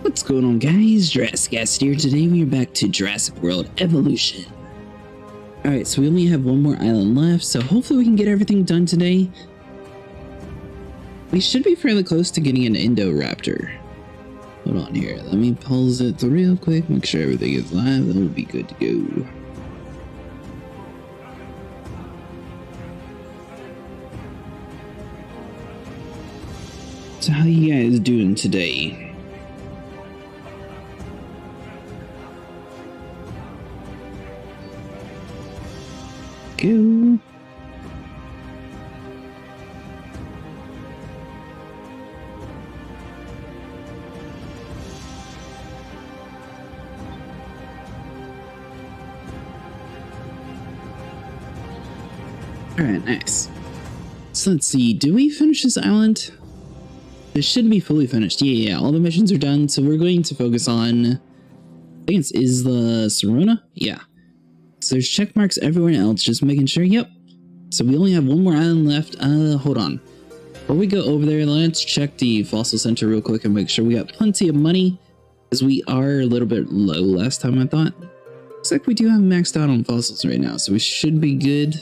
What's going on, guys? Jurassic Acid here. Today we are back to Jurassic World Evolution. Alright, so we only have one more island left, so hopefully we can get everything done today. We should be fairly close to getting an indoraptor. Hold on here. Let me pause it real quick, make sure everything is live. That will be good to go. So how you guys doing today? Go. Alright, nice. So let's see, do we finish this island? It should be fully finished. Yeah, all the missions are done, so we're going to focus on, I think it's Isla Sorona? Yeah. So there's check marks everywhere else, just making sure. Yep. So we only have one more island left. Hold on. Before we go over there, let's check the fossil center real quick and make sure we got plenty of money, because we are a little bit low last time I thought. Looks like we do have maxed out on fossils right now, so we should be good.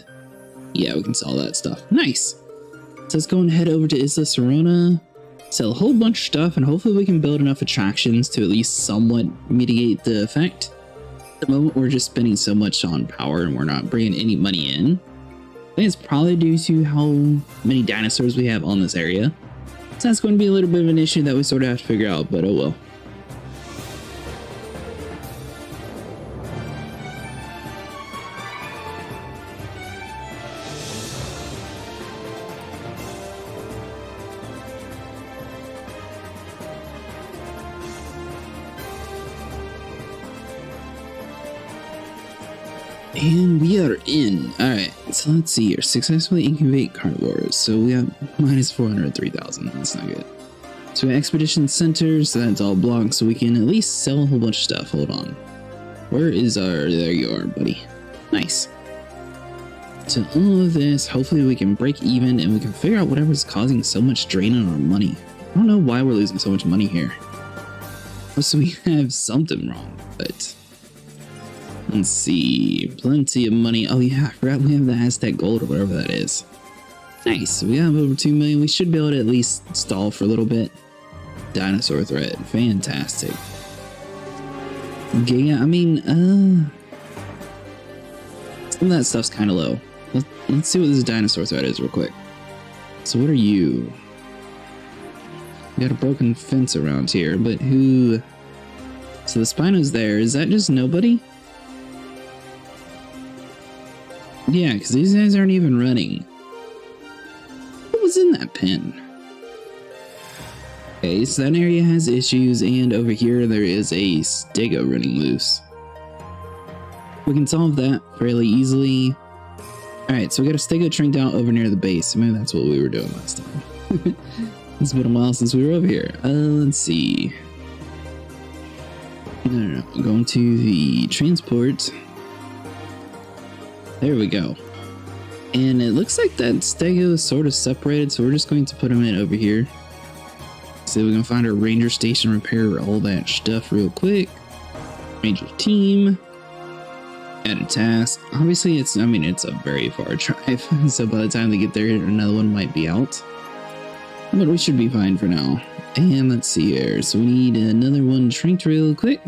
Yeah, we can sell that stuff. Nice. So let's go and head over to Isla Sorona, sell a whole bunch of stuff, and hopefully we can build enough attractions to at least somewhat mitigate the effect. At the moment, we're just spending so much on power and we're not bringing any money in. I think it's probably due to how many dinosaurs we have on this area. So that's going to be a little bit of an issue that we sort of have to figure out, but oh well. And we are in. Alright, so let's see here. Successfully incubate carnivores. So we have minus 403,000. That's not good. So we have expedition center, so that's all blocked, so we can at least sell a whole bunch of stuff. Hold on. Where is our... There you are, buddy. Nice. So all of this, hopefully we can break even and we can figure out whatever's causing so much drain on our money. I don't know why we're losing so much money here. So we have something wrong, but... Let's see, plenty of money. Oh yeah, I forgot we have the Aztec gold or whatever that is. Nice, we have over 2 million. We should be able to at least stall for a little bit. Dinosaur thread, fantastic. Okay, yeah, I mean, some of that stuff's kind of low. Let's see what this dinosaur thread is real quick. So what are you? We got a broken fence around here, but who? So the Spino's there, is that just nobody? Yeah, because these guys aren't even running. What was in that pen? Okay, so that area has issues, and over here there is a stego running loose. We can solve that fairly easily. Alright, so we got a stego trained out over near the base. Maybe that's what we were doing last time. It's been a while since we were over here. Let's see. No, I'm going to the transport. There we go. And it looks like that stego is sort of separated, so we're just going to put them in over here. So we can find our ranger station, repair all that stuff real quick. Ranger team. Add a task. Obviously, it's a very far drive, so by the time they get there, another one might be out. But we should be fine for now. And let's see here. So we need another one trained real quick.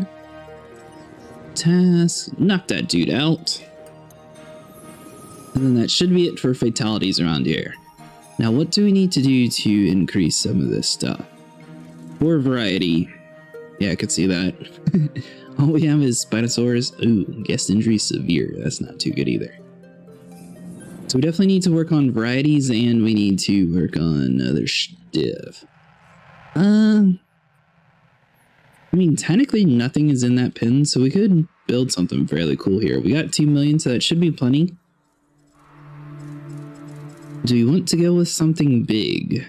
Task. Knock that dude out. And then that should be it for fatalities around here. Now, what do we need to do to increase some of this stuff? For variety. Yeah, I could see that. All we have is Spinosaurus. Ooh, guest injury severe. That's not too good either. So we definitely need to work on varieties, and we need to work on other stuff. I mean, technically nothing is in that pin, so we could build something fairly cool here. We got 2 million, so that should be plenty. Do you want to go with something big?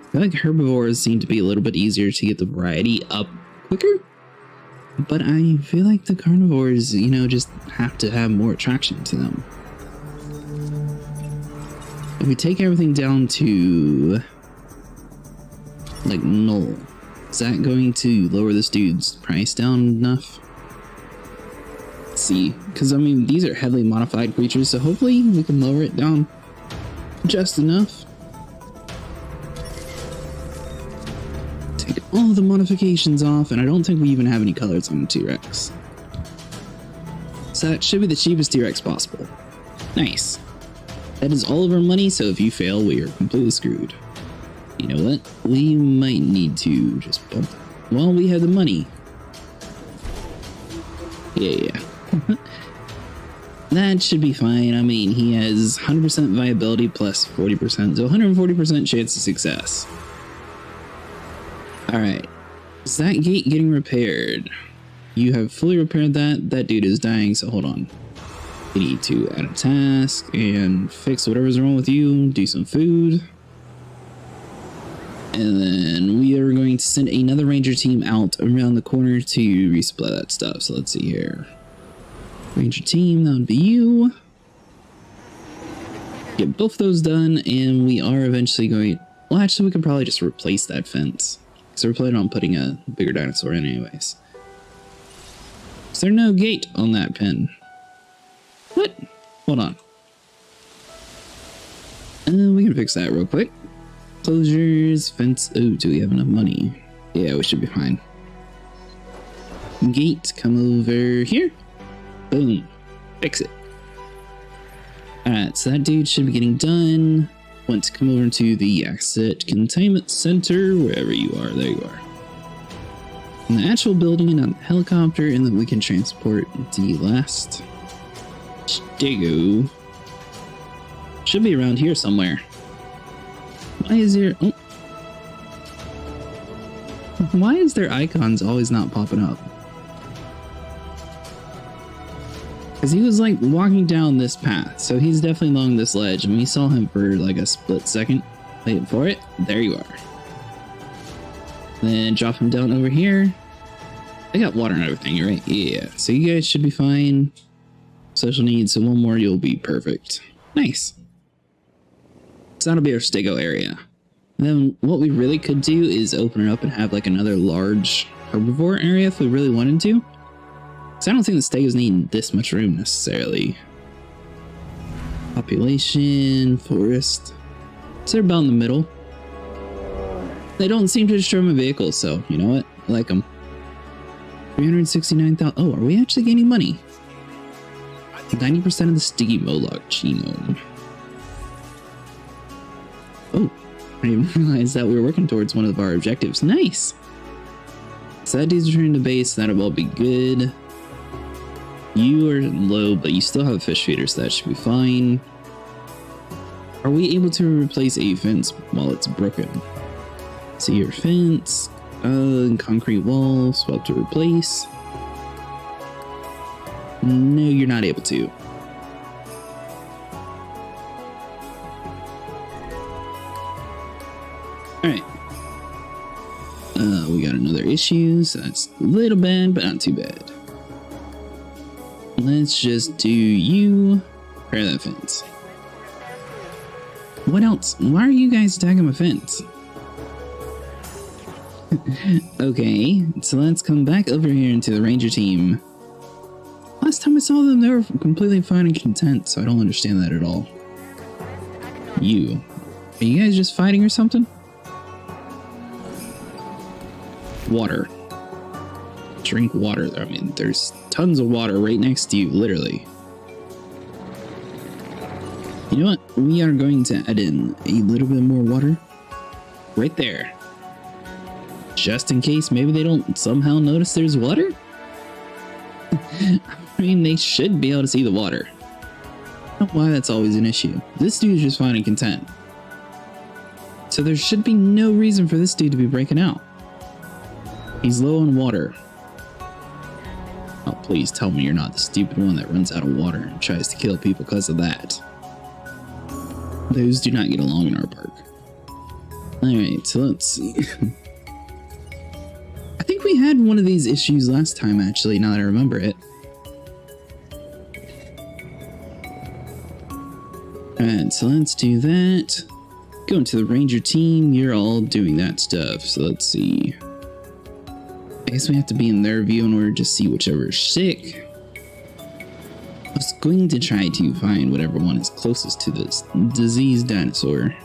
I feel like herbivores seem to be a little bit easier to get the variety up quicker. But I feel like the carnivores, you know, just have to have more attraction to them. If we take everything down to like null, Is that going to lower this dude's price down enough? Let's see, because I mean, these are heavily modified creatures, so hopefully we can lower it down just enough. Take all the modifications off, and I don't think we even have any colors on the T-Rex. So that should be the cheapest T-Rex possible. Nice. That is all of our money, so if you fail, we are completely screwed. You know what? We might need to just bump. Well, we have the money. Yeah. That should be fine. I mean, he has 100% viability plus 40%, so 140% chance of success. Alright. Is that gate getting repaired? You have fully repaired that. That dude is dying, so hold on. We need to add a task and fix whatever's wrong with you. Do some food. And then we are going to send another ranger team out around the corner to resupply that stuff. So let's see here. Ranger team, that would be you. Get both those done, and we are eventually going... Well, actually, we could probably just replace that fence. So we're planning on putting a bigger dinosaur in anyways. Is there no gate on that pen? What? Hold on. We can fix that real quick. Closures, fence. Oh, do we have enough money? Yeah, we should be fine. Gate, come over here. Boom. Fix it. Alright, so that dude should be getting done. Want to come over to the Asset Containment Center, wherever you are. There you are. In the actual building and on the helicopter, and then we can transport the last Stego. Should be around here somewhere. Why is there... Oh. Why is their icons always not popping up? Because he was like walking down this path, so he's definitely along this ledge, and we saw him for like a split second. Wait for it. There you are. Then drop him down over here. I got water and everything, right? Yeah. So you guys should be fine. Social needs, so one more, you'll be perfect. Nice. So that'll be our Stego area. And then what we really could do is open it up and have like another large herbivore area if we really wanted to. Because I don't think the Stegos need this much room necessarily. Population, forest. So they're about in the middle. They don't seem to destroy my vehicle, so you know what? I like them. 369,000. Oh, are we actually gaining money? 90% of the sticky Moloch genome. Oh, I didn't even realize that we were working towards one of our objectives. Nice! So that dude's returning to base, that'll all be good. You are low, but you still have a fish feeder, so that should be fine. Are we able to replace a fence while it's broken? So your fence, concrete walls, swap to replace. No, you're not able to. Alright. We got another issue, so that's a little bad, but not too bad. Let's just do you. Repair that fence. What else? Why are you guys attacking my fence? Okay, so let's come back over here into the ranger team. Last time I saw them, they were completely fine and content, so I don't understand that at all. You. Are you guys just fighting or something? Water. Drink water. I mean, there's tons of water right next to you, literally. You know what? We are going to add in a little bit more water. Right there. Just in case maybe they don't somehow notice there's water? I mean, they should be able to see the water. I don't know why that's always an issue. This dude's just fine and content. So there should be no reason for this dude to be breaking out. He's low on water. Oh, please tell me you're not the stupid one that runs out of water and tries to kill people because of that. Those do not get along in our park. Alright, so let's see. I think we had one of these issues last time, actually, now that I remember it. Alright, so let's do that. Go into the ranger team. You're all doing that stuff, so let's see. I guess we have to be in their view in order to see whichever is sick. I was going to try to find whatever one is closest to this diseased dinosaur.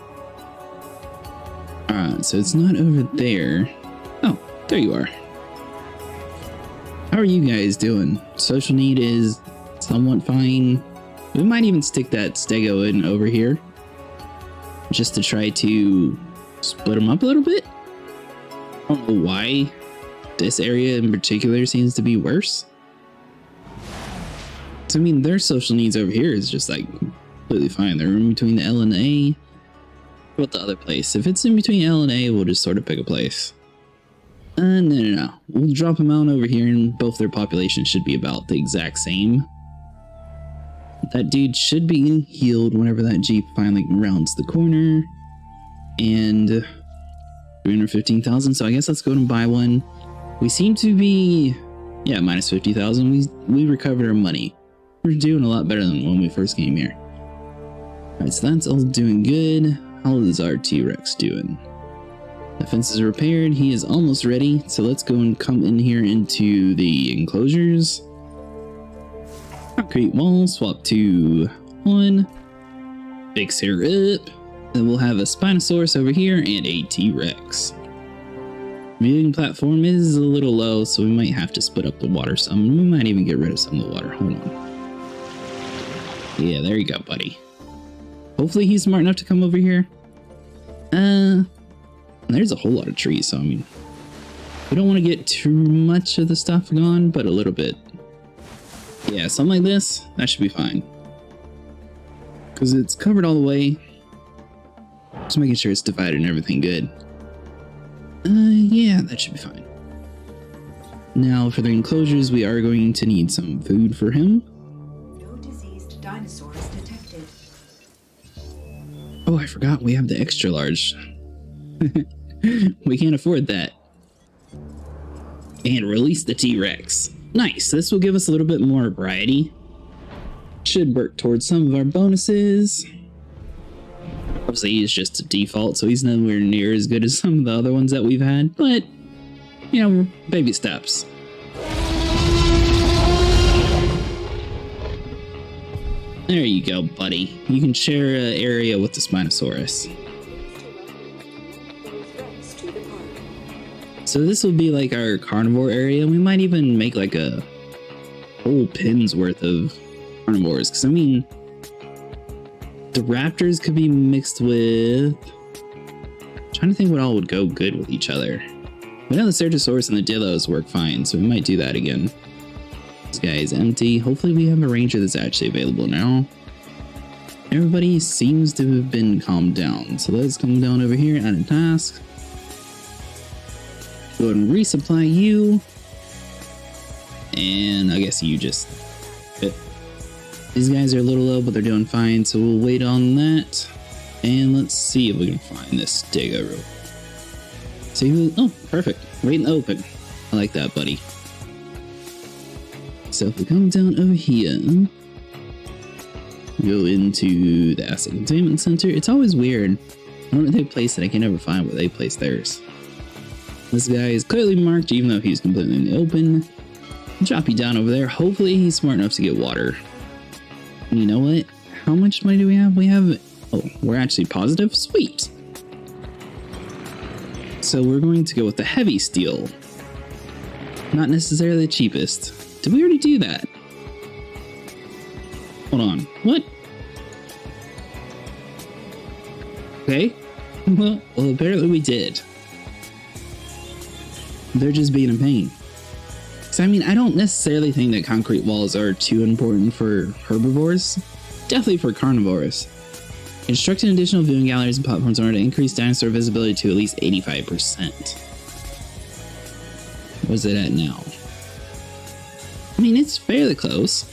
Alright, so it's not over there. Oh, there you are. How are you guys doing? Social need is somewhat fine. We might even stick that stego in over here, just to try to split them up a little bit. I don't know why this area in particular seems to be worse. So, I mean, their social needs over here is just like completely fine. They're in between the L and A. What about the other place? If it's in between L and A, we'll just sort of pick a place. No. We'll drop them out over here, and both their populations should be about the exact same. That dude should be healed whenever that Jeep finally rounds the corner. And 315,000, so I guess let's go and buy one. We seem to be, yeah, minus 50,000. We recovered our money. We're doing a lot better than when we first came here. Alright, so that's all doing good. How is our T-Rex doing? The fence is repaired. He is almost ready. So let's go and come in here into the enclosures. Concrete wall, swap to 1. Fix her up. Then we'll have a Spinosaurus over here and a T-Rex. Viewing platform is a little low, so we might have to split up the water some. We might even get rid of some of the water. Hold on. Yeah, there you go, buddy. Hopefully he's smart enough to come over here. There's a whole lot of trees, so I mean, we don't want to get too much of the stuff gone, but a little bit. Yeah, something like this, that should be fine. Because it's covered all the way. Just making sure it's divided and everything good. Yeah, that should be fine. Now, for the enclosures, we are going to need some food for him. No diseased dinosaurs detected. Oh, I forgot we have the extra large. We can't afford that. And release the T-Rex. Nice, this will give us a little bit more variety. Should work towards some of our bonuses. Obviously, he's just a default, so he's nowhere near as good as some of the other ones that we've had, but, you know, baby steps. There you go, buddy. You can share an area with the Spinosaurus. So this will be like our carnivore area. We might even make like a whole pin's worth of carnivores, because I mean, the raptors could be mixed with, I'm trying to think what all would go good with each other. We know the Ceratosaurus and the Dillos work fine, so we might do that again. This guy is empty. Hopefully we have a ranger that's actually available now. Everybody seems to have been calmed down, so let's come down over here, add a task. Go ahead and resupply you. And I guess you just fit. These guys are a little low, but they're doing fine, so we'll wait on that. And let's see if we can find this Stego. See, oh, perfect. Right in the open. I like that, buddy. So if we come down over here, go into the Asset Containment Center. It's always weird. I don't know they place it. I can never find where they place theirs. This guy is clearly marked, even though he's completely in the open. Drop you down over there. Hopefully he's smart enough to get water. And you know what? How much money do we have? We have... Oh, we're actually positive? Sweet! So we're going to go with the heavy steel. Not necessarily the cheapest. Did we already do that? Hold on. What? Okay. Well, apparently we did. They're just being a pain. So, I mean, I don't necessarily think that concrete walls are too important for herbivores. Definitely for carnivores. Construct an additional viewing galleries and platforms in order to increase dinosaur visibility to at least 85%. What's it at now? I mean, it's fairly close.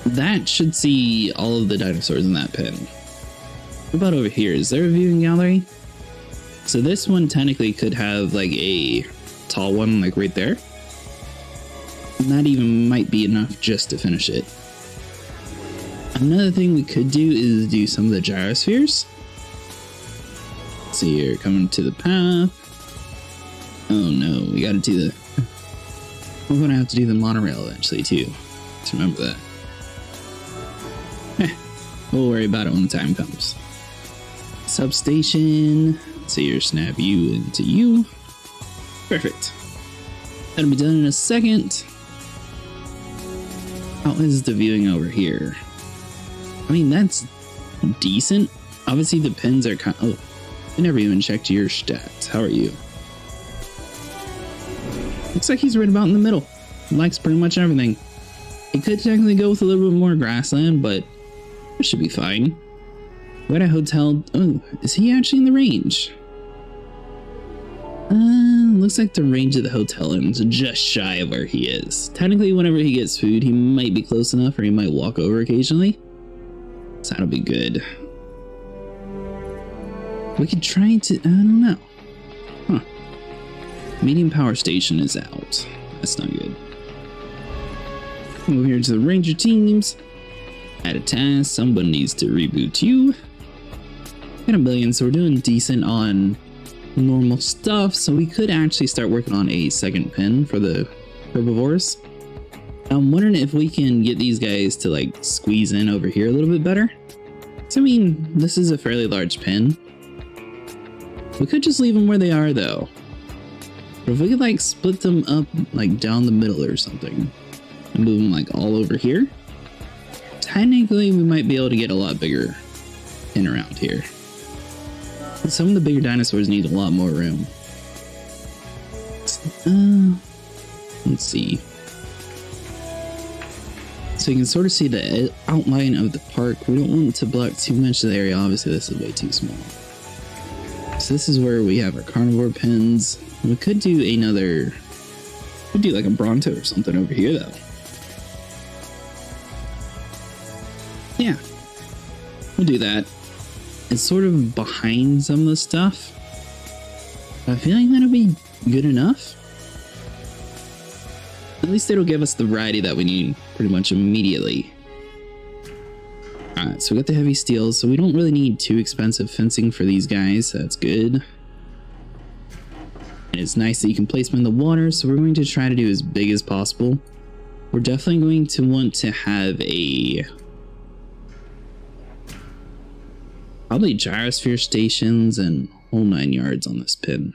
That should see all of the dinosaurs in that pen. What about over here? Is there a viewing gallery? So this one technically could have like a tall one like right there. And that even might be enough just to finish it. Another thing we could do is do some of the gyrospheres. Let's see here, coming to the path. Oh no, we gotta do the... We're gonna have to do the monorail eventually too. Let's remember that. We'll worry about it when the time comes. Substation. So you're snap you into you. Perfect. That'll be done in a second. How is the viewing over here? I mean, that's decent. Obviously, the pins are kind of... Oh, I never even checked your stats. How are you? Looks like he's right about in the middle. Likes pretty much everything. He could technically go with a little bit more grassland, but that should be fine. We're at a hotel. Oh, is he actually in the range? Looks like the range of the hotel ends just shy of where he is. Technically, whenever he gets food, he might be close enough, or he might walk over occasionally. So that'll be good. We could try to... I don't know. Huh. Medium power station is out. That's not good. Move here to the ranger teams. Add a task. Someone needs to reboot you. Got a billion, so we're doing decent on normal stuff. So we could actually start working on a second pin for the herbivores. I'm wondering if we can get these guys to like squeeze in over here a little bit better. So I mean, this is a fairly large pin. We could just leave them where they are though. But if we could like split them up like down the middle or something and move them like all over here, technically we might be able to get a lot bigger in around here. Some of the bigger dinosaurs need a lot more room. Let's see. So you can sort of see the outline of the park. We don't want to block too much of the area. Obviously, this is way too small. So this is where we have our carnivore pins. We could do another... We'd do like a Bronto or something over here, though. Yeah. We'll do that. It's sort of behind some of the stuff. I feel like that'll be good enough. At least it'll give us the variety that we need pretty much immediately. Alright, so we got the heavy steel, so we don't really need too expensive fencing for these guys. So that's good. And it's nice that you can place them in the water, so we're going to try to do as big as possible. We're definitely going to want to have a... probably gyrosphere stations and whole 9 yards on this pin.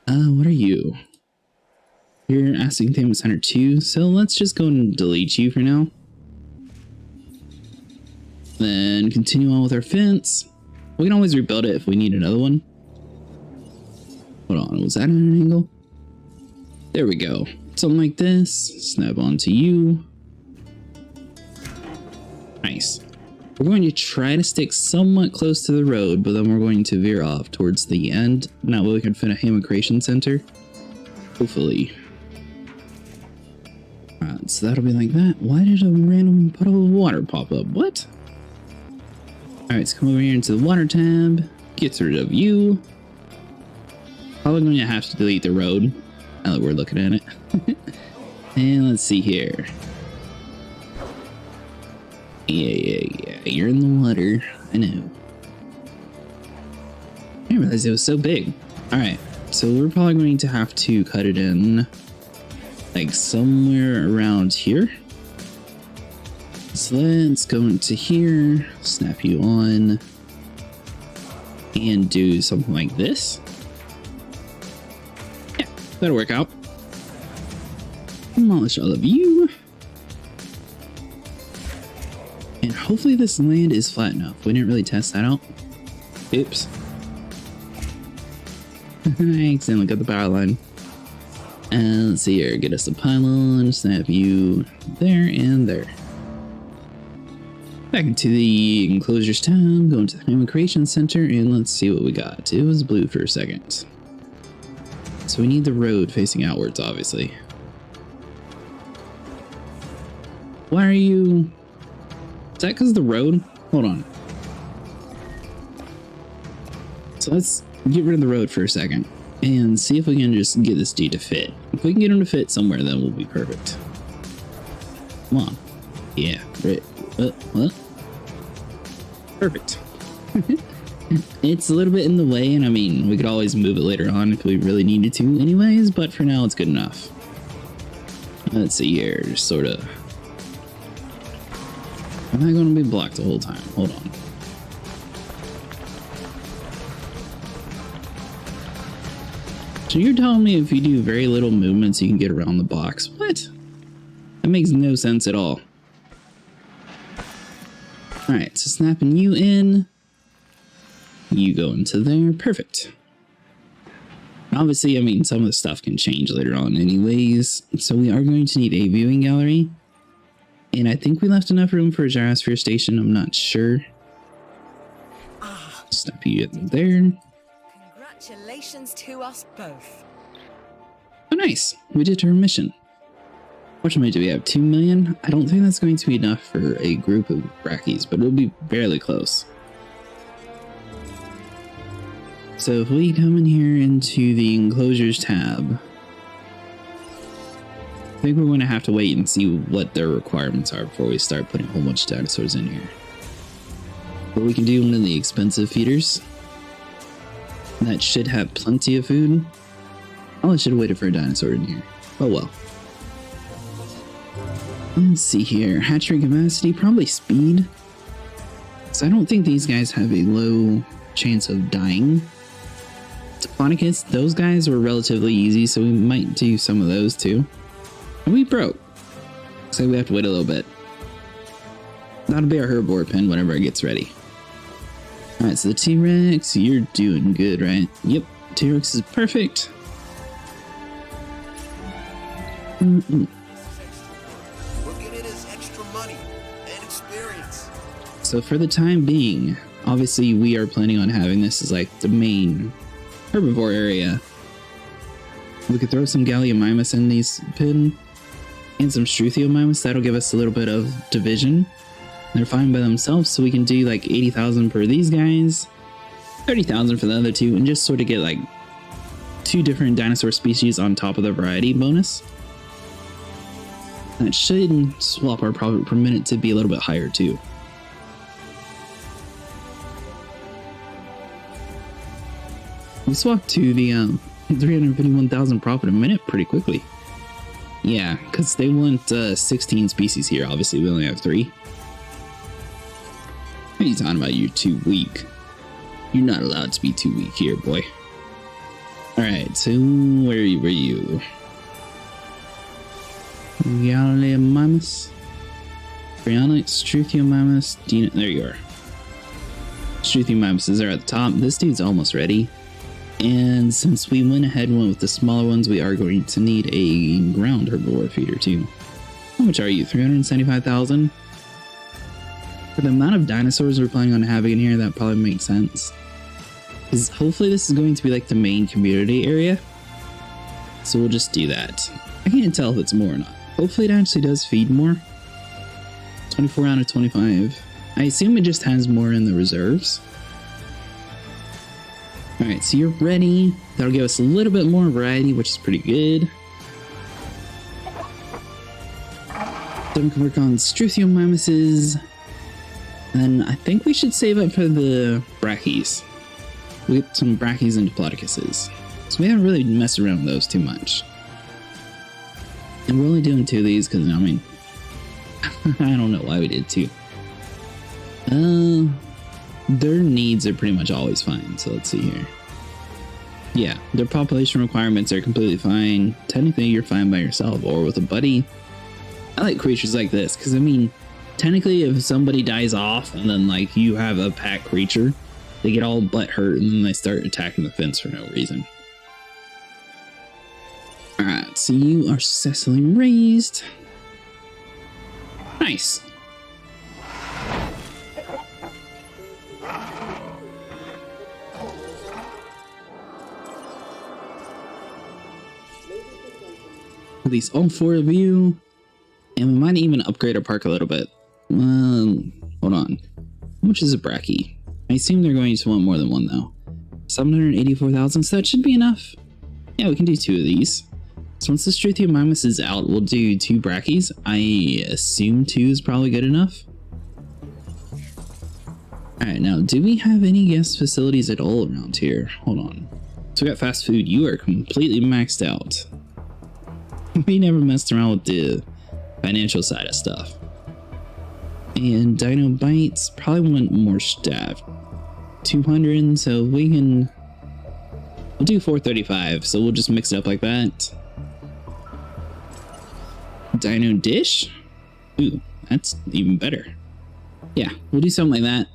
What are you? You're asking Thema Center 2, so let's just go and delete you for now. Then continue on with our fence. We can always rebuild it if we need another one. Hold on, was that at an angle? There we go. Something like this. Snap onto you. Nice. We're going to try to stick somewhat close to the road, but then we're going to veer off towards the end. That way we can fit a Hammock Creation Center. Hopefully. Alright, so that'll be like that. Why did a random puddle of water pop up? What? Alright, let's come over here into the water tab. Get rid of you. Probably going to have to delete the road now that we're looking at it. And let's see here. Yeah. You're in the water. I know. I didn't realize it was so big. Alright, so we're probably going to have to cut it in like somewhere around here. So let's go into here, snap you on, and do something like this. Yeah, that'll work out. Demolish all of you. And hopefully this land is flat enough. We didn't really test that out. Oops. I accidentally got the power line. And let's see here. Get us a pylon. Snap you there and there. Back into the enclosures tab. Go into the Hammock Creation Center. And let's see what we got. It was blue for a second. So we need the road facing outwards, obviously. Why are you... Is that because of the road? Hold on. So let's get rid of the road for a second and see if we can just get this dude to fit. If we can get him to fit somewhere, then we'll be perfect. Come on. Yeah, right. What? Perfect. It's a little bit in the way, and I mean, we could always move it later on if we really needed to anyways, but for now it's good enough. Let's see here, just sort of... Am I going to be blocked the whole time? Hold on. So you're telling me if you do very little movements, you can get around the box? What? That makes no sense at all. Alright, so snapping you in. You go into there. Perfect. Obviously, I mean, some of the stuff can change later on anyways. So we are going to need a viewing gallery. And I think we left enough room for a gyrosphere station. I'm not sure. Snap you in there. Congratulations to us both. Oh, nice. We did our mission. What much do we have? 2 million? I don't think that's going to be enough for a group of brackies, but it'll be barely close. So if we come in here into the enclosures tab, I think we're going to have to wait and see what their requirements are before we start putting a whole bunch of dinosaurs in here. But we can do one of the expensive feeders. That should have plenty of food. Oh, I should have waited for a dinosaur in here. Oh well. Let's see here. Hatchery capacity, probably speed. So I don't think these guys have a low chance of dying. Diplodocus, those guys were relatively easy, so we might do some of those too. And we broke. So we have to wait a little bit. That'll be our herbivore pen whenever it gets ready. Alright, so the T-Rex, you're doing good, right? Yep, T-Rex is perfect. Look at it as extra money and experience. So for the time being, obviously we are planning on having this as like the main herbivore area. We could throw some Gallimimus in these pin and some Struthiomimus. That'll give us a little bit of division. They're fine by themselves, so we can do like 80,000 per these guys, 30,000 for the other two, and just sort of get like 2 different dinosaur species on top of the variety bonus. That should swap our profit per minute to be a little bit higher too. We swapped to the 351,000 profit a minute pretty quickly. Yeah, because they want 16 species here. Obviously, we only have 3. What are you talking about? You're too weak. You're not allowed to be too weak here, boy. Alright, so where were you? Gallimimus, Brionyx, Struthiomimus, Dino. There you are. Struthiomimus is there at the top. This dude's almost ready. And since we went ahead and went with the smaller ones, we are going to need a ground herbivore feeder too. How much are you? 375,000? For the amount of dinosaurs we're planning on having in here, that probably makes sense. Because hopefully this is going to be like the main community area. So we'll just do that. I can't tell if it's more or not. Hopefully it actually does feed more. 24 out of 25. I assume it just has more in the reserves. Alright, so you're ready. That'll give us a little bit more variety, which is pretty good. Then we can work on Struthiomimuses. And I think we should save up for the brackies. We get some brackies and diplodocuses. So we haven't really messed around with those too much. And we're only doing 2 of these because, I mean, I don't know why we did 2. Their needs are pretty much always fine. So let's see here. Yeah, their population requirements are completely fine. Technically, you're fine by yourself or with a buddy. I like creatures like this because, I mean, technically, if somebody dies off and then, like, you have a pack creature, they get all butt hurt and then they start attacking the fence for no reason. Alright, so you are successfully raised. Nice. Release all 4 of you. And we might even upgrade our park a little bit. Hold on. How much is a brachy? I assume they're going to want more than one though. 784,000, so that should be enough. Yeah, we can do 2 of these. So once the Struthiomimus is out, we'll do 2 brackies. I assume 2 is probably good enough. Alright, now, do we have any guest facilities at all around here? Hold on. So we got fast food. You are completely maxed out. We never messed around with the financial side of stuff. And Dino Bites probably want more staff. 200, so we can... We'll do 435, so we'll just mix it up like that. Dino Dish? Ooh, that's even better. Yeah, we'll do something like that.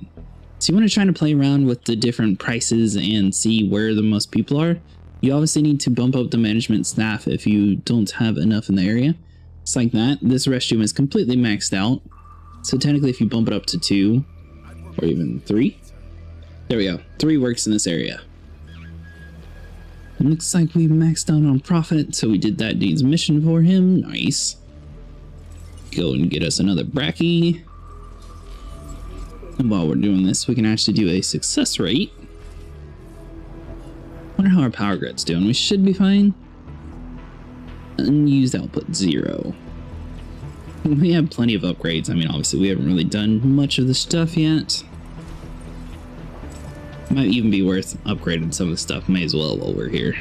So you want to try to play around with the different prices and see where the most people are. You obviously need to bump up the management staff if you don't have enough in the area. It's like that. This restroom is completely maxed out. So technically if you bump it up to 2 or even 3. There we go. 3 works in this area. It looks like we maxed out on profit, so we did that dude's mission for him. Nice. Go and get us another Bracky. And while we're doing this, we can actually do a success rate. Wonder how our power grid's doing. We should be fine. Unused output 0. We have plenty of upgrades. I mean, obviously we haven't really done much of the stuff yet. Might even be worth upgrading some of the stuff. May as well while we're here.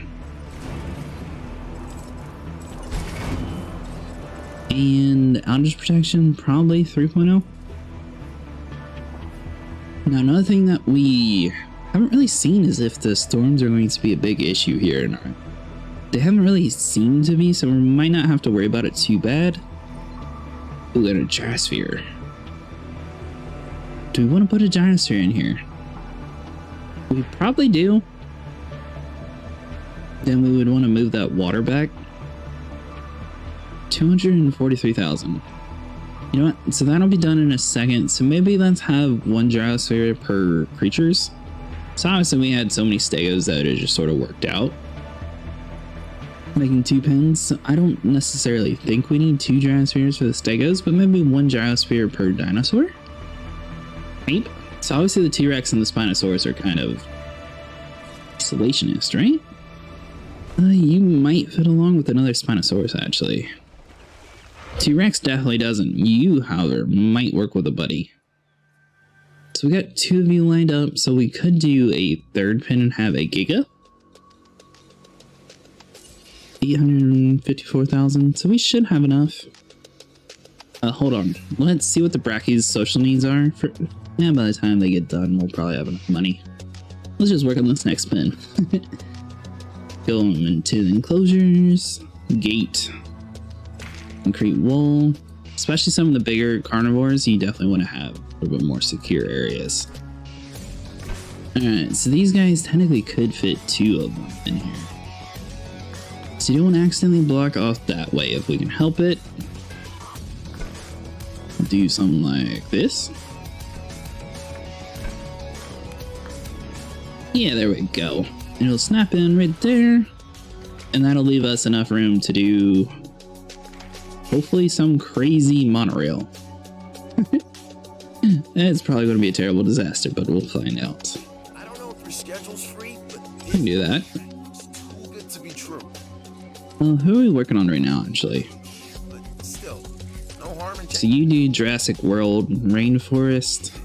And outage protection, probably 3.0. Now, another thing that we haven't really seen is if the storms are going to be a big issue here or not. They haven't really seemed to be, so we might not have to worry about it too bad. Ooh, and a gyrosphere. Do we want to put a gyrosphere in here? We probably do. Then we would want to move that water back. 243,000. You know what? So that'll be done in a second. So maybe let's have 1 gyrosphere per creatures. So obviously we had so many stegos that it just sort of worked out. Making 2 pins. So I don't necessarily think we need 2 gyrospheres for the stegos, but maybe 1 gyrosphere per dinosaur? Maybe. So obviously the T-Rex and the Spinosaurus are kind of isolationist, right? You might fit along with another Spinosaurus, actually. T-Rex definitely doesn't. You, however, might work with a buddy. So we got 2 of you lined up, so we could do a 3rd pin and have a Giga. 854,000, so we should have enough. Hold on. Let's see what the Brachy's social needs are. Yeah, by the time they get done, we'll probably have enough money. Let's just work on this next pin. Go into the enclosures. Gate. Concrete wall. Especially some of the bigger carnivores, you definitely want to have a little bit more secure areas. Alright, so these guys technically could fit 2 of them in here. So you don't want to accidentally block off that way if we can help it. Do something like this. Yeah, there we go. It'll snap in right there. And that'll leave us enough room to do hopefully some crazy monorail. It's probably going to be a terrible disaster, but we'll find out. I don't know if your schedule's free, but I can do that. it's too good to be true. Well, who are we working on right now, actually? But still, no harm in So you do Jurassic World, Rainforest,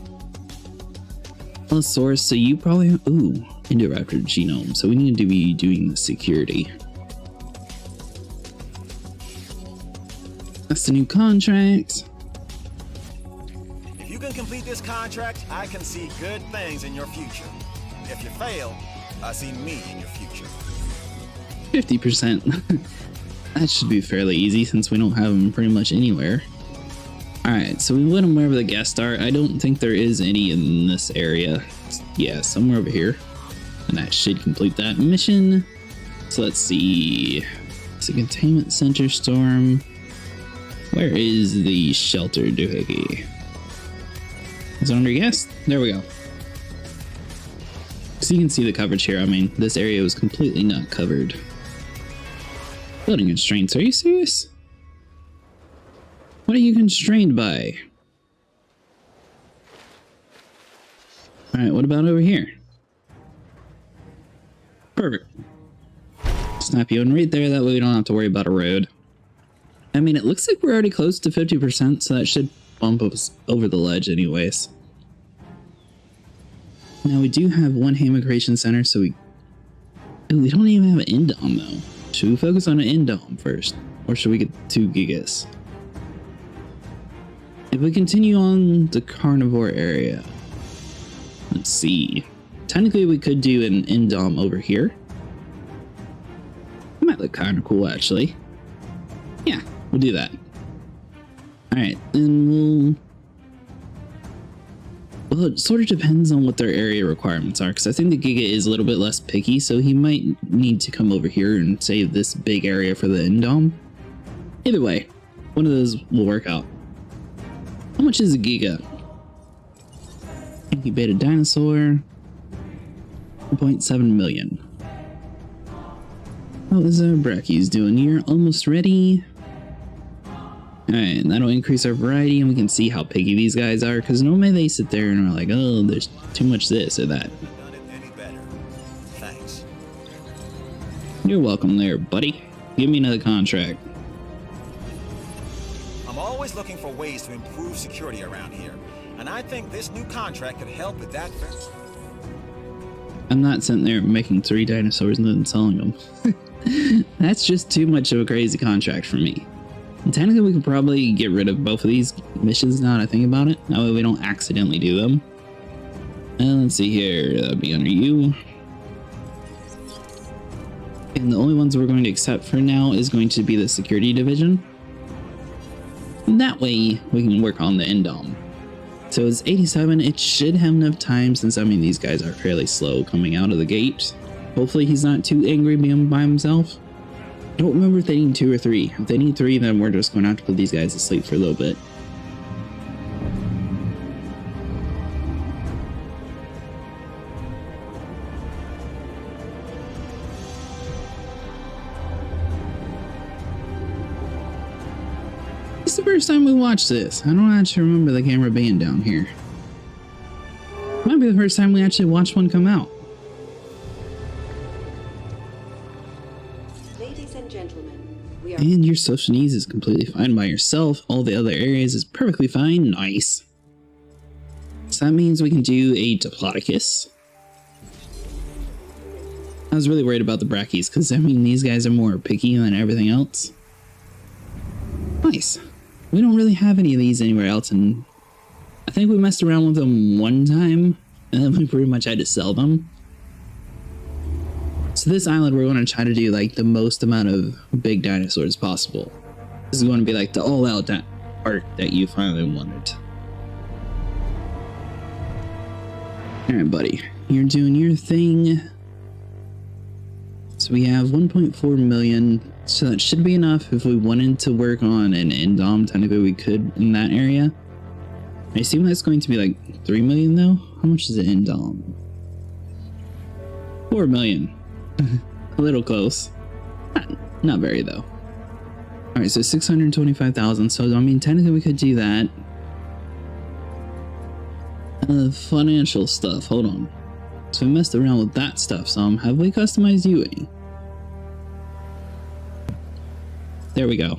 Allosaurus, so you probably have, ooh, indoraptor genome, so we need to be doing the security. That's the new contract. If you can complete this contract, I can see good things in your future. If you fail, I see me in your future. 50%. That should be fairly easy since we don't have them pretty much anywhere. Alright, so we let them wherever the guests are. I don't think there is any in this area. Yeah, somewhere over here. And that should complete that mission. So let's see. It's a containment center storm. Where is the shelter doohickey? Is it under guest? There we go. So you can see the coverage here. I mean, this area was completely not covered. Building constraints. Are you serious? What are you constrained by? Alright, what about over here? Perfect. Snap you in right there, that way we don't have to worry about a road. I mean, it looks like we're already close to 50%, so that should bump us over the ledge anyways. Now we do have one Hammock Creation Center, so we don't even have an Indom though. Should we focus on an Indom first? Or should we get 2 Gigas? If we continue on the carnivore area, let's see. Technically we could do an Indom over here. It might look kind of cool actually. Yeah, we'll do that. Alright, then well, it sort of depends on what their area requirements are, because I think the Giga is a little bit less picky, so he might need to come over here and save this big area for the Indom. Either way, one of those will work out. How much is a Giga? Incubated dinosaur, 1.7 million. How is our Brachy's doing? You're almost ready. Alright, that'll increase our variety and we can see how picky these guys are, because normally they sit there and are like, oh, there's too much this or that. Done it any better. Thanks. You're welcome there, buddy. Give me another contract. I'm always looking for ways to improve security around here, and I think this new contract could help with that. I'm not sitting there making 3 dinosaurs and then selling them. That's just too much of a crazy contract for me. And technically, we could probably get rid of both of these missions now that I think about it. That way we don't accidentally do them. And let's see here. That'll be under you. And the only ones we're going to accept for now is going to be the security division. And that way we can work on the Indom. So it's 87. It should have enough time since, I mean, these guys are fairly slow coming out of the gate. Hopefully he's not too angry being by himself. I don't remember if they need 2 or 3. If they need 3, then we're just going to have to put these guys to sleep for a little bit. It's the first time we watched this. I don't actually remember the camera being down here. Might be the first time we actually watched one come out. And your social needs is completely fine by yourself. All the other areas is perfectly fine. Nice. So that means we can do a Diplodocus. I was really worried about the Brachy's because, I mean, these guys are more picky than everything else. Nice. We don't really have any of these anywhere else, and I think we messed around with them one time, and then we pretty much had to sell them. So this island, we're going to try to do like the most amount of big dinosaurs possible. This is going to be like the all-out art that you finally wanted. Alright, buddy. You're doing your thing. So we have 1.4 million. So that should be enough if we wanted to work on an Indom. Technically we could in that area. I assume that's going to be like 3 million though. How much is an Indom? 4 million. A little close. Not very though. Alright, so 625,000. So I mean, technically we could do that. Financial stuff. Hold on. So we messed around with that stuff some. Have we customized you any? There we go.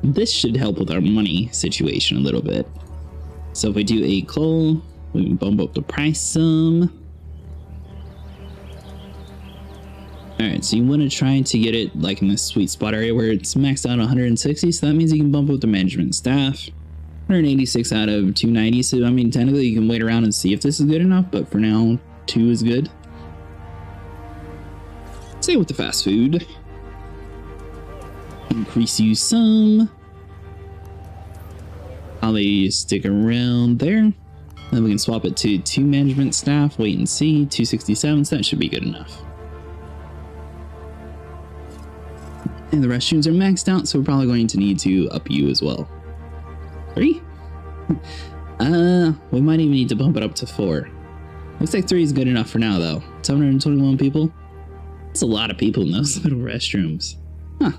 This should help with our money situation a little bit. So if we do a coal, we can bump up the price some. Alright, so you want to try to get it like in this sweet spot area where it's maxed out 160, so that means you can bump up the management staff. 186 out of 290, so I mean technically you can wait around and see if this is good enough, but for now 2 is good. Same with the fast food. Increase you some. Probably stick around there. Then we can swap it to 2 management staff, wait and see, 267, so that should be good enough. And the restrooms are maxed out, so we're probably going to need to up you as well. 3? We might even need to bump it up to 4. Looks like 3 is good enough for now, though. 721 people? That's a lot of people in those little restrooms. Huh.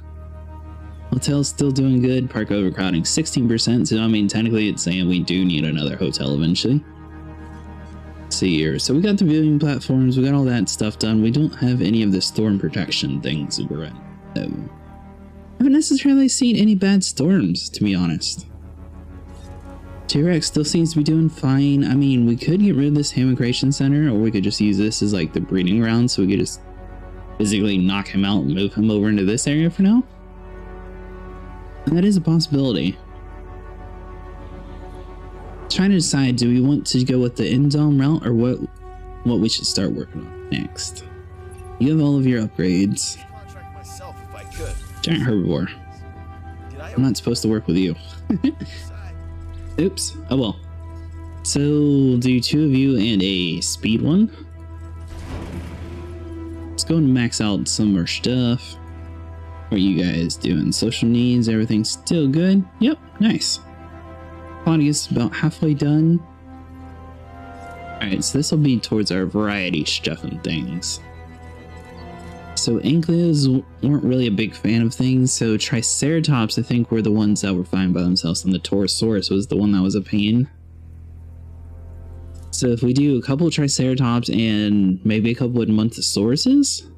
Hotel's still doing good. Park overcrowding 16%, so I mean, technically it's saying we do need another hotel eventually. Let's see here. So we got the viewing platforms, we got all that stuff done. We don't have any of the storm protection things we're at, though. I haven't necessarily seen any bad storms, to be honest. T-Rex still seems to be doing fine. I mean, we could get rid of this Immigration Center, or we could just use this as like the breeding ground, so we could just physically knock him out and move him over into this area for now. And that is a possibility. Trying to decide, do we want to go with the Indom route, or what we should start working on next? You have all of your upgrades. Contract myself if I could. Giant herbivore. I'm not supposed to work with you. Oops. Oh well. So we'll do 2 of you and a speed one. Let's go and max out some of our stuff. What are you guys doing? Social needs, everything still good? Yep, nice. Body is about halfway done. Alright, so this will be towards our variety stuff and things. So ankylos weren't really a big fan of things, so Triceratops I think were the ones that were fine by themselves, and the Torosaurus was the one that was a pain. So if we do a couple of Triceratops and maybe a couple of Montosauruses,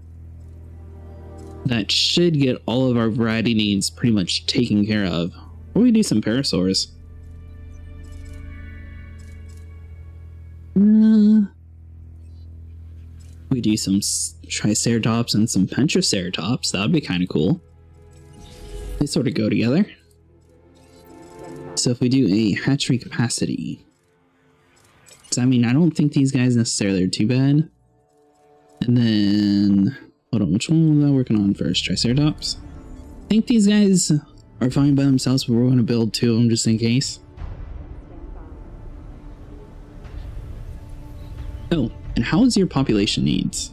that should get all of our variety needs pretty much taken care of. Or we do some Parasaurs. We do some Triceratops and some Pentriceratops. That would be kind of cool. They sort of go together. So if we do a hatchery capacity, so I mean, I don't think these guys necessarily are too bad. And then, hold on, which one was I working on first? Triceratops? I think these guys are fine by themselves, but we're going to build 2 of them just in case. Oh, and how is your population needs?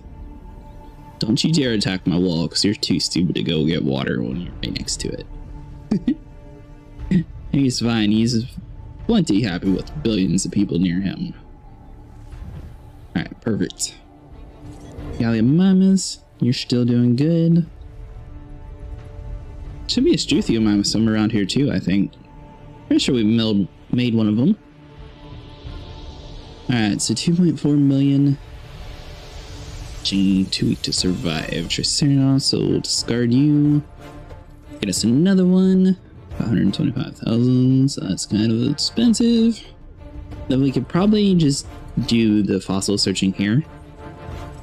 Don't you dare attack my wall, because you're too stupid to go get water when you're right next to it. He's fine. He's plenty happy with billions of people near him. Alright, perfect. Galliomimus, you're still doing good. Should be a Struthiomimus somewhere around here too, I think. Pretty sure we made one of them. Alright, so 2.4 million. Gene, too weak to survive. Triceratops, so we'll discard you. Get us another one. 125,000, so that's kind of expensive. Then we could probably just do the fossil searching here.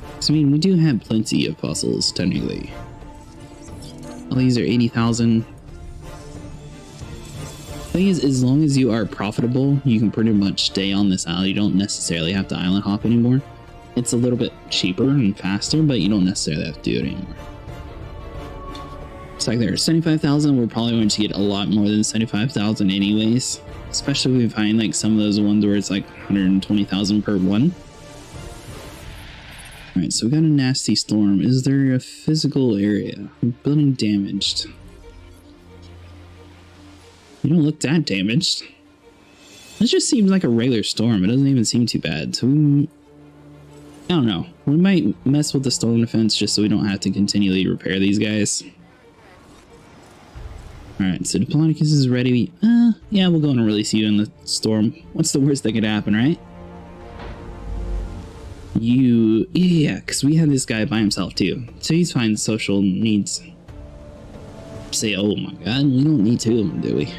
Because I mean, we do have plenty of fossils, technically. All these are 80,000. Thing is, as long as you are profitable, you can pretty much stay on this island. You don't necessarily have to island hop anymore. It's a little bit cheaper and faster, but you don't necessarily have to do it anymore. It's like there's 75,000. We're probably going to get a lot more than 75,000 anyways. Especially if we find like some of those ones where it's like 120,000 per one. Alright, so we got a nasty storm. Is there a physical area? Building damaged. You don't look that damaged. This just seems like a regular storm. It doesn't even seem too bad. So we, I don't know. We might mess with the storm defense just so we don't have to continually repair these guys. Alright, so Diplodocus is ready. Yeah, we'll go and release you in the storm. What's the worst that could happen, right? Yeah, because we had this guy by himself too. So he's fine. Social needs. Say, oh my god, we don't need 2 of them, do we?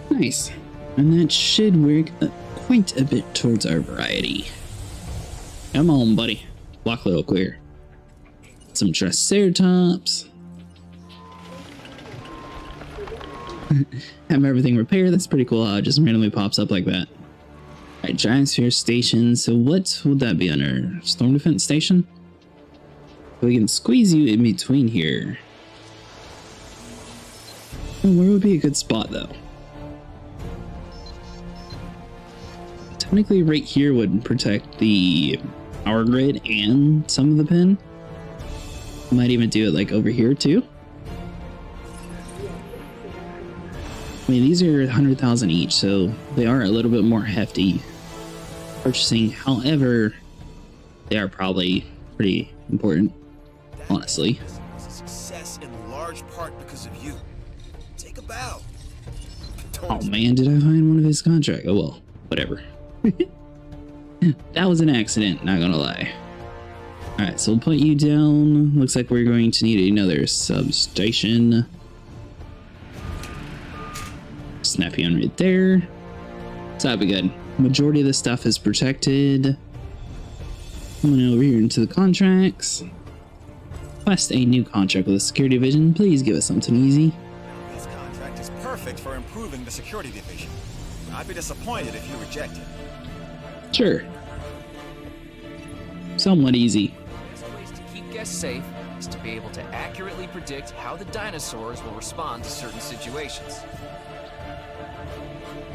Nice. And that should work quite a bit towards our variety. Come on, buddy. Block a little clear. Some Triceratops. Have everything repaired. That's pretty cool how it just randomly pops up like that. Alright, Giant Sphere Station. So what would that be under? Storm Defense Station? We can squeeze you in between here. Where would be a good spot though? Technically right here would protect the power grid and some of the pin. Might even do it like over here too. I mean, these are 100,000 each, so they are a little bit more hefty purchasing. However, they are probably pretty important, honestly. This was a success in large part because of you. Take about? Oh man, did I find one of his contracts? Oh well, whatever. That was an accident, not gonna lie. Alright, so we'll put you down. Looks like we're going to need another substation. Snap you on right there. So that'll be good. Majority of the stuff is protected. Coming over here into the contracts. Request a new contract with the security division. Please give us something easy. This contract is perfect for improving the security division. I'd be disappointed if you reject it. Sure. Somewhat easy. The best ways to keep guests safe is to be able to accurately predict how the dinosaurs will respond to certain situations.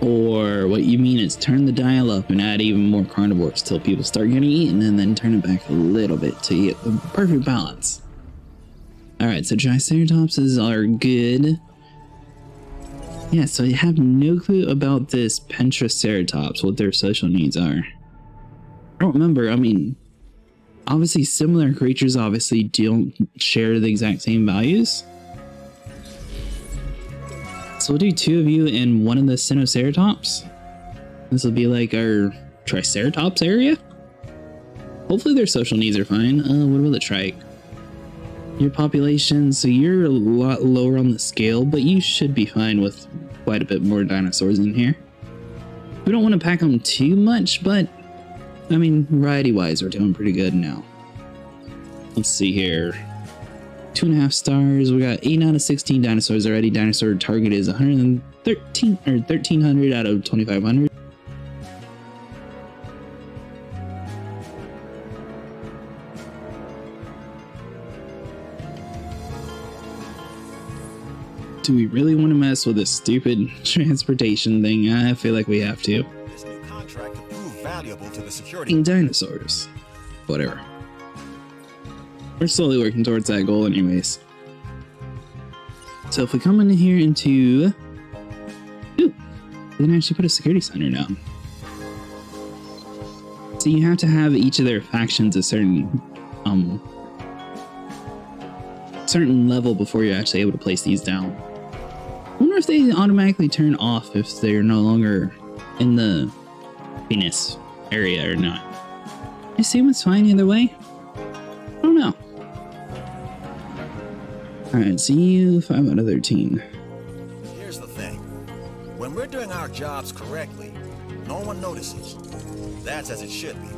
Or what you mean is turn the dial up and add even more carnivores till people start getting eaten, and then turn it back a little bit to get the perfect balance. Alright, so Triceratopses are good. Yeah, so I have no clue about this Pentriceratops, what their social needs are. I don't remember. I mean, obviously similar creatures obviously don't share the exact same values. So we'll do 2 of you and 1 of the Sinoceratops. This will be like our Triceratops area. Hopefully their social needs are fine. What about the trike? Your population, so you're a lot lower on the scale, but you should be fine with quite a bit more dinosaurs in here. We don't want to pack them too much, but I mean, variety-wise, we're doing pretty good now. Let's see here. 2.5 stars. We got 8 out of 16 dinosaurs already. Dinosaur target is 113 or 1,300 out of 2,500. Do we really want to mess with this stupid transportation thing? I feel like we have to. This new contract will prove valuable to the security. Dinosaurs. Whatever. We're slowly working towards that goal anyways. So if we come in here into... Ooh, we can actually put a security center down. So you have to have each of their factions a certain level before you're actually able to place these down. I wonder if they automatically turn off if they're no longer in the Venus area or not. I assume it's fine either way. I don't know. Alright, see you 5 out of 13. Here's the thing. When we're doing our jobs correctly, no one notices. That's as it should be.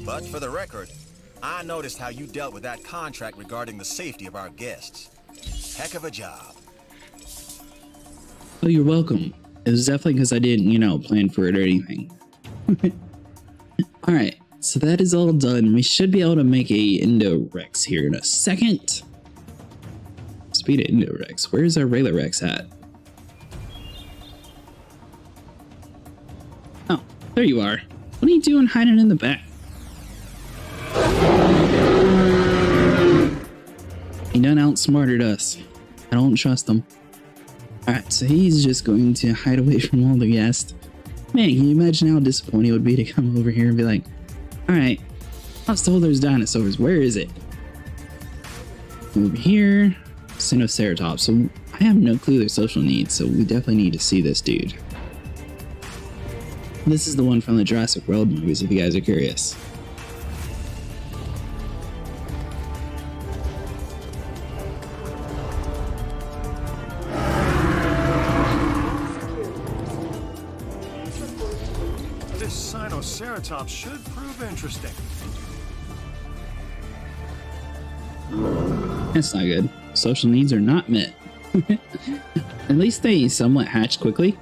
But for the record, I noticed how you dealt with that contract regarding the safety of our guests. Heck of a job. Oh, you're welcome. It was definitely because I didn't, plan for it or anything. Alright, so that is all done. We should be able to make a Indorex here in a second. Speed of Indorex. Where's our regular Rex at? Oh, there you are. What are you doing hiding in the back? He done outsmarted us. I don't trust him. Alright, so he's just going to hide away from all the guests. Man, can you imagine how disappointing it would be to come over here and be like, alright, I was told there's dinosaurs. Where is it? Over here. Sinoceratops. So I have no clue their social needs, so we definitely need to see this dude. This is the one from the Jurassic World movies, if you guys are curious. This Sinoceratops should prove interesting. That's not good. Social needs are not met. At least they somewhat hatch quickly.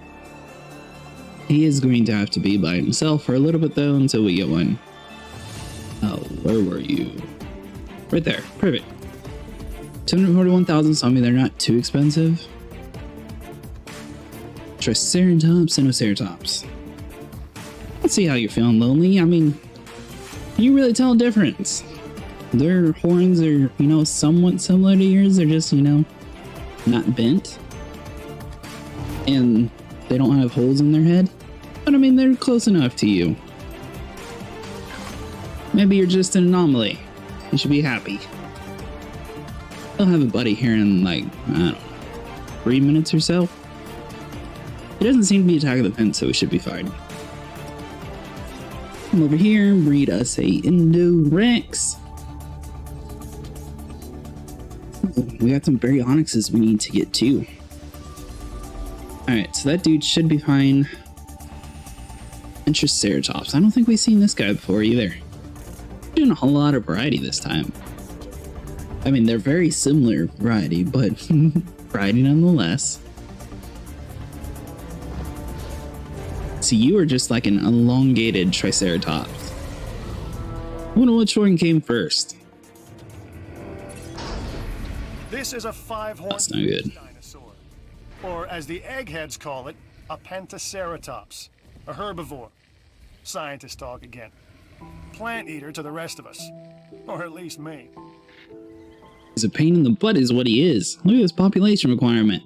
He is going to have to be by himself for a little bit though until we get one. Oh, where were you? Right there. Perfect. 241,000, so I mean they're not too expensive. Triceratops, Sinoceratops. Let's see how you're feeling, lonely. I mean, can you really tell a difference? Their horns are, somewhat similar to yours. They're just, not bent. And they don't have holes in their head. But I mean, they're close enough to you. Maybe you're just an anomaly. You should be happy. I'll have a buddy here in, I don't know, 3 minutes or so. It doesn't seem to be attacking the pen, so we should be fine. Come over here, breed us a Indorex. We got some Baryonyxes we need to get too. Alright, so that dude should be fine. Triceratops. I don't think we've seen this guy before either. Doing a whole lot of variety this time. I mean, they're very similar variety, but variety nonetheless. So you are just like an elongated Triceratops. I wonder which one came first. This is a five-horned That's not good. dinosaur, or as the eggheads call it, a pentaceratops, a herbivore. Scientist talk again. Plant eater to the rest of us, or at least me. He's a pain in the butt is what he is. Look at this population requirement.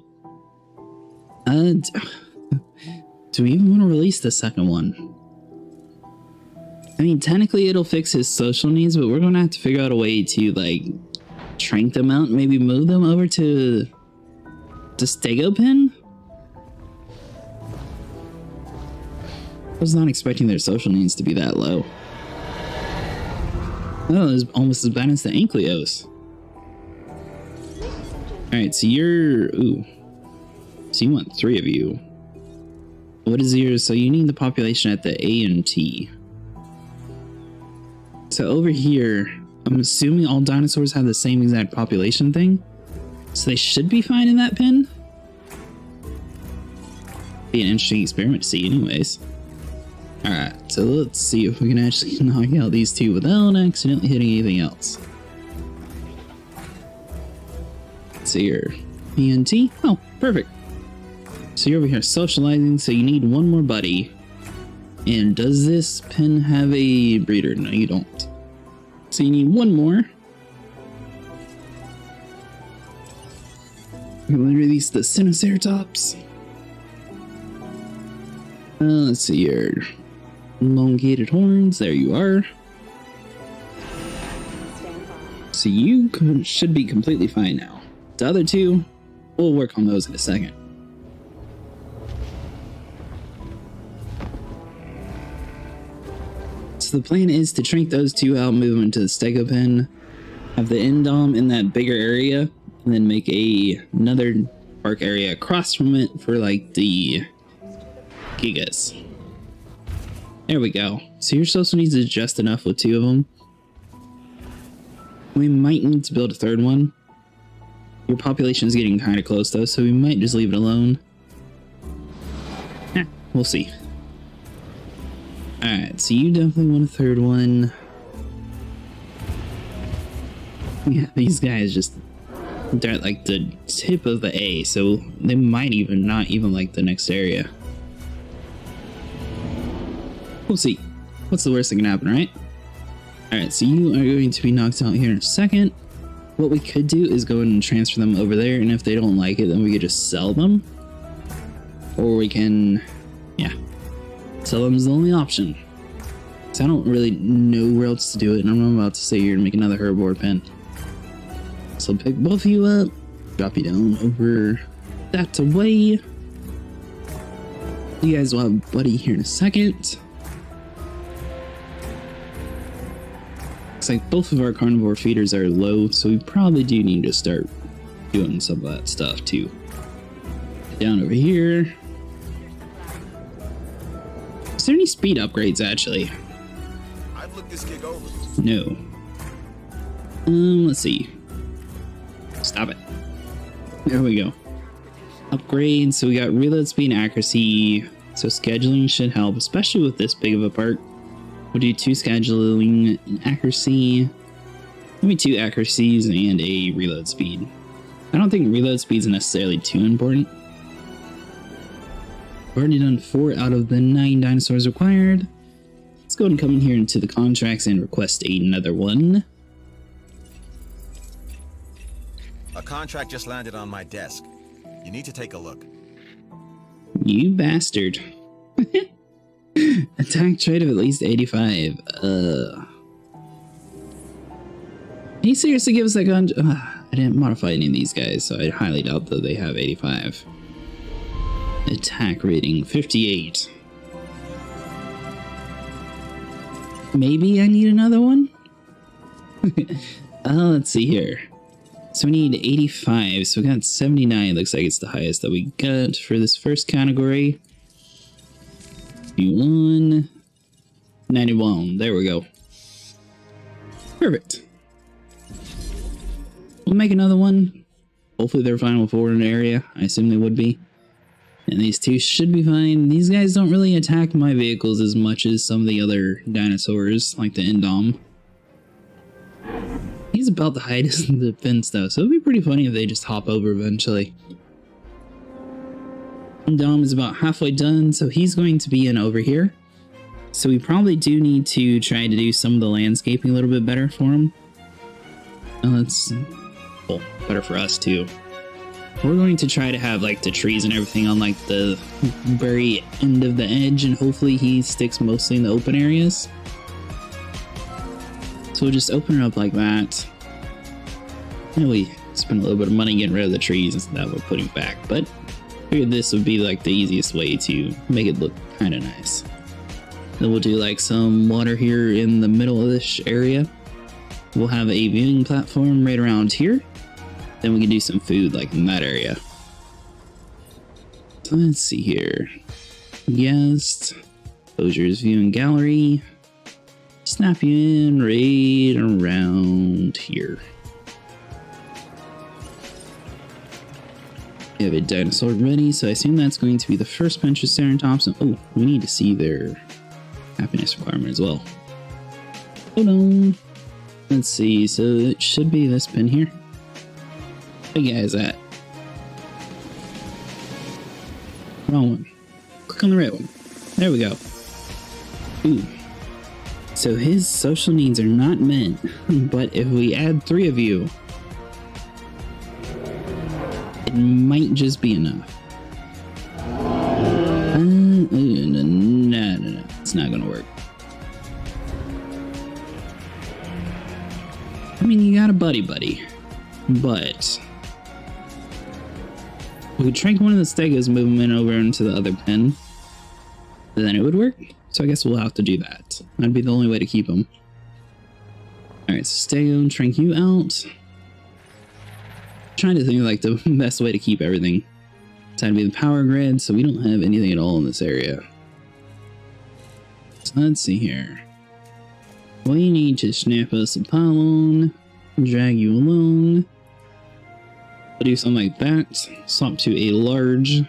Do we even want to release the second one? I mean, technically it'll fix his social needs, but we're going to have to figure out a way to, like, shrink them out and maybe move them over to Stego Pen? I was not expecting their social needs to be that low. Oh, it's almost as bad as the Ankylos. Alright, so you're... Ooh. So you want 3 of you. What is yours? So you need the population at the A and T. So over here, I'm assuming all dinosaurs have the same exact population thing. So they should be fine in that pen. Be an interesting experiment to see anyways. Alright, so let's see if we can actually knock out these two without accidentally hitting anything else. So you're ENT. Oh, perfect. So you're over here socializing, so you need one more buddy. And does this pen have a breeder? No, you don't. So you need one more. I'm gonna release the Sinoceratops. Let's see your elongated horns. There you are. So you should be completely fine now. The other two, we'll work on those in a second. So the plan is to shrink those two out, move them into the Stego Pen, have the Indom in that bigger area, and then make another park area across from it for like the Gigas. There we go. So your social needs is just enough with 2 of them. We might need to build a 3rd one. Your population is getting kind of close though, so we might just leave it alone. We'll see. Alright, so you definitely want a 3rd one. Yeah, these guys just... they're at like the tip of the A, so they might even not even like the next area. We'll see. What's the worst that can happen, right? Alright, so you are going to be knocked out here in a second. What we could do is go ahead and transfer them over there, and if they don't like it, then we could just sell them. Or we can... yeah. Sell them is the only option. So I don't really know where else to do it, and I'm about to say you're gonna make another herbivore pen. So pick both of you up, drop you down over that way. You guys will have Buddy here in a second. Looks like both of our carnivore feeders are low, so we probably do need to start doing some of that stuff too. Down over here. Is there any speed upgrades actually? I've looked this gig over. No. Let's see. Stop it. There we go. Upgrades. So we got reload speed and accuracy. So scheduling should help, especially with this big of a park. We'll do 2 scheduling and accuracy. Maybe 2 accuracies and a reload speed. I don't think reload speed is necessarily too important. We've already done 4 out of the 9 dinosaurs required. Let's go ahead and come in here into the contracts and request another one. A contract just landed on my desk. You need to take a look. You bastard. Attack trait of at least 85. Can you seriously give us that gun? I didn't modify any of these guys, so I highly doubt that they have 85. Attack rating 58. Maybe I need another one? Let's see here. So we need 85, so we got 79. Looks like it's the highest that we got for this first category. 91. 91. There we go. Perfect. We'll make another one. Hopefully they're fine with forward in the area. I assume they would be. And these two should be fine. These guys don't really attack my vehicles as much as some of the other dinosaurs, like the Indom. He's about the height of the fence though, so it'd be pretty funny if they just hop over eventually. Indom is about halfway done, so he's going to be in over here. So we probably do need to try to do some of the landscaping a little bit better for him. That's well, better for us too. We're going to try to have like the trees and everything on like the very end of the edge, and hopefully he sticks mostly in the open areas. So we'll just open it up like that. And we spend a little bit of money getting rid of the trees that we're putting back, but I figured this would be like the easiest way to make it look kind of nice. Then we'll do like some water here in the middle of this area. We'll have a viewing platform right around here. Then we can do some food like in that area. So let's see here. Guest, Closures viewing gallery. Snap you in right around here. We have a dinosaur ready, so I assume that's going to be the first bunch of Ceratops. Oh, we need to see their happiness requirement as well. Hold on. Let's see, so it should be this pin here. Where you guys at? Wrong one. Click on the right one. There we go. Ooh. So his social needs are not met, but if we add 3 of you, it might just be enough. No. It's not gonna work. I mean, you got a buddy, but we could trank one of the stegos, move him in over into the other pen, then it would work. So I guess we'll have to do that. That'd be the only way to keep him. Alright, so stego, trank you out. Trying to think of like the best way to keep everything. It's going to be the power grid, so we don't have anything at all in this area. So let's see here. We need to snap us a pylon, drag you along. We'll do something like that. Swap to a large.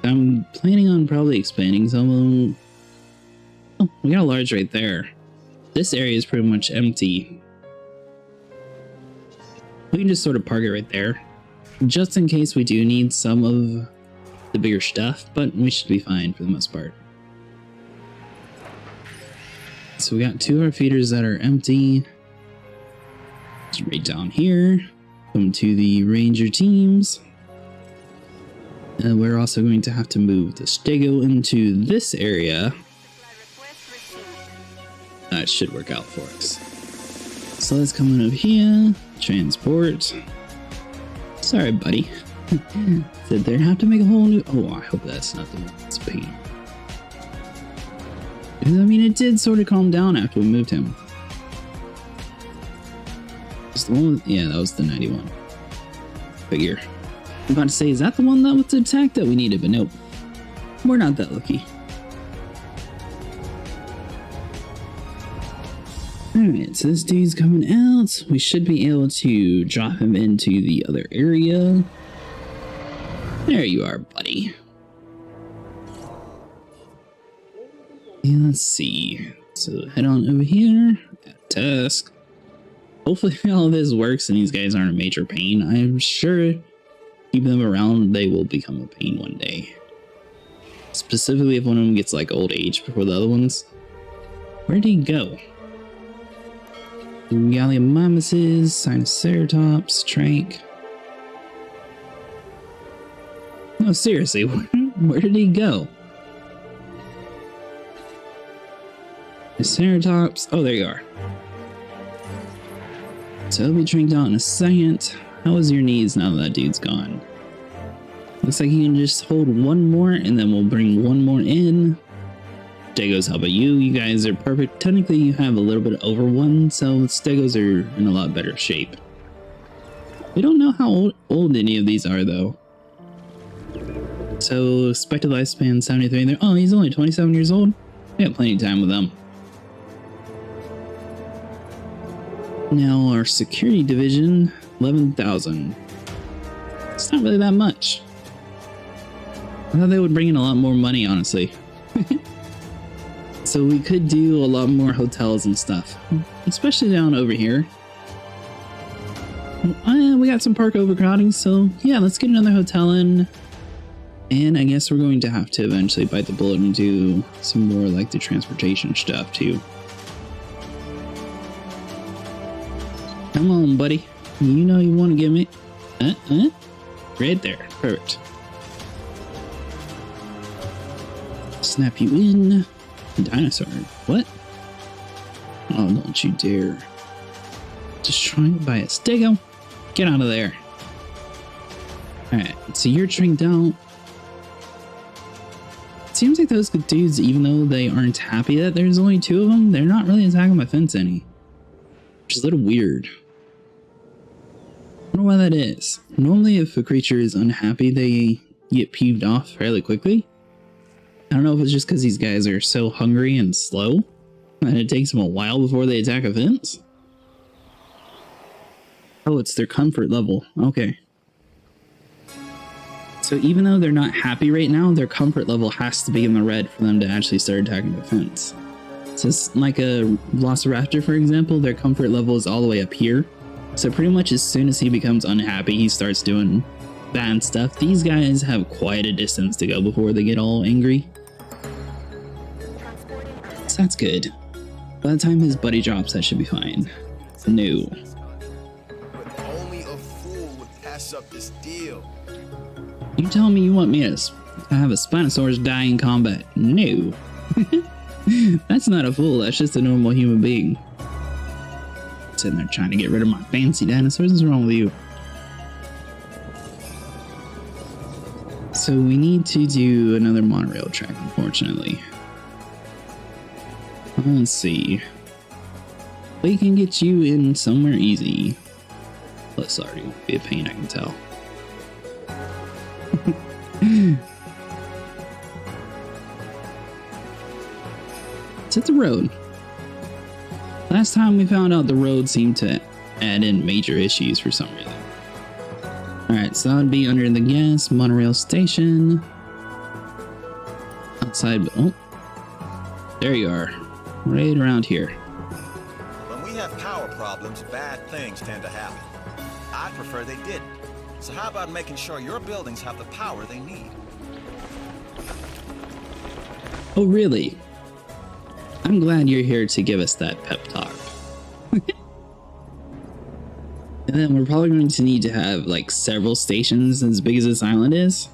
I'm planning on probably expanding some of them. Oh, we got a large right there. This area is pretty much empty. We can just sort of park it right there, just in case we do need some of the bigger stuff, but we should be fine for the most part. So we got 2 of our feeders that are empty. Just right down here. Come to the ranger teams. We're also going to have to move the stego into this area. That should work out for us. So let's come in over here. Transport. Sorry, buddy. Did there have to make a whole new... Oh, I hope that's not the one that's paid. Because, I mean, it did sort of calm down after we moved him. Was the one with... Yeah, that was the 91. Figure. I'm about to say, is that the one that was the attack that we needed? But nope. We're not that lucky. Alright, so this dude's coming out. We should be able to drop him into the other area. There you are, buddy. And let's see. So head on over here. At task. Hopefully all of this works and these guys aren't a major pain. I'm sure keeping them around, they will become a pain one day. Specifically if one of them gets like old age before the other ones. Where'd he go? Galliomimuses, Sinoceratops, Trank. No, seriously, where did he go? Triceratops. Oh, there you are. So he'll be trinked out in a second. How is your needs now that dude's gone? Looks like he can just hold one more and then we'll bring one more in. Stegos, how about you? You guys are perfect. Technically you have a little bit over one, so Stegos are in a lot better shape. We don't know how old any of these are though. So expected lifespan 73 there. Oh, he's only 27 years old. We got plenty of time with them. Now our security division, 11,000. It's not really that much. I thought they would bring in a lot more money, honestly. So we could do a lot more hotels and stuff, especially down over here. We got some park overcrowding, so yeah, let's get another hotel in. And I guess we're going to have to eventually bite the bullet and do some more like the transportation stuff too. Come on, buddy. You know you want to give me... Right there. Perfect. Snap you in. Dinosaur. What? Oh, don't you dare. Just trying to buy a stego. Get out of there. Alright, so you're trinked out. It seems like those dudes, even though they aren't happy that there's only two of them, they're not really attacking my fence any. Which is a little weird. I wonder why that is. Normally if a creature is unhappy, they get peeved off fairly quickly. I don't know if it's just because these guys are so hungry and slow that it takes them a while before they attack a fence. Oh, it's their comfort level. Okay. So even though they're not happy right now, their comfort level has to be in the red for them to actually start attacking the fence. So it's like a velociraptor, for example, their comfort level is all the way up here. So pretty much as soon as he becomes unhappy, he starts doing bad stuff. These guys have quite a distance to go before they get all angry. So that's good. By the time his buddy drops, that should be fine. No. But only a fool would pass up this deal. You tell me you want me to have a Spinosaurus die in combat? No. That's not a fool, that's just a normal human being. Sitting there trying to get rid of my fancy dinosaurs. What's wrong with you? So we need to do another monorail track, unfortunately. Let's see. We can get you in somewhere easy. Plus, already won't be a pain, I can tell. Let's hit the road. Last time we found out the road seemed to add in major issues for some reason. Alright, so that would be under the gas monorail station. Outside, oh, there you are. Right around here. When we have power problems, bad things tend to happen. I'd prefer they didn't. So how about making sure your buildings have the power they need? Oh, really? I'm glad you're here to give us that pep talk. And then we're probably going to need to have like several stations as big as this island is.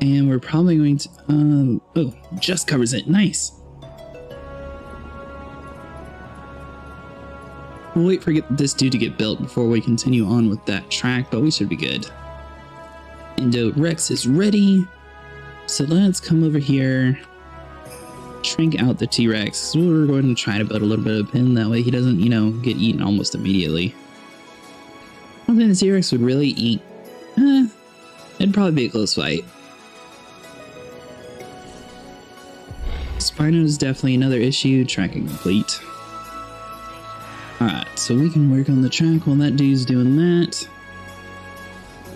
And we're probably going to, oh, just covers it. Nice. We'll wait for this dude to get built before we continue on with that track, but we should be good. Rex is ready. So let's come over here, shrink out the T-Rex. So we're going to try to build a little bit of a pin, that way he doesn't, you know, get eaten almost immediately. I don't think the T-Rex would really eat. It'd probably be a close fight. Spino is definitely another issue. Tracking complete. Alright, so we can work on the track while that dude's doing that.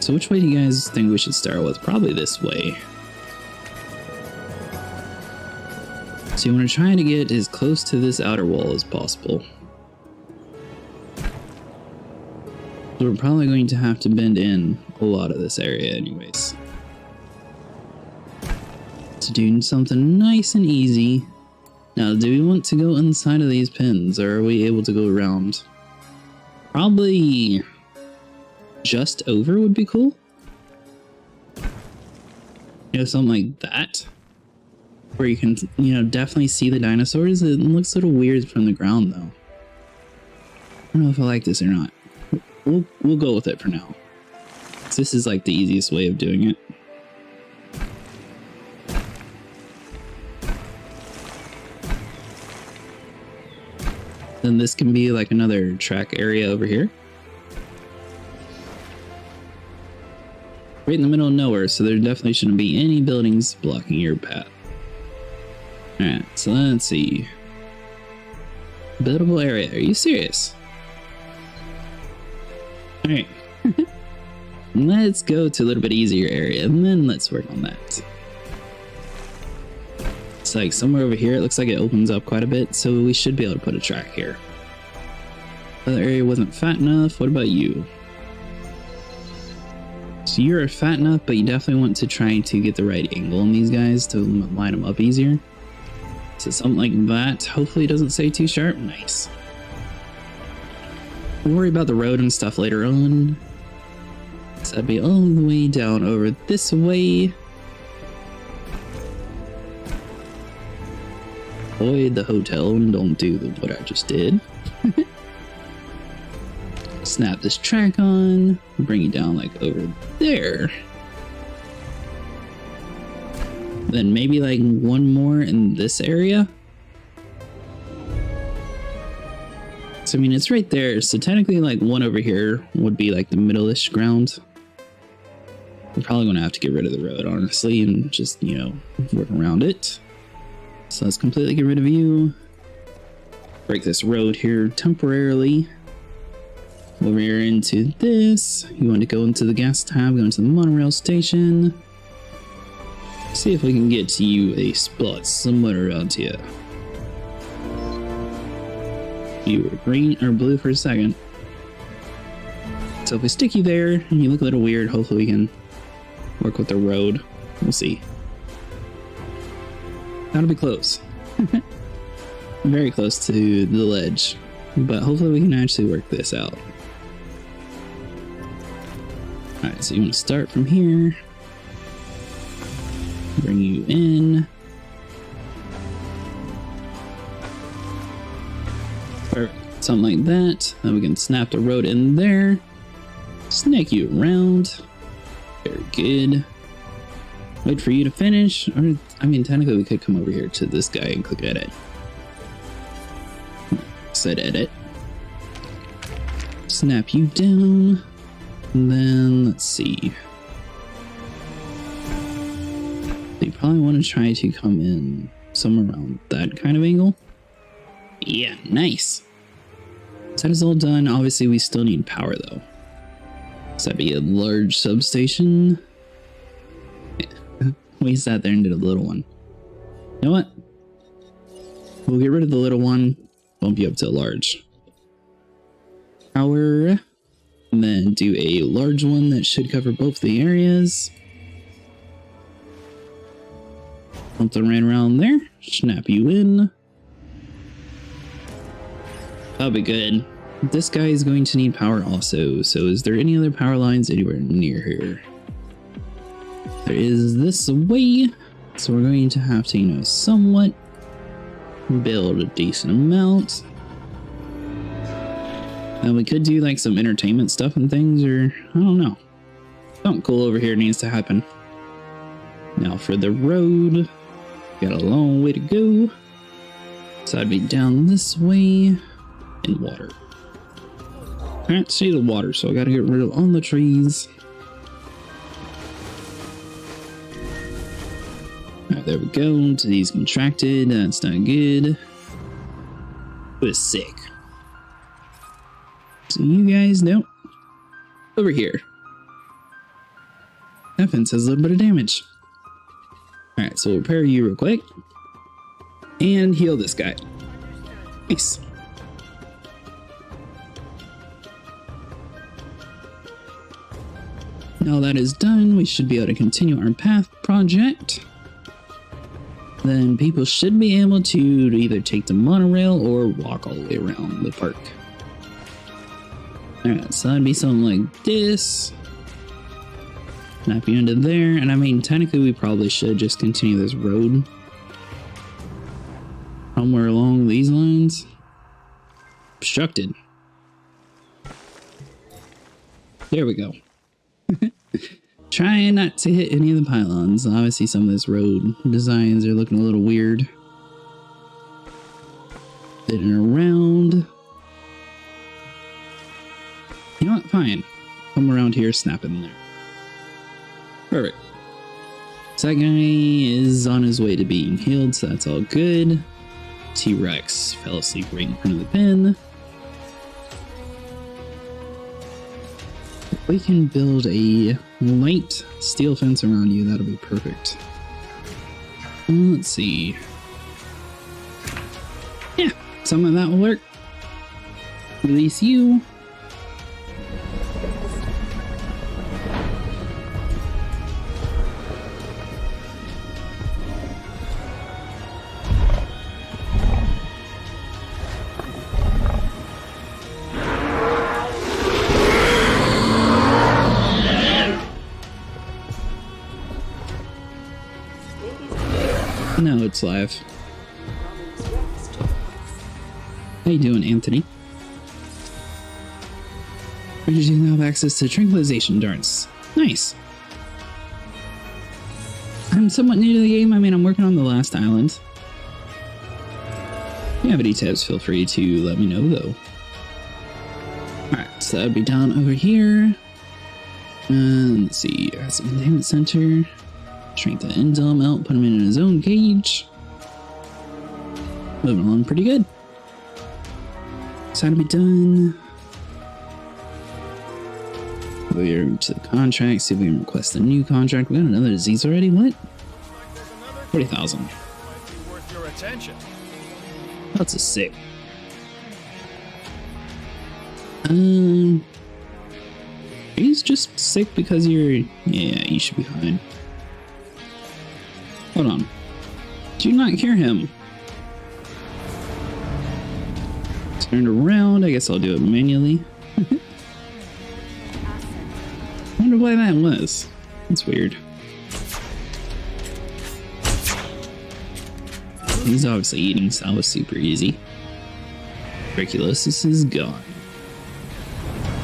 So which way do you guys think we should start with? Probably this way. So you want to try to get as close to this outer wall as possible. So we're probably going to have to bend in a lot of this area anyways. To do something nice and easy. Now, do we want to go inside of these pins, or are we able to go around? Probably just over would be cool. You know, something like that. where you can, you know, definitely see the dinosaurs. It looks a little weird from the ground though. I don't know if I like this or not. We'll go with it for now. This is like the easiest way of doing it. Then this can be like another track area over here. Right in the middle of nowhere, so there definitely shouldn't be any buildings blocking your path. Alright, so let's see. Buildable area, are you serious? Alright. Let's go to a little bit easier area, and then let's work on that. It's like somewhere over here, it looks like it opens up quite a bit, so we should be able to put a track here. Other area wasn't fat enough, what about you? So you're fat enough, but you definitely want to try to get the right angle on these guys to line them up easier. So something like that, hopefully it doesn't stay too sharp. Nice. We'll worry about the road and stuff later on. So that'd be all the way down over this way. Avoid the hotel and don't do what I just did. Snap this track on, bring it down like over there. Then maybe like one more in this area. So I mean, it's right there. So technically like one over here would be like the middle-ish ground. We're probably gonna have to get rid of the road, honestly, and just, you know, work around it. So let's completely get rid of you. Break this road here temporarily. Over here into this. You want to go into the gas tab, go into the monorail station. See if we can get to you a spot somewhere around here. You were green or blue for a second. So if we stick you there and you look a little weird, hopefully we can work with the road. We'll see. That'll be close. Very close to the ledge. But hopefully we can actually work this out. Alright, so you want to start from here. Bring you in. Perfect. Something like that. Then we can snap the road in there. Snake you around. Very good. Wait for you to finish. Or, I mean, technically we could come over here to this guy and click edit. Said edit. Snap you down. And then, let's see. You probably want to try to come in somewhere around that kind of angle. Yeah, nice. So that is all done. Obviously, we still need power, though. So that'd be a large substation. Yeah. We sat there and did a little one. You know what? We'll get rid of the little one. Bump you up to a large. Power. And then do a large one that should cover both the areas. Something right around there. Snap you in. That'll be good. This guy is going to need power also. So is there any other power lines anywhere near here? There is this way. So we're going to have to, you know, somewhat build a decent amount. And we could do like some entertainment stuff and things, or I don't know. Something cool over here needs to happen. Now for the road, got a long way to go. So I'd be down this way in water. Can't see the water, so I gotta get rid of all the trees. Alright, there we go. These contracted. That's not good. It was sick. So you guys know. Over here. That fence has a little bit of damage. Alright, so we'll repair you real quick. And heal this guy. Nice. Now that is done, we should be able to continue our path project. Then people should be able to either take the monorail or walk all the way around the park. Alright, so that'd be something like this. Snap you into there, and I mean, technically we probably should just continue this road somewhere along these lines. Obstructed. There we go. Trying not to hit any of the pylons. Obviously some of this road designs are looking a little weird. Sitting around. You know what? Fine. Come around here, snap it in there. Perfect. So that guy is on his way to being healed, so that's all good. T-Rex fell asleep right in front of the pen. If we can build a light steel fence around you, that'll be perfect. Let's see. Yeah, some of that will work. Release you. No, it's live. How you doing, Anthony? Rangers now have access to tranquilization darts. Nice. I'm somewhat new to the game. I mean, I'm working on the last island. If you have any tips, feel free to let me know, though. Alright, so that would be down over here. Let's see. That's the containment center. Shrink the Indom out, put him in his own cage. Moving along pretty good. So to be done. We're to the contract, see if we can request a new contract. We got another disease already? What? 40,000. Might be worth your attention. That's a sick. He's just sick because you're... Yeah, you should be fine. Hold on. Do not hear him. Turned around. I guess I'll do it manually. Wonder why that was. That's weird. He's obviously eating, so that was super easy. Tuberculosis is gone.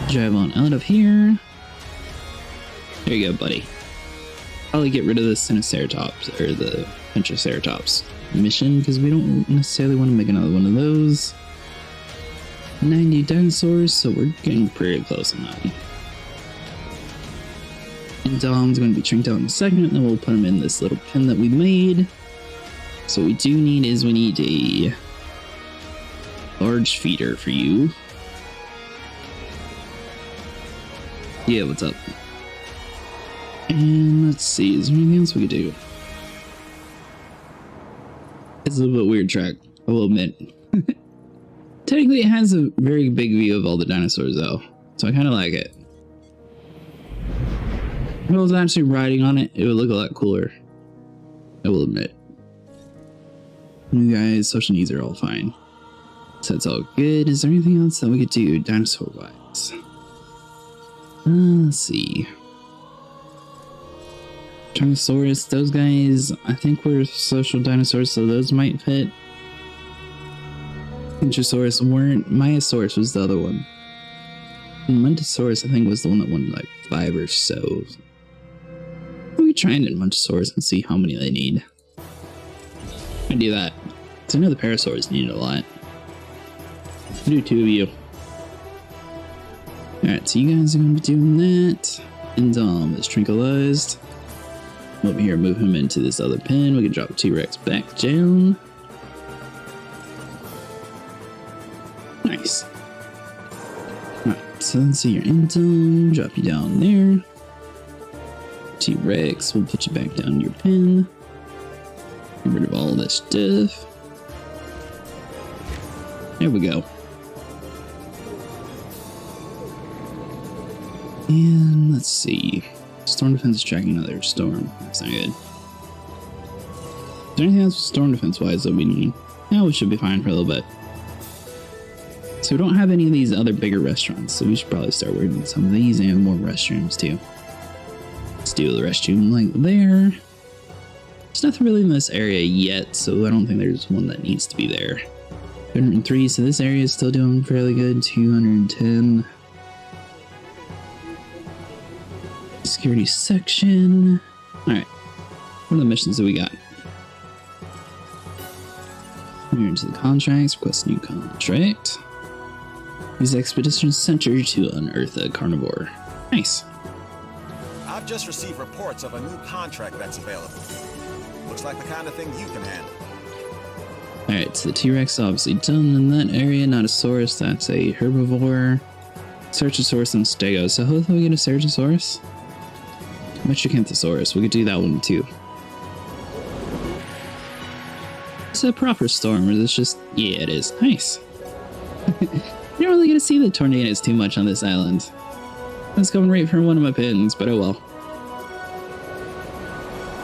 Drive on out of here. There you go, buddy. Probably get rid of the Sinoceratops, or the Ventroceratops mission, because we don't necessarily want to make another one of those. 90 dinosaurs, so we're getting pretty close on that one. And Dom's going to be trinked out in a second, and then we'll put him in this little pen that we made. So what we do need is we need a large feeder for you. Yeah, what's up? And let's see, is there anything else we could do? It's a little bit weird track, I will admit. Technically, it has a very big view of all the dinosaurs, though, so I kind of like it. If I was actually riding on it, it would look a lot cooler. I will admit. You guys, social needs are all fine. So that's all good. Is there anything else that we could do dinosaur-wise? Let's see. Tyrannosaurus, those guys, I think were social dinosaurs, so those might fit. Introsaurus weren't. Myosaurus was the other one. And Muntosaurus, I think, was the one that wanted like 5 or so. We could try and hit Muntosaurus and see how many they need. I do that. Because I know the Parasaurs need it a lot. I do 2 of you. Alright, so you guys are going to be doing that. And is tranquilized. Over here, move him into this other pen. We can drop the T-Rex back down. Nice. Alright, so let's see your Indom. Drop you down there. T-Rex, we'll put you back down your pen. Get rid of all this stuff. There we go. And let's see. Storm defense is tracking another storm. That's not good. Is there anything else storm defense wise that we need? Yeah, we should be fine for a little bit. So we don't have any of these other bigger restaurants, so we should probably start working on some of these and more restrooms too. Let's do the restroom like there. There's nothing really in this area yet, so I don't think there's one that needs to be there. 203, so this area is still doing fairly good. 210. Security section. Alright. What are the missions that we got? We're into the contracts. Request new contract. Use expedition center to unearth a carnivore. Nice. I've just received reports of a new contract that's available. Looks like the kind of thing you can handle. Alright, so the T-Rex obviously done in that area. Notosaurus, that's a herbivore. Ceratosaurus and Stego. So hopefully we get a Ceratosaurus. Metrocanthosaurus, we could do that one too. Is it a proper storm, or is this just... Yeah, it is. Nice. You don't really get to see the tornadoes too much on this island. That's going right for one of my pins, but oh well.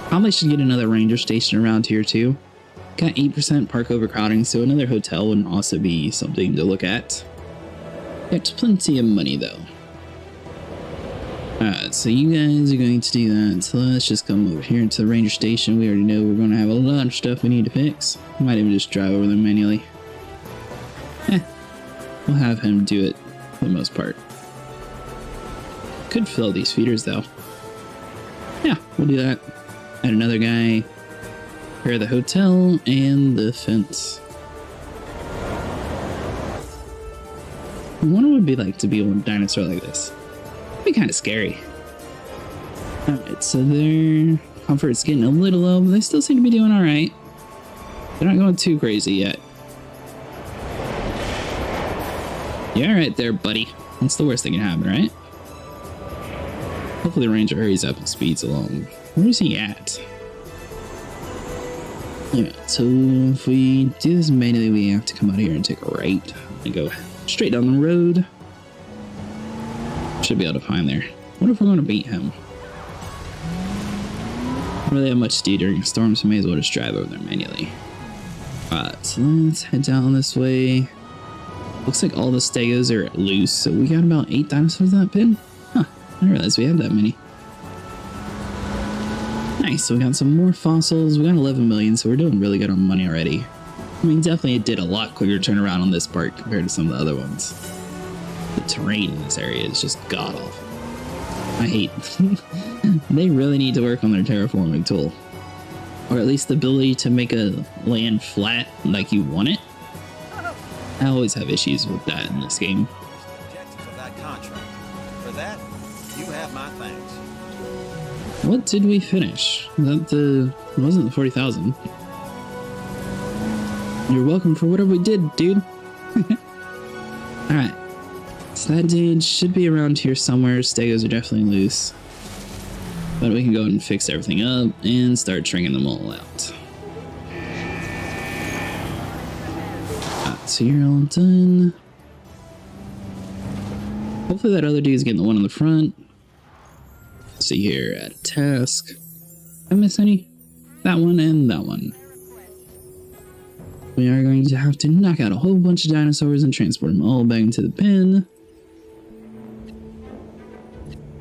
Probably should get another ranger station around here too. Got 8% park overcrowding, so another hotel would also be something to look at. Got plenty of money though. Alright, so you guys are going to do that. So let's just come over here to the ranger station. We already know we're going to have a lot of stuff we need to fix. Might even just drive over there manually. We'll have him do it for the most part. Could fill these feeders though. Yeah, we'll do that. Add another guy. Repair the hotel and the fence. I wonder what it would be like to be on a dinosaur like this. It'd be kind of scary. Alright, so their comfort's getting a little low, but they still seem to be doing alright. They're not going too crazy yet. Yeah, alright there, buddy. That's the worst that can happen, right? Hopefully the ranger hurries up and speeds along. Where is he at? Yeah, so if we do this manually, we have to come out here and take a right and go straight down the road. Should be able to find there. What if we're going to beat him? Don't really have much to do during a storm, so may as well just drive over there manually. Alright, so let's head down this way. Looks like all the stegos are loose, so we got about 8 dinosaurs in that pin? Huh, I didn't realize we had that many. Nice, so we got some more fossils. We got 11 million, so we're doing really good on money already. I mean, definitely did a lot quicker turnaround on this part compared to some of the other ones. The terrain in this area is just god-awful. I hate they really need to work on their terraforming tool. Or at least the ability to make a land flat like you want it. I always have issues with that in this game. Objectives of that contract. For that, you have my thanks. What did we finish? That the... It wasn't the 40,000. You're welcome for whatever we did, dude. Alright. So that dude should be around here somewhere. Stegos are definitely loose. But we can go ahead and fix everything up and start stringing them all out. So you're all done. Hopefully that other dude's getting the one on the front. Let's see here, add a task. Did I miss any? That one and that one. We are going to have to knock out a whole bunch of dinosaurs and transport them all back into the pen.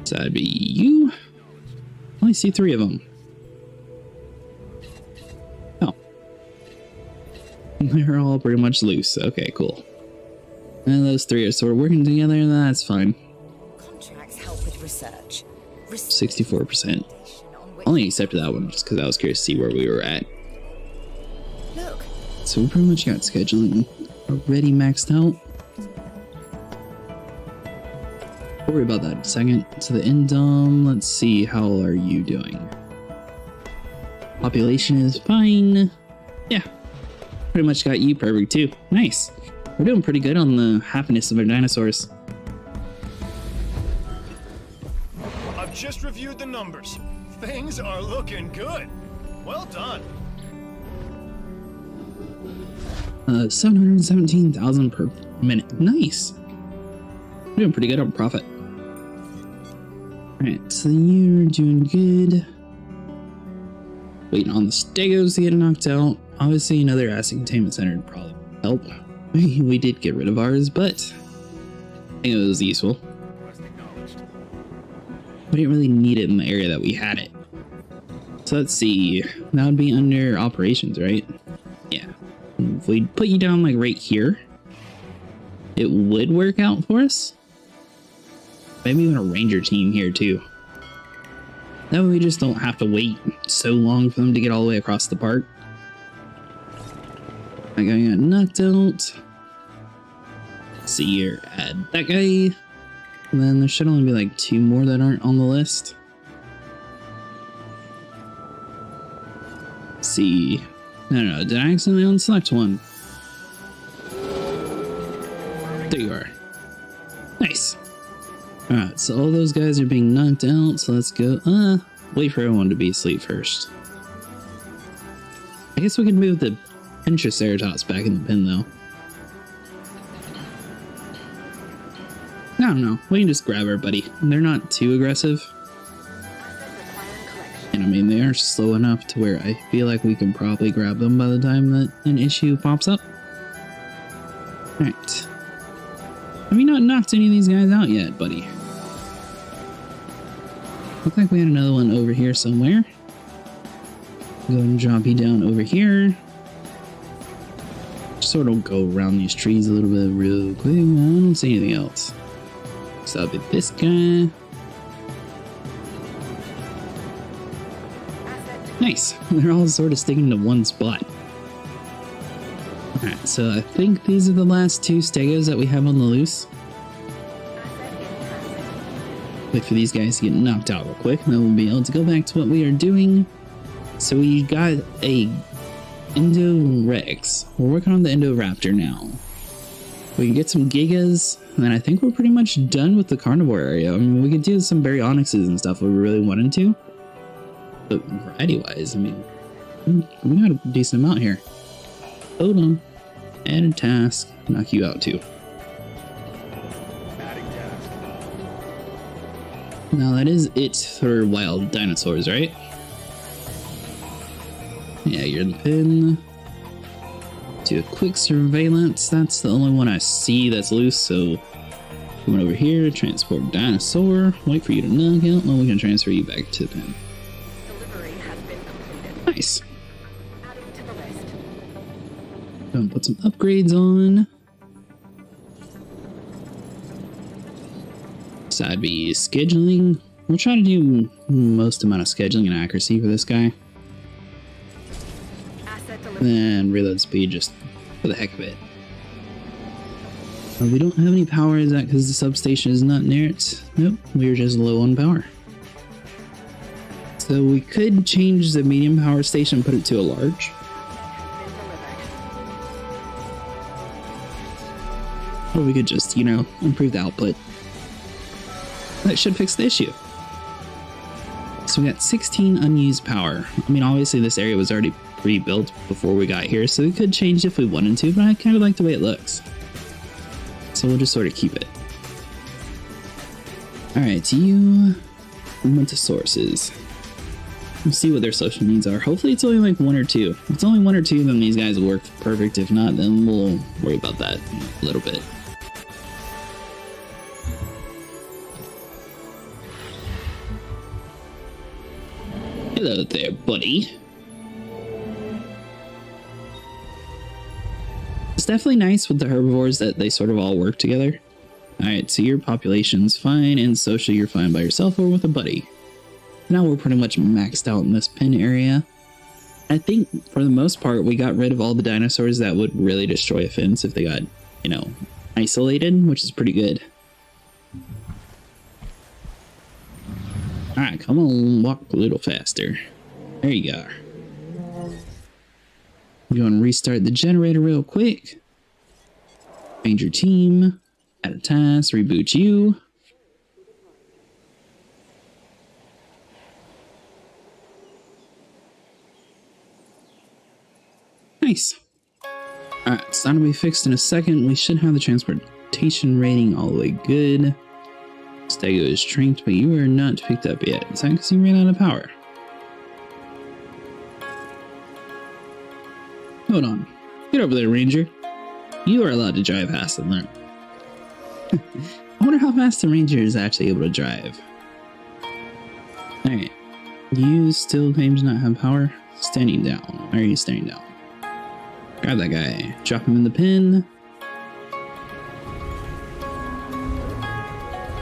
So that'd be you. I only see 3 of them. Oh. They're all pretty much loose. Okay, cool. And those 3 are sort of working together, that's fine. Contracts help with research. 64%. Only accepted that one just because I was curious to see where we were at. Look. So we pretty much got scheduling already maxed out. Don't worry about that in a second. So the Indom, let's see, how are you doing? Population is fine. Yeah, pretty much got you perfect too. Nice. We're doing pretty good on the happiness of our dinosaurs. I've just reviewed the numbers. Things are looking good. Well done. 717,000 per minute. Nice. We're doing pretty good on profit. Alright, so you're doing good. Waiting on the Stegos to get knocked out. Obviously, another acid containment center would probably help. We did get rid of ours, but I think it was useful. We didn't really need it in the area that we had it. So let's see. That would be under operations, right? Yeah. If we put you down like right here, it would work out for us. Maybe even a ranger team here too. That way we just don't have to wait so long for them to get all the way across the park. That guy got knocked out. Let's see here. Add that guy. And then there should only be like 2 more that aren't on the list. Let's see. No, did I accidentally unselect one? There you are. Nice. Alright, so all those guys are being knocked out, so let's go. Wait for everyone to be asleep first. I guess we can move the Triceratops back in the pen, though. I don't know. We can just grab everybody. They're not too aggressive. And I mean, they are slow enough to where I feel like we can probably grab them by the time that an issue pops up. Alright. Have we not knocked any of these guys out yet, buddy? Looked like we had another one over here somewhere. Go and drop you down over here. Sort of go around these trees a little bit real quick. I don't see anything else. So that'll be this guy. Nice. They're all sort of sticking to one spot. Alright, so I think these are the last 2 stegos that we have on the loose. Wait for these guys to get knocked out real quick, and then we'll be able to go back to what we are doing. So we got a Indorex. We're working on the Indoraptor now. We can get some Gigas, and then I think we're pretty much done with the carnivore area. I mean, we could do some Baryonyxes and stuff if we really wanted to. But variety-wise, I mean, we got a decent amount here. Hold on. Add a task. Knock you out too. Now that is it for wild dinosaurs, right? Yeah, you're in the pen. Do a quick surveillance. That's the only one I see that's loose, so coming over here, transport dinosaur. Wait for you to knock out, and we can transfer you back to the pen. Delivery has been completed. Nice. Adding to the list. Gonna put some upgrades on. So I'd be scheduling. We'll try to do most amount of scheduling and accuracy for this guy. Asset delivery. Then reload speed just for the heck of it. We don't have any power. Is that because the substation is not near it? Nope, we're just low on power. So we could change the medium power station and put it to a large. Or we could just, you know, improve the output. That should fix the issue. So we got 16 unused power. I mean, obviously this area was already pre-built before we got here, so we could change if we wanted to, but I kind of like the way it looks. So we'll just sort of keep it. Alright, you went to sources. We'll see what their social needs are. Hopefully it's only like 1 or 2. If it's only 1 or 2, then these guys will work perfect. If not, then we'll worry about that a little bit. Hello there, buddy. It's definitely nice with the herbivores that they sort of all work together. Alright, so your population's fine, and social you're fine by yourself or with a buddy. Now we're pretty much maxed out in this pen area. I think, for the most part, we got rid of all the dinosaurs that would really destroy a fence if they got, you know, isolated, which is pretty good. Alright, come on, walk a little faster. There you go. Go and restart the generator real quick. Change your team. Add a task, reboot you. Nice. Alright, it's not gonna be fixed in a second. We should have the transportation rating all the way good. Stego is tranked, but you are not picked up yet. Is that because you ran out of power? Hold on. Get over there, Ranger. You are allowed to drive fast and learn. I wonder how fast the Ranger is actually able to drive. Alright. You still claim to not have power? Standing down. Why are you standing down? Grab that guy. Drop him in the pin.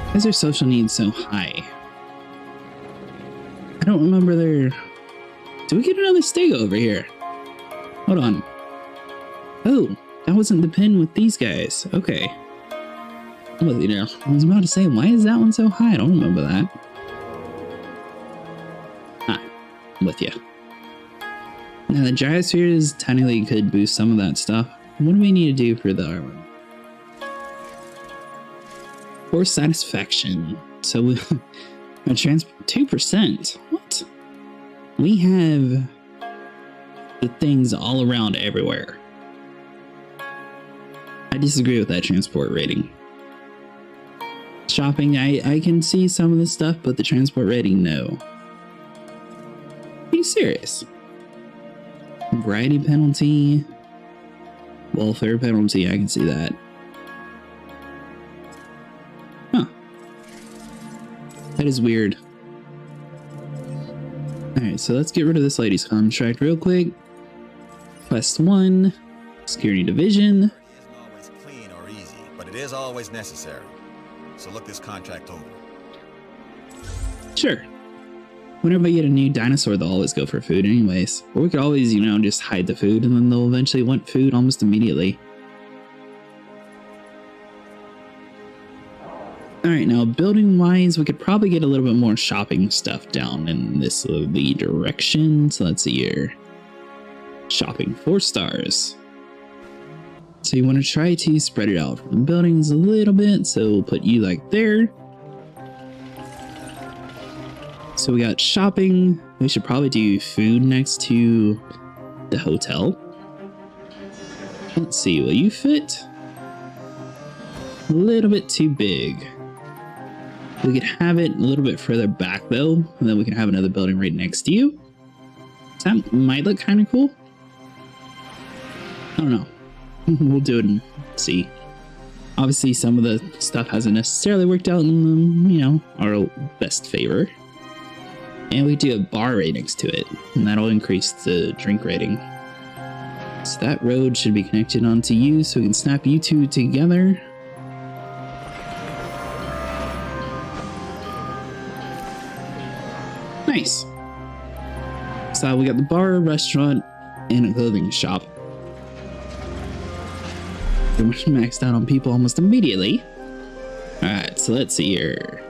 Why is their social needs so high? I don't remember their... Do we get another stego over here? Hold on. Oh, that wasn't the pin with these guys. Okay. I'm with you now. I was about to say, why is that one so high? I don't remember that. Ah, I'm with you. Now, the gyrospheres technically could boost some of that stuff. What do we need to do for the other one? For satisfaction. So we transport 2%. What? We have the things all around everywhere. I disagree with that transport rating. Shopping, I can see some of the stuff, but the transport rating, no. Are you serious? Variety penalty, welfare penalty, I can see that. Huh. That is weird. Alright, so let's get rid of this lady's contract real quick. Quest 1, Security Division. It isn't always clean or easy, but it is always necessary. So look this contract over. Sure. Whenever I get a new dinosaur, they'll always go for food anyways. Or we could always, you know, just hide the food and then they'll eventually want food almost immediately. Alright, now building-wise, we could probably get a little bit more shopping stuff down in this the direction. So let's see here. Shopping 4 stars. So you want to try to spread it out from the buildings a little bit. So we'll put you like there. So we got shopping. We should probably do food next to the hotel. Let's see, will you fit? A little bit too big. We could have it a little bit further back though, and then we can have another building right next to you. That might look kind of cool. I don't know. We'll do it and see. Obviously, some of the stuff hasn't necessarily worked out in, you know, our best favor. And we do a bar right next to it, and that'll increase the drink rating. So that road should be connected onto you, so we can snap you two together. Nice. So we got the bar, restaurant, and a clothing shop. We're maxed out on people almost immediately. Alright, so let's see here.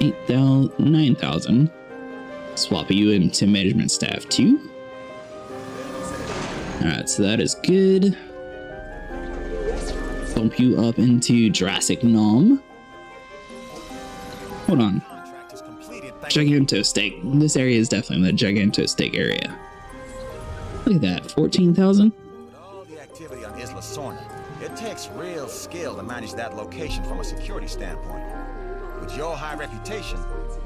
8,000, 9,000. Swap you into management staff too. Alright, so that is good. Bump you up into Jurassic Nom. Hold on. Gigantostake. This area is definitely the Gigantostake area. Look at that, 14,000. With all the activity on Isla Sorna, it takes real skill to manage that location from a security standpoint. With your high reputation,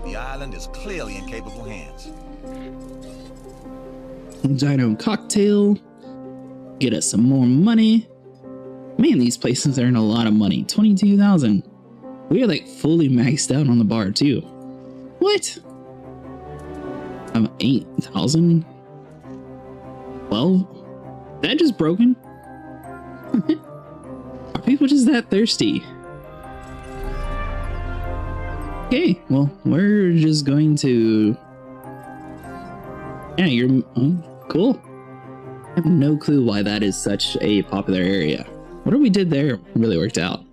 the island is clearly in capable hands. Dino cocktail. Get us some more money. Man, these places earn a lot of money. 22,000. We are like fully maxed out on the bar too. What? 8,000? 12? That just broken? Are people just that thirsty? Okay, well, we're just going to... Yeah, you're... Oh, cool. I have no clue why that is such a popular area. Whatever we did there really worked out.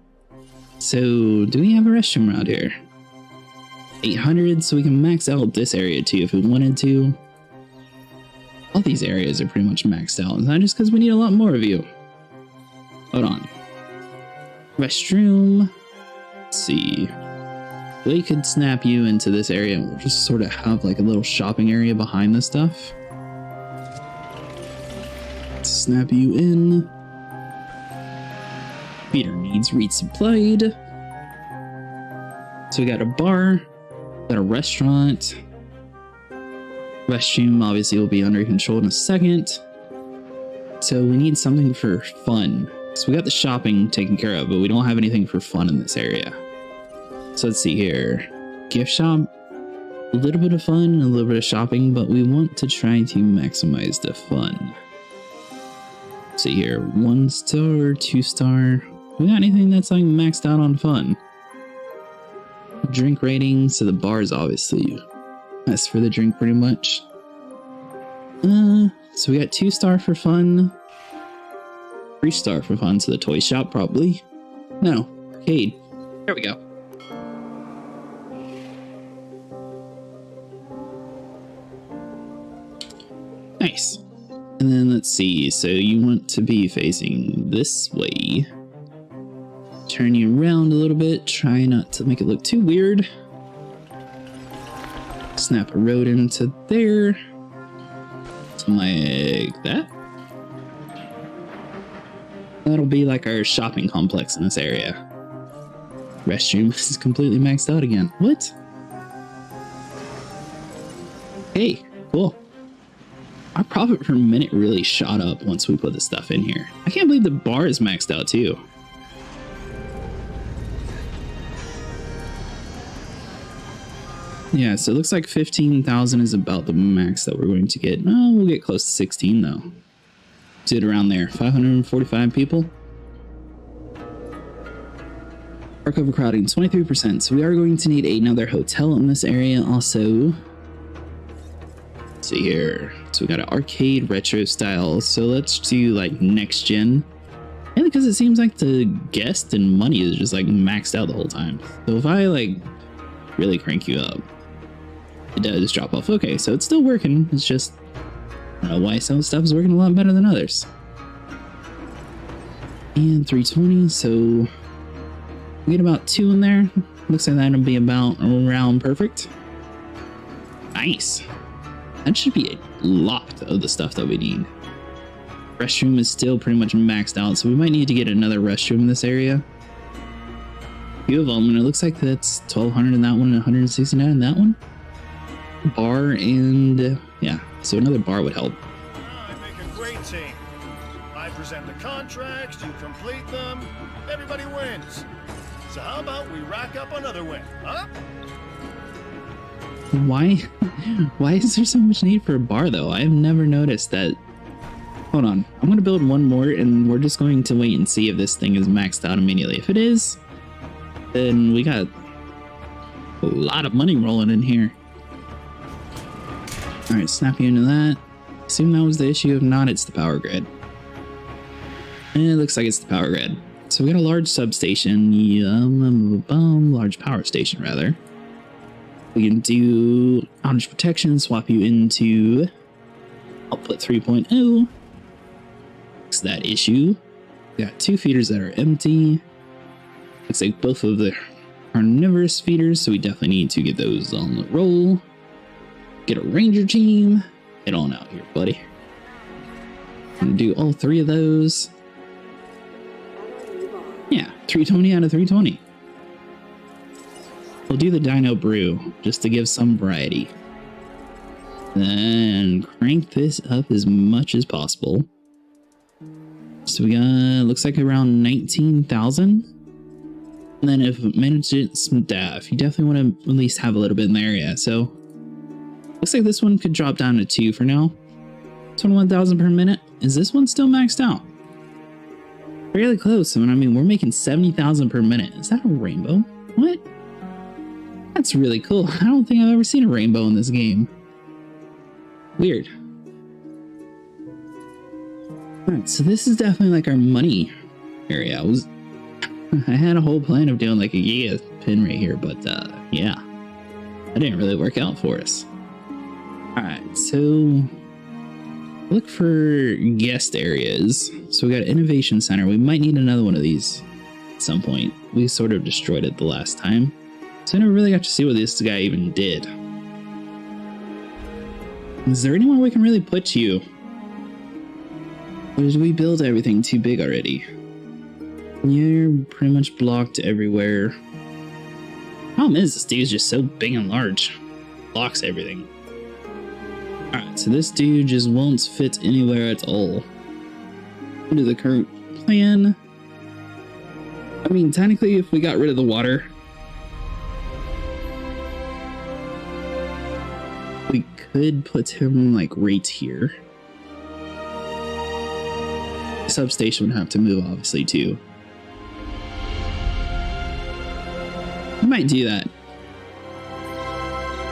So, do we have a restroom around here? 800, so we can max out this area too if we wanted to. All these areas are pretty much maxed out. It's not just because we need a lot more of you. Hold on. Restroom. Let's see. We could snap you into this area and we'll just sort of have like a little shopping area behind this stuff. Snap you in. Feeder needs resupplied. So we got a bar, got a restaurant. Restroom obviously will be under control in a second. So we need something for fun. So we got the shopping taken care of, but we don't have anything for fun in this area. So let's see here. Gift shop. A little bit of fun and a little bit of shopping, but we want to try to maximize the fun. Let's see here, 1 star, 2 star. We got anything that's like maxed out on fun? Drink rating, so the bar is obviously that's for the drink pretty much. So we got 2 star for fun, 3 star for fun, so the toy shop probably. No, arcade. There we go. Nice. And then let's see, so you want to be facing this way. Turn you around a little bit, try not to make it look too weird. Snap a road into there. Something like that. That'll be like our shopping complex in this area. Restroom is completely maxed out again. What? Hey, cool. Our profit per minute really shot up once we put this stuff in here. I can't believe the bar is maxed out too. Yeah, so it looks like 15,000 is about the max that we're going to get. Oh, we'll get close to 16 though. Did around there. 545 people. Park overcrowding, 23%. So we are going to need another hotel in this area also. Let's see here. So we got an arcade retro style. So let's do like next gen. And because it seems like the guest and money is just like maxed out the whole time. So if I like really crank you up, it does drop off. Okay, so it's still working. It's just I don't know why some stuff is working a lot better than others. And 320, so we get about 2 in there. Looks like that'll be about around perfect. Nice. That should be a lot of the stuff that we need. Restroom is still pretty much maxed out, so we might need to get another restroom in this area. A few of them, and it looks like that's 1,200 in that one and 169 in that one. Bar and yeah, so another bar would help. I make a great team. I present the contracts, you complete them, everybody wins. So how about we rack up another win, huh? Why is there so much need for a bar though? I've never noticed that. Hold on, I'm gonna build one more and we're just going to wait and see if this thing is maxed out immediately. If it is, then we got a lot of money rolling in here. All right, snap you into that. Assume that was the issue. If not, it's the power grid. And it looks like it's the power grid. So we got a large substation, large power station rather. We can do outage protection, swap you into output 3.0. Fix that issue. We got 2 feeders that are empty. Looks like both of the carnivorous feeders, so we definitely need to get those on the roll. Get a ranger team. Get on out here, buddy. I'm gonna do all 3 of those. Yeah, 320 out of 320. We'll do the dino brew just to give some variety. Then crank this up as much as possible. So we got, looks like around 19,000. And then if management staff, you definitely want to at least have a little bit in the area. So looks like this one could drop down to 2 for now. 21,000 per minute. Is this one still maxed out? Fairly close. I mean, we're making 70,000 per minute. Is that a rainbow? What? That's really cool. I don't think I've ever seen a rainbow in this game. Weird. Alright, so this is definitely like our money area. I had a whole plan of doing like a giga pin right here, but yeah. That didn't really work out for us. Alright, so look for guest areas. So we got Innovation Center. We might need another one of these at some point. We sort of destroyed it the last time. So I never really got to see what this guy even did. Is there anywhere we can really put you? Or did we build everything too big already? You're pretty much blocked everywhere. Problem is, this dude's just so big and large. Blocks everything. Alright, so this dude just won't fit anywhere at all. Under the current plan. I mean, technically, if we got rid of the water, could put him like right here. Substation would have to move, obviously, too. I might do that.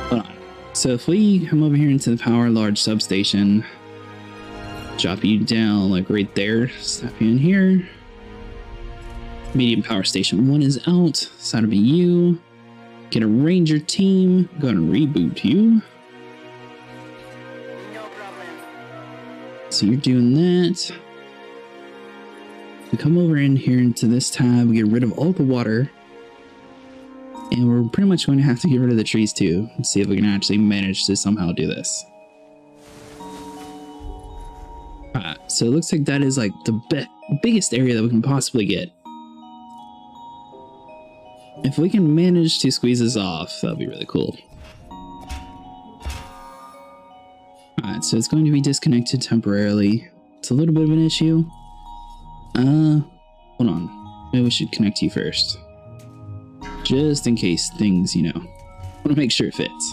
Hold on. So if we come over here into the power large substation, drop you down like right there, snap you in here. Medium power station 1 is out, so that'll be you. Get a ranger team, gonna reboot you. No problem. So you're doing that. We come over in here into this tab, we get rid of all the water. And we're pretty much going to have to get rid of the trees too. Let's see if we can actually manage to somehow do this. Alright, so it looks like that is like the biggest area that we can possibly get. If we can manage to squeeze this off, that'll be really cool. Alright, so it's going to be disconnected temporarily. It's a little bit of an issue. Hold on. Maybe we should connect you first. Just in case things, you know, want to make sure it fits.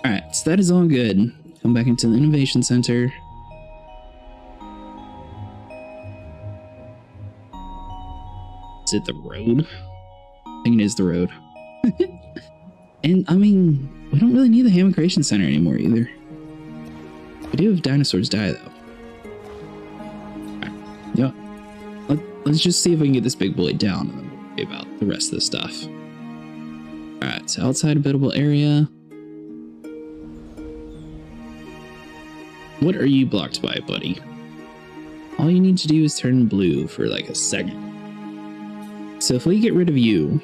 Alright, so that is all good. Come back into the Innovation Center. Is it the road? I think it is the road. And, I mean, we don't really need the Hammond Creation Center anymore either. We do have dinosaurs die, though. Alright, yeah. Let's just see if we can get this big boy down, and then we'll worry about the rest of the stuff. Alright, so outside a buildable area. What are you blocked by, buddy? All you need to do is turn blue for like a second. So if we get rid of you,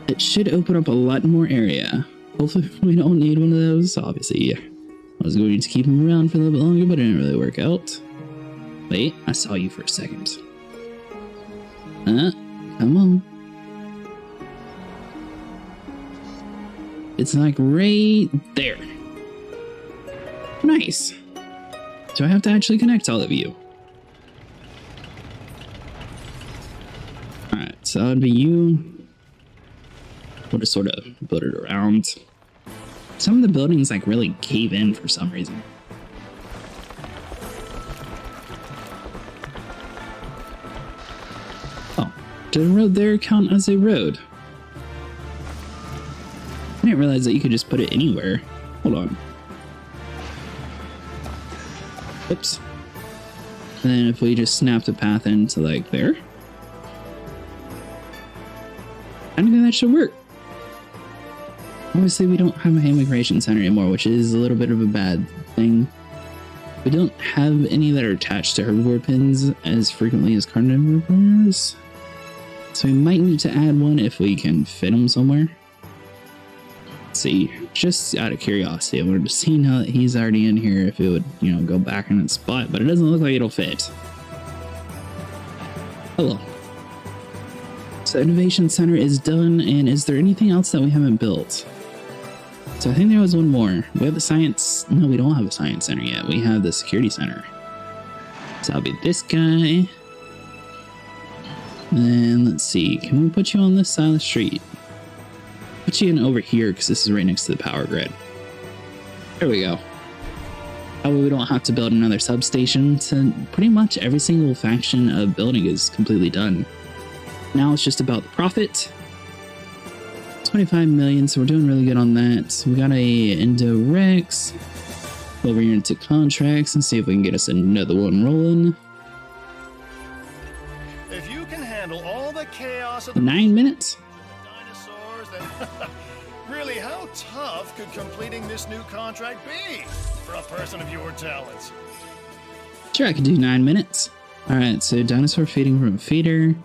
it should open up a lot more area. Hopefully we don't need one of those. Obviously, I was going to keep him around for a little bit longer, but it didn't really work out. Wait, I saw you for a second. Come on. It's like right there. Nice. Do I have to actually connect all of you? Alright, so that would be you. We'll just sort of build it around. Some of the buildings like really cave in for some reason. Oh, did the road there count as a road? I didn't realize that you could just put it anywhere. Hold on. Oops. And then if we just snap the path into like there, I think that should work. Obviously, we don't have a Hammond Creation Center anymore, which is a little bit of a bad thing. We don't have any that are attached to herbivore pins as frequently as carnivores. So we might need to add one if we can fit them somewhere. Let's see, just out of curiosity, I wanted to see now that he's already in here if it would, you know, go back in its spot, but it doesn't look like it'll fit. Hello. So Innovation Center is done, and is there anything else that we haven't built? So I think there was one more. We have the science... No, we don't have a science center yet. We have the security center. So that'll be this guy. And let's see. Can we put you on this side of the street? Put you in over here because this is right next to the power grid. There we go. That way we don't have to build another substation. So pretty much every single faction of building is completely done. Now it's just about the profit. 25 million, so we're doing really good on that. So we got a Indorex. Over here into contracts and see if we can get us another one rolling. If you can handle all the chaos of the 9 minutes. dinosaurs, then really, how tough could completing this new contract be for a person of your talents? Sure, I could do 9 minutes. Alright, so dinosaur feeding from a feeder.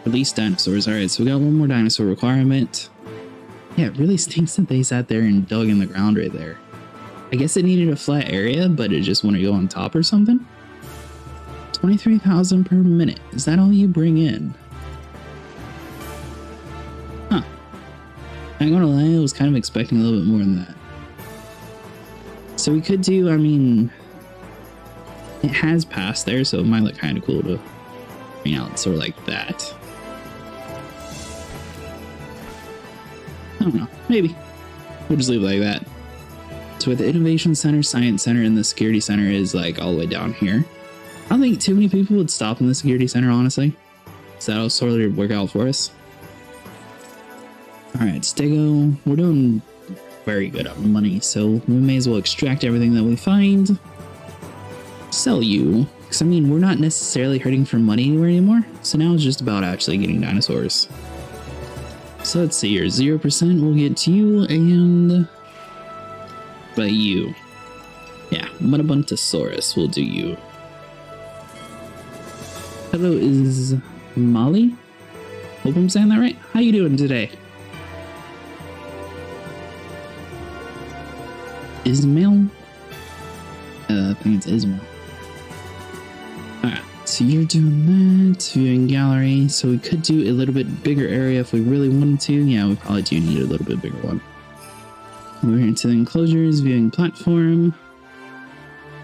Release dinosaurs. Alright, so we got one more dinosaur requirement. Yeah, it really stinks that they sat there and dug in the ground right there. I guess it needed a flat area, but it just wanted to go on top or something? 23,000 per minute. Is that all you bring in? Huh. I'm gonna lie, I was kind of expecting a little bit more than that. So we could do, I mean... It has passed there, so it might look kind of cool to bring out sort of like that. I don't know. Maybe. We'll just leave it like that. So with the Innovation Center, Science Center, and the Security Center is like all the way down here. I don't think too many people would stop in the Security Center, honestly. So that'll sort of work out for us. Alright, Stego. We're doing very good on money, so we may as well extract everything that we find. Sell you. Because, I mean, we're not necessarily hurting for money anywhere anymore. So now it's just about actually getting dinosaurs. So let's see here. 0% we'll get to you, and... But you. Yeah, Mutabuntosaurus will do you. Hello, is Molly? Hope I'm saying that right. How you doing today? Ismail? I think it's Ismail. Alright, so you're doing that. Viewing gallery. So we could do a little bit bigger area if we really wanted to. Yeah, we probably do need a little bit bigger one. We're into the enclosures, viewing platform.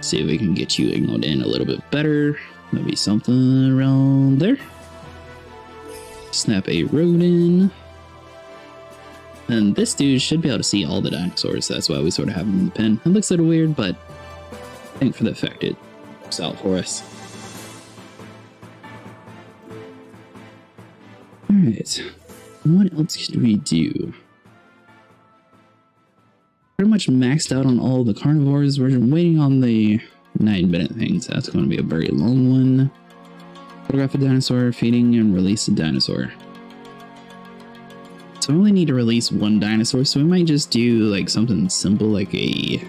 See if we can get you angled in a little bit better. Maybe something around there. Snap a road in. And this dude should be able to see all the dinosaurs. That's why we sort of have him in the pen. It looks a little weird, but I think for the effect it works out for us. Alright. What else could we do? Pretty much maxed out on all the carnivores. We're waiting on the 9-minute thing, so that's going to be a very long one. Photograph a dinosaur, feeding and release a dinosaur. So we only need to release one dinosaur, so we might just do like something simple like a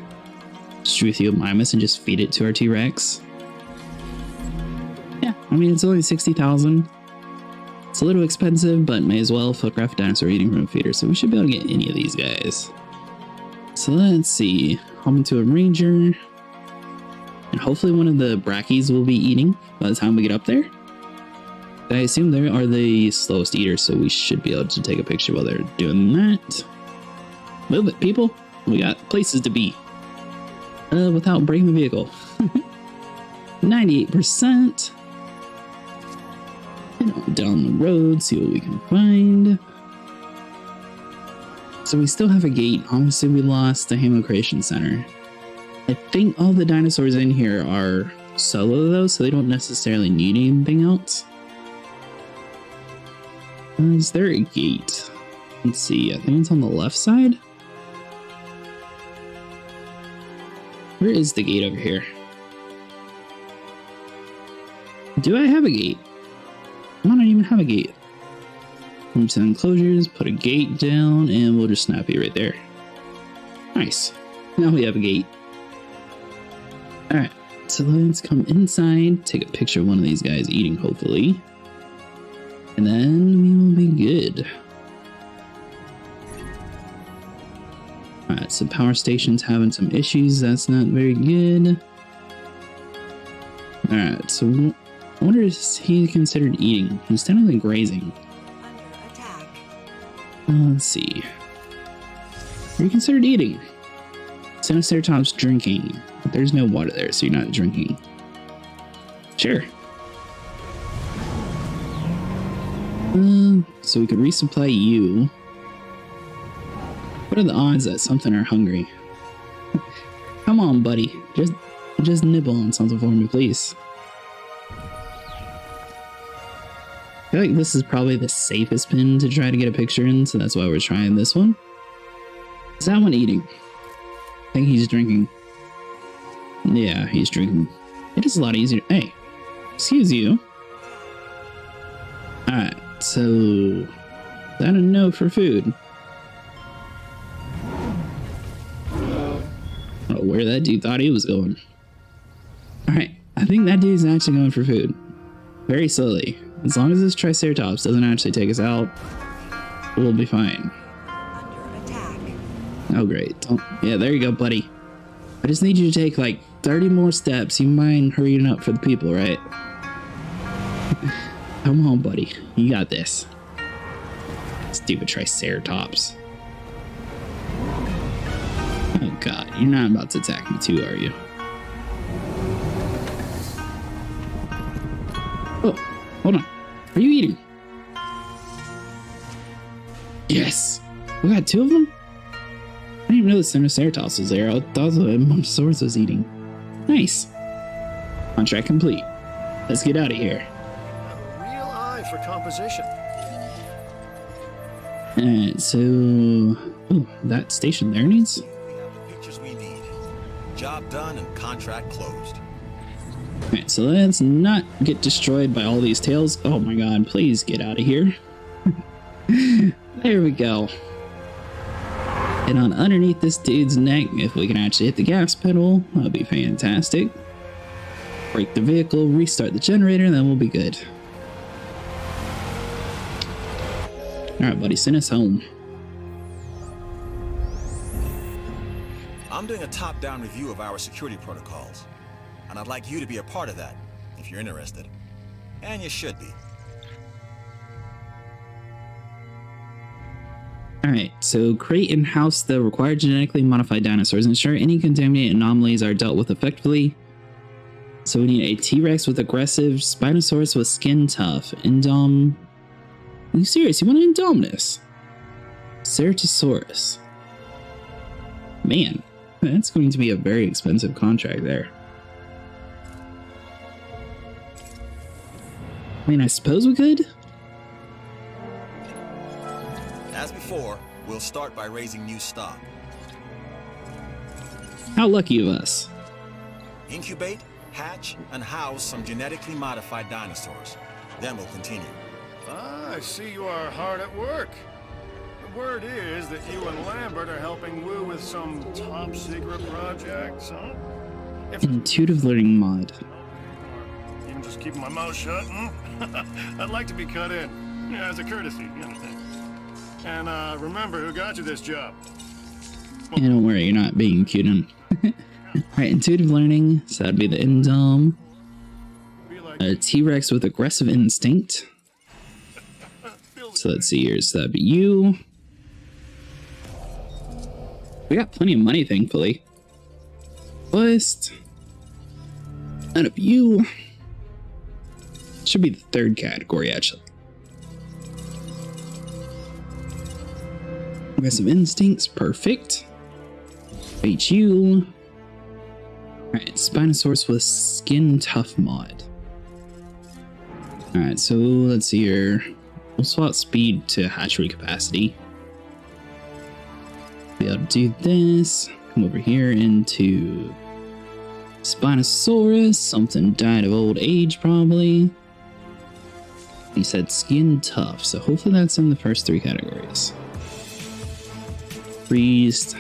Struthiomimus and just feed it to our T-Rex. Yeah, I mean, it's only 60,000. It's a little expensive, but may as well photograph a dinosaur eating from a feeder, so we should be able to get any of these guys. So let's see. Hop into a ranger. And hopefully one of the brackies will be eating by the time we get up there. I assume they are the slowest eaters, so we should be able to take a picture while they're doing that. Move it, people. We got places to be. Without breaking the vehicle. 98%. And on down the road, see what we can find. So we still have a gate. Obviously, we lost the Hamo Creation Center. I think all the dinosaurs in here are solo, though, so they don't necessarily need anything else. Is there a gate? Let's see. I think it's on the left side. Where is the gate over here? Do I have a gate? I don't even have a gate. Come to the enclosures, put a gate down, and we'll just snap it right there. Nice. Now we have a gate. Alright, so let's come inside, take a picture of one of these guys eating, hopefully. And then we will be good. Alright, so power station's having some issues. That's not very good. Alright, so I wonder if he's considered eating. He's technically grazing. Under attack. Let's see. Are you considered eating? Sinoceratops drinking. But there's no water there, so you're not drinking. Sure. So we could resupply you. What are the odds that something are hungry? Come on, buddy. Just nibble on something for me, please. I feel like this is probably the safest pin to try to get a picture in, so that's why we're trying this one. Is that one eating? I think he's drinking. Yeah, he's drinking. It is a lot easier. Hey, excuse you. Alright, so is that a no for food? I don't know where that dude thought he was going. Alright, I think that dude's actually going for food. Very slowly. As long as this Triceratops doesn't actually take us out, we'll be fine. Under attack. Oh, great. Yeah, there you go, buddy. I just need you to take like 30 more steps. You mind hurrying up for the people, right? Come on, buddy. You got this. Stupid Triceratops. Oh, God. You're not about to attack me too, are you? Oh, hold on. Are you eating? Yes. We got two of them? I didn't even know the Triceratops was there. I thought the Mosasaurus was eating. Nice. Contract complete. Let's get out of here. A real eye for composition. Alright, so... Oh, that station there needs... We have the pictures we need. Job done and contract closed. Alright, so let's not get destroyed by all these tails. Oh my god, please get out of here. There we go. And on underneath this dude's neck, if we can actually hit the gas pedal, that'll be fantastic. Brake the vehicle, restart the generator, then we'll be good. Alright, buddy, send us home. I'm doing a top-down review of our security protocols, and I'd like you to be a part of that, if you're interested. And you should be. Alright, so create and house the required genetically modified dinosaurs. Ensure any contaminated anomalies are dealt with effectively. So we need a T-Rex with aggressive, Spinosaurus with skin tough, Indom... Are you serious? You want an Indominus? Ceratosaurus. Man, that's going to be a very expensive contract there. I mean, I suppose we could? As before, we'll start by raising new stock. How lucky of us. Incubate, hatch, and house some genetically modified dinosaurs. Then we'll continue. Ah, I see you are hard at work. The word is that you and Lambert are helping Wu with some top-secret projects, huh? Intuitive learning mod. Or even just keeping my mouth shut, hmm? I'd like to be cut in. Yeah, as a courtesy, you understand. And remember who got you this job. Yeah, don't worry, you're not being cute on. Alright, intuitive learning, so that'd be the Indom. A T-Rex with aggressive instinct. So let's see here, so that'd be you. We got plenty of money, thankfully. First, out of you. Should be the third category, actually. Aggressive instincts, perfect. HU. Alright, Spinosaurus with skin tough mod. Alright, so let's see here. We'll swap speed to hatchery capacity. Be able to do this. Come over here into Spinosaurus. Something died of old age, probably. He said skin tough, so hopefully that's in the first three categories. Freezed.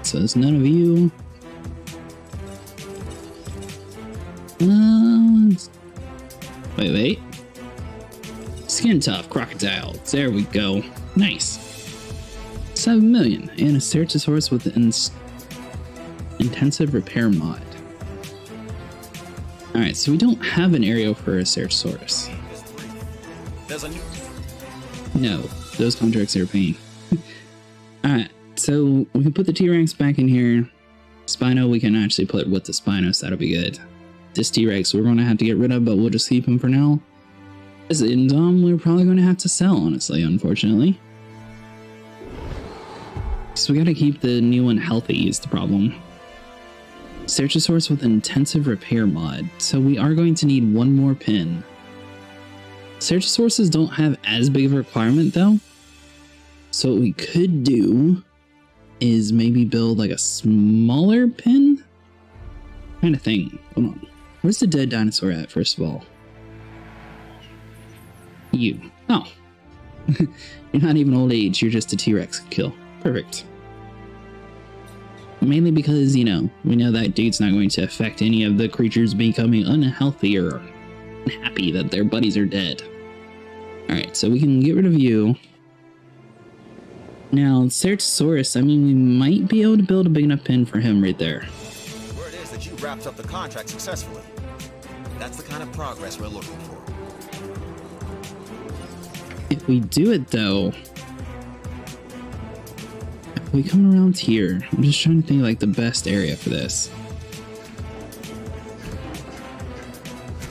So it's none of you. Wait. Skin tough crocodile. There we go. Nice. 7 million. And a Ceratosaurus with an intensive repair mod. Alright, so we don't have an area for a Ceratosaurus. There's a new... No, those contracts are paying. Alright, so we can put the T-Rex back in here. Spino we can actually put with the Spinos, that'll be good. This T-Rex we're going to have to get rid of, but we'll just keep him for now. This Indom we're probably going to have to sell, honestly, unfortunately. So we got to keep the new one healthy is the problem. Ceratosaurus with intensive repair mod, so we are going to need one more pin. Ceratosaurus don't have as big of a requirement though. So what we could do is maybe build like a smaller pin kind of thing. Hold on. Where's the dead dinosaur at, first of all? You. Oh. You're not even old age, you're just a T-Rex kill. Perfect. Mainly because, you know, we know that dude's not going to affect any of the creatures becoming unhealthy or unhappy that their buddies are dead. Alright, so we can get rid of you. Now, Ceratosaurus, I mean, we might be able to build a big enough pin for him right there. Word is that you wrapped up the contract successfully. That's the kind of progress we're looking for. If we do it, though... If we come around here, I'm just trying to think like the best area for this.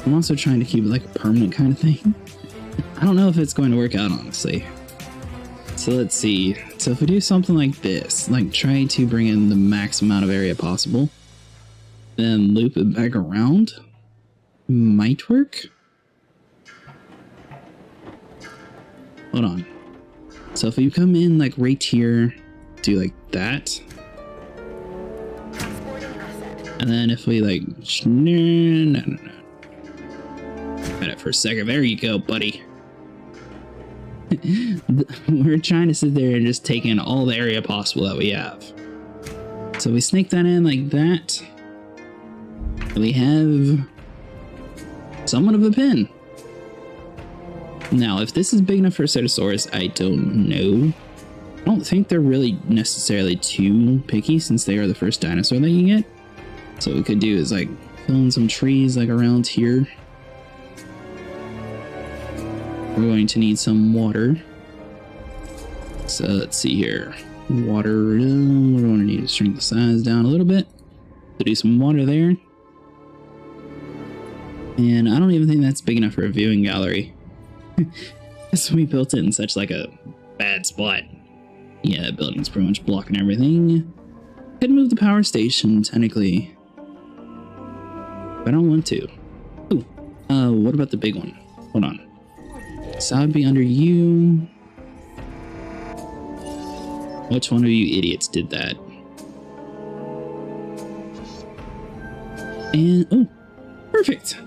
I'm also trying to keep it like a permanent kind of thing. I don't know if it's going to work out, honestly. So let's see. So if we do something like this, like try to bring in the max amount of area possible, then loop it back around, might work. Hold on. So if you come in like right here, do like that. And then if we like, no. Wait for a second. There you go, buddy. We're trying to sit there and just take in all the area possible that we have. So we snake that in like that. We have somewhat of a pin. Now, if this is big enough for a Ceratosaurus, I don't know. I don't think they're really necessarily too picky since they are the first dinosaur that you get. So what we could do is like fill in some trees like around here. We're going to need some water. So let's see here. Water, we're going to need to shrink the size down a little bit. To do some water there. And I don't even think that's big enough for a viewing gallery. So we built it in such like a bad spot. Yeah, that building's pretty much blocking everything. Could move the power station technically, but I don't want to. Ooh, what about the big one? Hold on. So I would be under you. Which one of you idiots did that? And oh, perfect.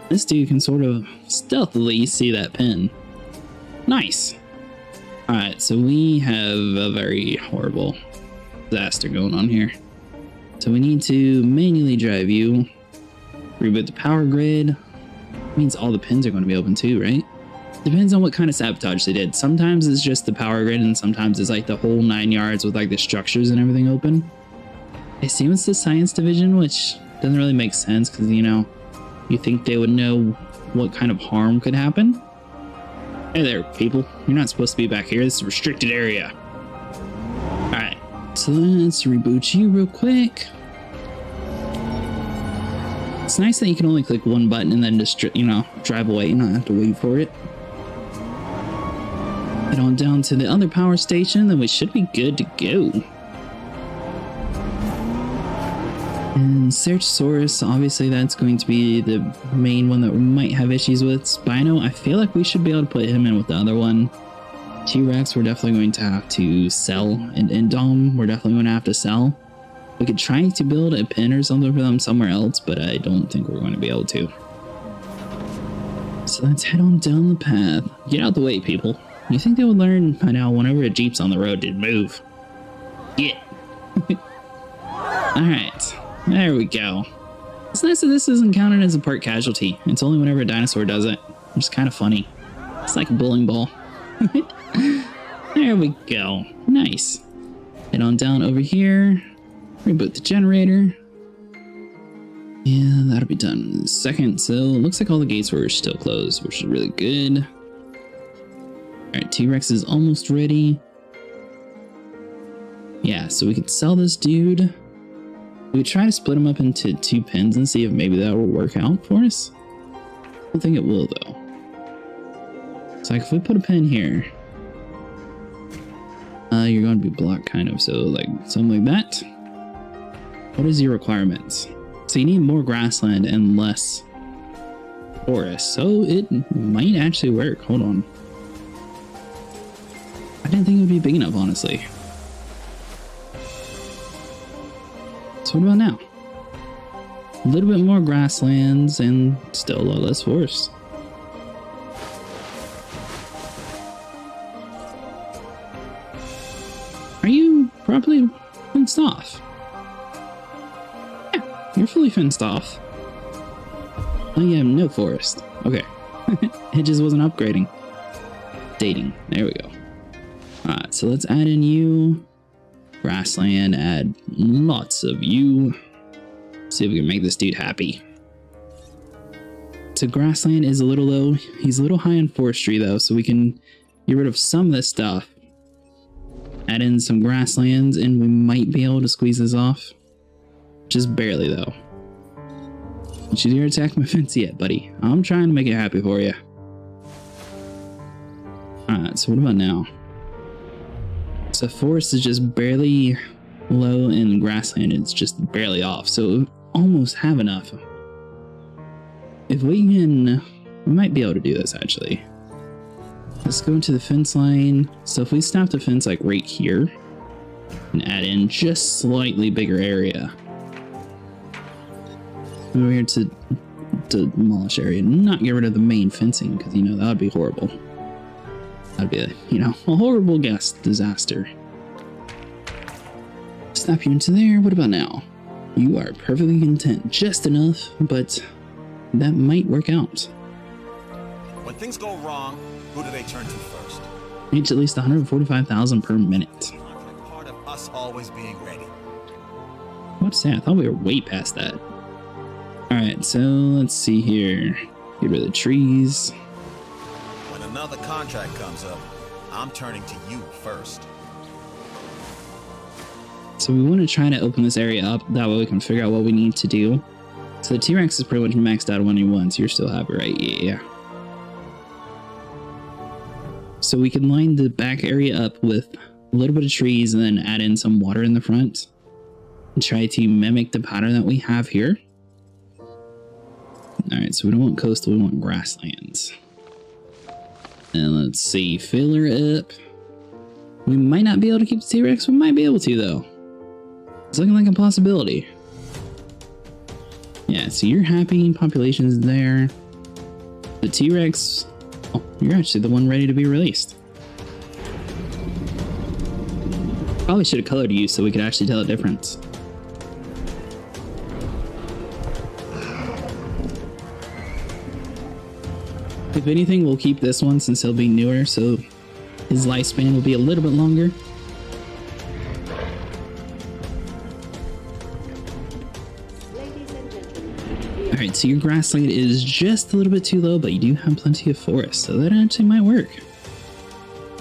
This dude can sort of stealthily see that pin. Nice. Alright, so we have a very horrible disaster going on here. So we need to manually drive you. Reboot the power grid. Means all the pins are going to be open too, right? Depends on what kind of sabotage they did. Sometimes it's just the power grid and sometimes it's like the whole 9 yards with like the structures and everything open. I assume it's the science division, which doesn't really make sense because, you know, you think they would know what kind of harm could happen? Hey there, people. You're not supposed to be back here. This is a restricted area. Alright, so let's reboot you real quick. It's nice that you can only click one button and then just, you know, drive away and not have to wait for it. Head on down to the other power station, then we should be good to go. And Ceratosaurus, obviously that's going to be the main one that we might have issues with. Spino, I feel like we should be able to put him in with the other one. T-Rex, we're definitely going to have to sell. And Indom, we're definitely going to have to sell. We could try to build a pin or something for them somewhere else, but I don't think we're going to be able to. So let's head on down the path. Get out the way, people. You think they would learn by now whenever a Jeep's on the road to move? Get. Alright. There we go. It's nice that this isn't counted as a part casualty. It's only whenever a dinosaur does it. Which is kind of funny. It's like a bowling ball. There we go. Nice. Head on down over here. Reboot the generator. Yeah, that'll be done in a second. So, it looks like all the gates were still closed, which is really good. Alright, T-Rex is almost ready. Yeah, so we could sell this dude. We could try to split them up into 2 pins and see if maybe that will work out for us. I don't think it will, though. So, like, if we put a pin here, you're going to be blocked, kind of. So, like, something like that. What is your requirements? So, you need more grassland and less forest. So, it might actually work. Hold on. I didn't think it would be big enough, honestly. So what about now? A little bit more grasslands and still a lot less forest. Are you properly fenced off? Yeah, you're fully fenced off. Oh yeah, no forest. Okay. It just wasn't upgrading. Dating. There we go. Alright, so let's add in you. Grassland, add lots of you. See if we can make this dude happy. So grassland is a little low. He's a little high on forestry though, so we can get rid of some of this stuff. Add in some grasslands and we might be able to squeeze this off. Just barely though. Don't you dare attack my fence yet, buddy. I'm trying to make it happy for you. Alright, so what about now? So forest is just barely low and grassland is just barely off. So we almost have enough. If we can, we might be able to do this actually. Let's go into the fence line. So if we stop the fence like right here and add in just slightly bigger area. Over here to demolish area, not get rid of the main fencing because, you know, that would be horrible. That'd be a horrible gas disaster. Snap you into there. What about now? You are perfectly content. Just enough, but that might work out. When things go wrong, who do they turn to first? Needs at least 145,000 per minute. Part of us always being ready. What's that? I thought we were way past that. Alright, so let's see here. Get rid of the trees. When another contract comes up, I'm turning to you first. So we want to try to open this area up. That way we can figure out what we need to do. So the T-Rex is pretty much maxed out at 181, so you're still happy, right? Yeah. So we can line the back area up with a little bit of trees and then add in some water in the front. And try to mimic the pattern that we have here. Alright, so we don't want coastal, we want grasslands. And let's see, filler up. We might not be able to keep the T-Rex, we might be able to though. It's looking like a possibility. Yeah, so you're happy, population's there. The T-Rex, oh, you're actually the one ready to be released. Probably should have colored you so we could actually tell the difference. If anything, we'll keep this one since he'll be newer, so his lifespan will be a little bit longer. Alright, so your grassland is just a little bit too low, but you do have plenty of forest, so that actually might work.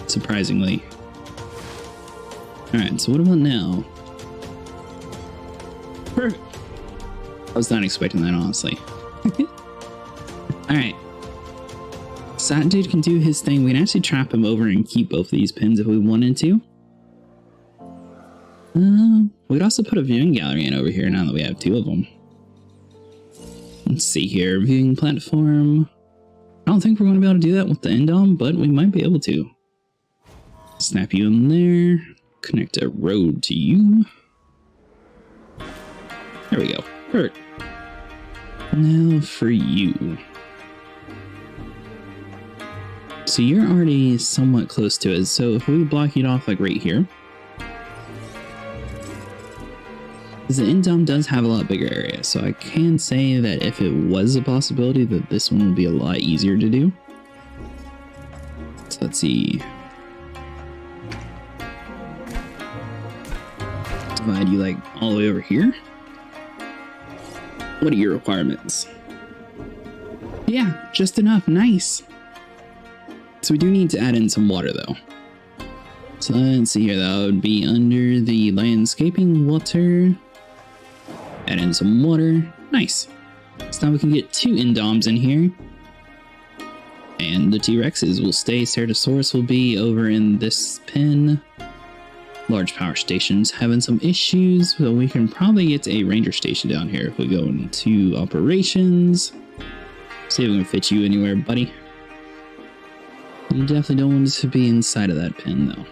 Surprisingly. Alright, so what about now? Perfect. I was not expecting that, honestly. Alright. So that dude can do his thing. We can actually trap him over and keep both of these pins if we wanted to. We'd also put a viewing gallery in over here now that we have two of them. Let's see here. Viewing platform. I don't think we're going to be able to do that with the Indom, but we might be able to. Snap you in there. Connect a road to you. There we go. Perfect. Now for you. So you're already somewhat close to it. So if we block it off like right here. Because the Indom does have a lot bigger area. So I can say that if it was a possibility that this one would be a lot easier to do. So let's see. Divide you like all the way over here. What are your requirements? Yeah, just enough. Nice. So we do need to add in some water though. So let's see here, that would be under the landscaping water. Add in some water. Nice. So now we can get two Indoms in here. And the T-Rexes will stay. Ceratosaurus will be over in this pen. Large power stations having some issues, so we can probably get a ranger station down here if we go into operations. See if we can fit you anywhere, buddy. You definitely don't want it to be inside of that pen, though.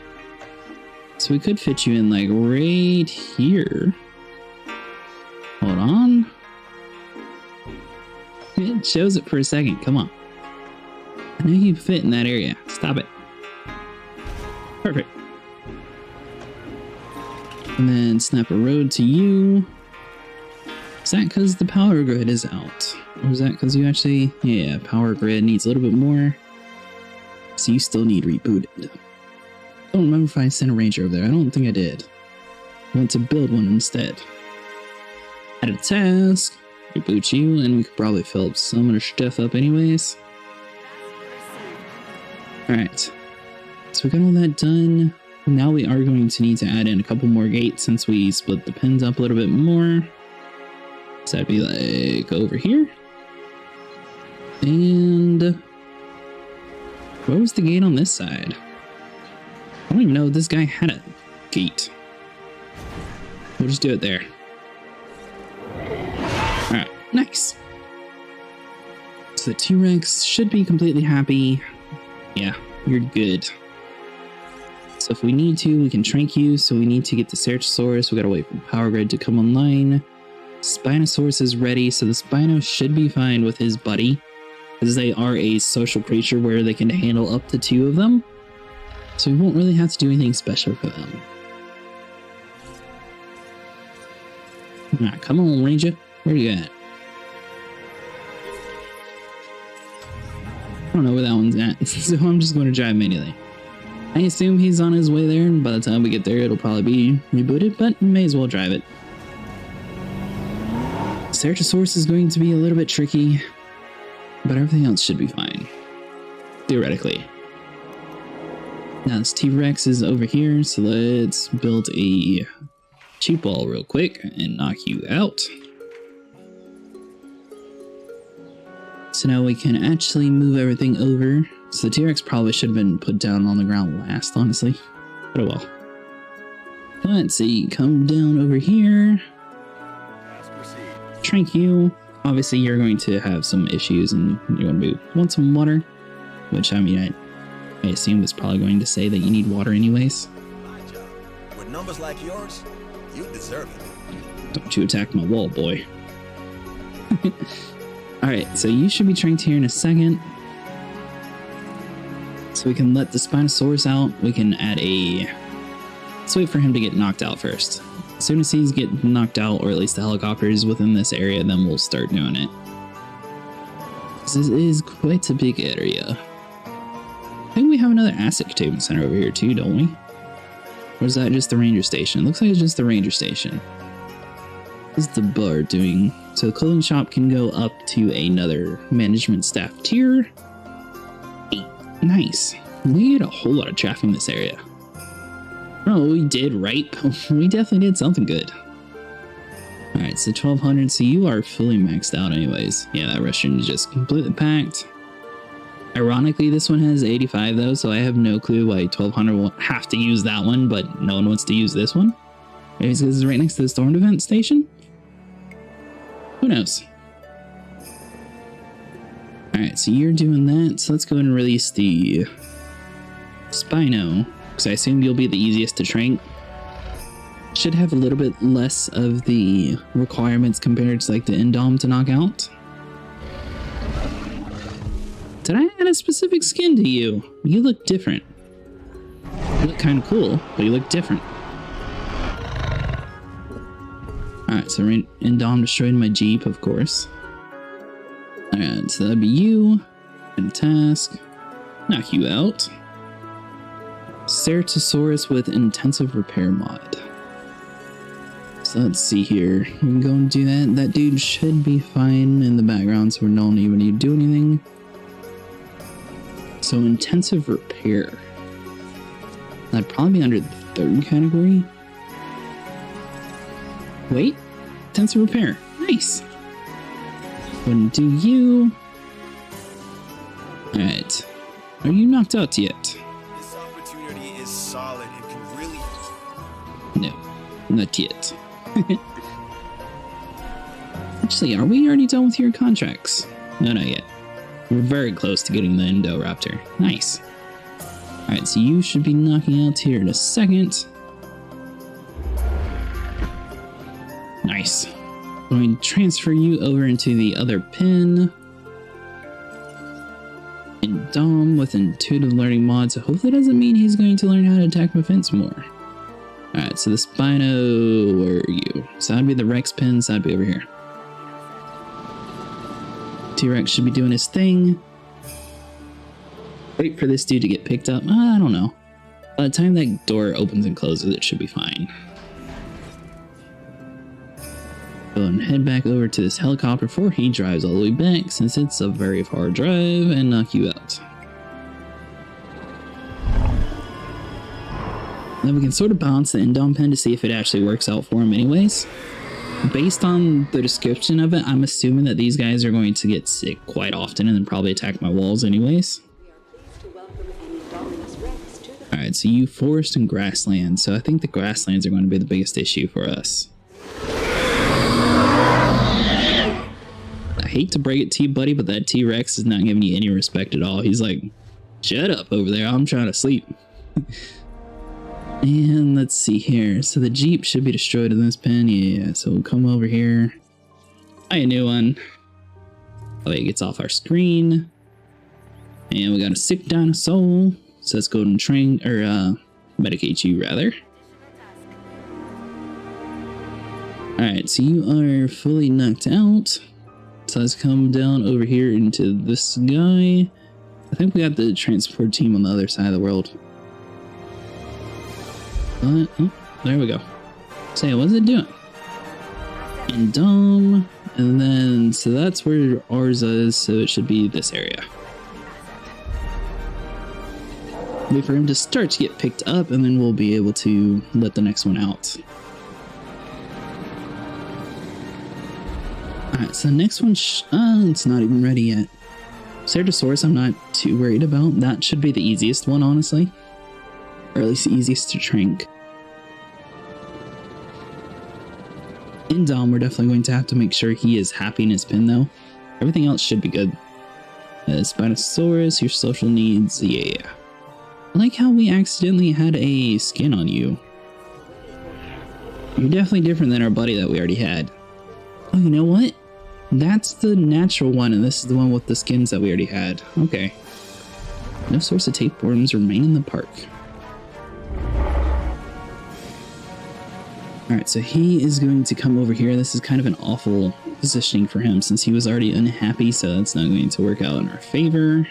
So we could fit you in, like, right here. Hold on. It shows it for a second. Come on. I know you fit in that area. Stop it. Perfect. And then snap a road to you. Is that because the power grid is out? Or is that because you actually... Yeah, power grid needs a little bit more. So you still need rebooted. I don't remember if I sent a ranger over there. I don't think I did. I want to build one instead. Add a task. Reboot you, and we could probably fill up some of the stuff up anyways. Alright. So we got all that done. Now we are going to need to add in a couple more gates since we split the pins up a little bit more. So that'd be like over here. And where was the gate on this side? I don't even know if this guy had it. gate. We'll just do it there. Alright, nice. So the T-Rex should be completely happy. Yeah, you're good. So if we need to, we can trank you. So we need to get the Ceratosaurus. We gotta wait for the power grid to come online. Spinosaurus is ready, so the Spino should be fine with his buddy, because they are a social creature where they can handle up to 2 of them. So we won't really have to do anything special for them. Ah, come on, Ranger. Where you at? I don't know where that one's at, so I'm just going to drive him anyway. I assume he's on his way there, and by the time we get there, it'll probably be rebooted, but we may as well drive it. Ceratosaurus is going to be a little bit tricky, but everything else should be fine. Theoretically. Now this T-Rex is over here, so let's build a cheap wall real quick and knock you out. So now we can actually move everything over. So the T-Rex probably should have been put down on the ground last, honestly. But oh well. Let's see, come down over here. Trank you. Obviously you're going to have some issues and you're going to want some water. Which, I mean, I assume it's probably going to say that you need water anyways. My job. With numbers like yours, you deserve it. Don't you attack my wall, boy. Alright, so you should be tranked here in a second. So we can let the Spinosaurus out. We can add a... Let's wait for him to get knocked out first. As soon as he's get knocked out, or at least the helicopters within this area, then we'll start doing it. This is quite a big area. I think we have another asset containment center over here too, don't we? Or is that just the ranger station? It looks like it's just the ranger station. What's the bar doing? So the clothing shop can go up to another management staff tier. 8. Nice. We had a whole lot of traffic in this area. I don't know what we did right, but we definitely did something good. Alright, so 1200, so you are fully maxed out anyways. Yeah, that restaurant is just completely packed. Ironically, this one has 85 though, so I have no clue why 1200 will have to use that one, but no one wants to use this one. Maybe it's because it's right next to the storm defense station? Who knows? Alright, so you're doing that, so let's go ahead and release the Spino, because I assume you'll be the easiest to trank. Should have a little bit less of the requirements compared to like the Indom to knock out. Did I add a specific skin to you? You look different. You look kind of cool, but you look different. Alright, so Indom destroyed my Jeep, of course. Alright, so that'd be you. And task. Knock you out. Ceratosaurus with intensive repair mod. So let's see here. We can go and do that. That dude should be fine in the background, so we don't even need to do anything. So intensive repair. That'd probably be under the 3rd category. Wait, intensive repair. Nice. Wouldn't do you. Alright. Are you knocked out yet? This opportunity is solid and can really... No, not yet. Actually, are we already done with your contracts? No, not yet. We're very close to getting the indoraptor. Nice. Alright, so you should be knocking out here in a second. Nice. Let me transfer you over into the other pin. And Dom with intuitive learning mod, so hopefully that doesn't mean he's going to learn how to attack my fence more. Alright, so the Spino, where are you? So that'd be the Rex pin, so that'd be over here. T-Rex should be doing his thing. Wait for this dude to get picked up. I don't know. By the time that door opens and closes, it should be fine. Go and head back over to this helicopter before he drives all the way back, since it's a very far drive, and knock you out. Then we can sort of balance the Indom pen to see if it actually works out for him anyways. Based on the description of it, I'm assuming that these guys are going to get sick quite often and then probably attack my walls anyways. Alright, Alright, so you forest and grassland. So I think the grasslands are going to be the biggest issue for us. I hate to break it to you, buddy, but that T-Rex is not giving you any respect at all. He's like, shut up over there, I'm trying to sleep. And let's see here. So the Jeep should be destroyed in this pen. Yeah, so we'll come over here. Buy a new one. Oh, it gets off our screen. And we got a sick dinosaur. So let's go and train, or medicate you rather. Alright, so you are fully knocked out. So let's come down over here into this guy. I think we got the transport team on the other side of the world. But, oh, there we go. Say, what's it doing? And and then, so that's where ours is, so it should be this area. Wait for him to start to get picked up, and then we'll be able to let the next one out. Alright, so the next one, it's not even ready yet. Ceratosaurus, I'm not too worried about. That should be the easiest one, honestly. Or at least the easiest to shrink. Indom, we're definitely going to have to make sure he is happy in his pen, though. Everything else should be good. Spinosaurus, your social needs, yeah. I like how we accidentally had a skin on you. You're definitely different than our buddy that we already had. Oh, you know what? That's the natural one, and this is the one with the skins that we already had. Okay. No source of tapeworms remain in the park. Alright, so he is going to come over here. This is kind of an awful positioning for him since he was already unhappy, so that's not going to work out in our favor.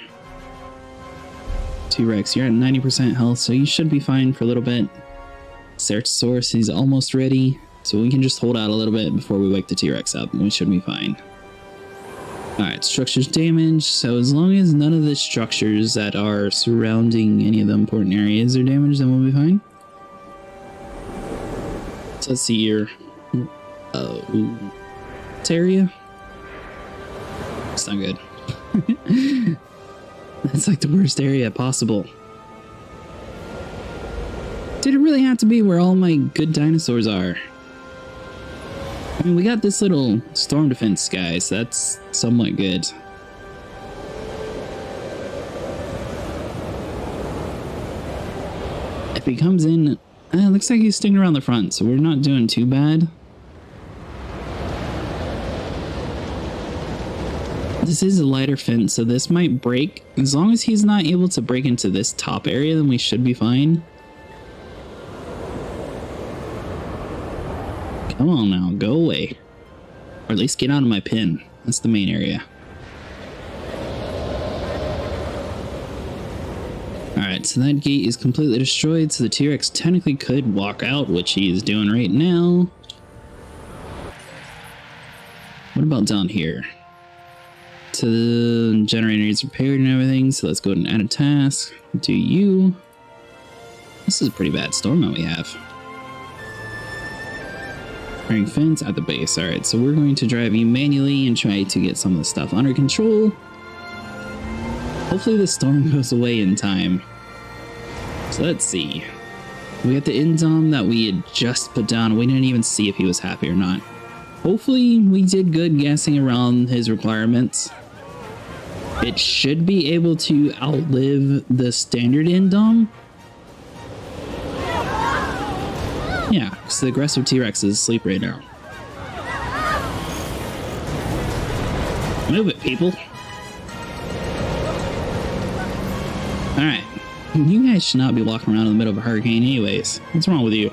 T-Rex, you're at 90% health, so you should be fine for a little bit. Ceratosaurus, he's almost ready, so we can just hold out a little bit before we wake the T-Rex up, and we should be fine. Alright, structures damaged, so as long as none of the structures that are surrounding any of the important areas are damaged, then we'll be fine. So let's see here. This area? It's not good. That's like the worst area possible. Did it really have to be where all my good dinosaurs are? I mean, we got this little storm defense guy, so that's somewhat good. If he comes in, looks like he's sticking around the front, so we're not doing too bad. This is a lighter fence, so this might break. As long as he's not able to break into this top area, then we should be fine. Come on now, go away. Or at least get out of my pen. That's the main area. Alright, so that gate is completely destroyed, so the T-Rex technically could walk out, which he is doing right now. What about down here? So the generator is repaired and everything, so let's go ahead and add a task. Do you? This is a pretty bad storm that we have. Repairing fence at the base. Alright, so we're going to drive you manually and try to get some of the stuff under control. Hopefully the storm goes away in time. So let's see. We got the Indom that we had just put down. We didn't even see if he was happy or not. Hopefully we did good guessing around his requirements. It should be able to outlive the standard Indom. Yeah, because the aggressive T-Rex is asleep right now. Move it, people. Alright. You guys should not be walking around in the middle of a hurricane anyways. What's wrong with you?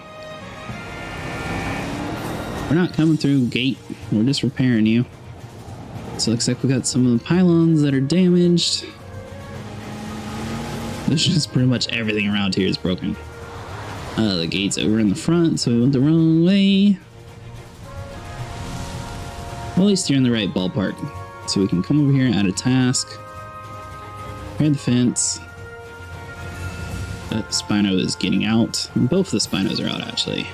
We're not coming through gate. We're just repairing you. So it looks like we got some of the pylons that are damaged. There's just pretty much everything around here is broken. The gate's over in the front, so we went the wrong way. Well, at least you're in the right ballpark. So we can come over here and add a task. Repair the fence. That Spino is getting out. Both the Spinos are out, actually.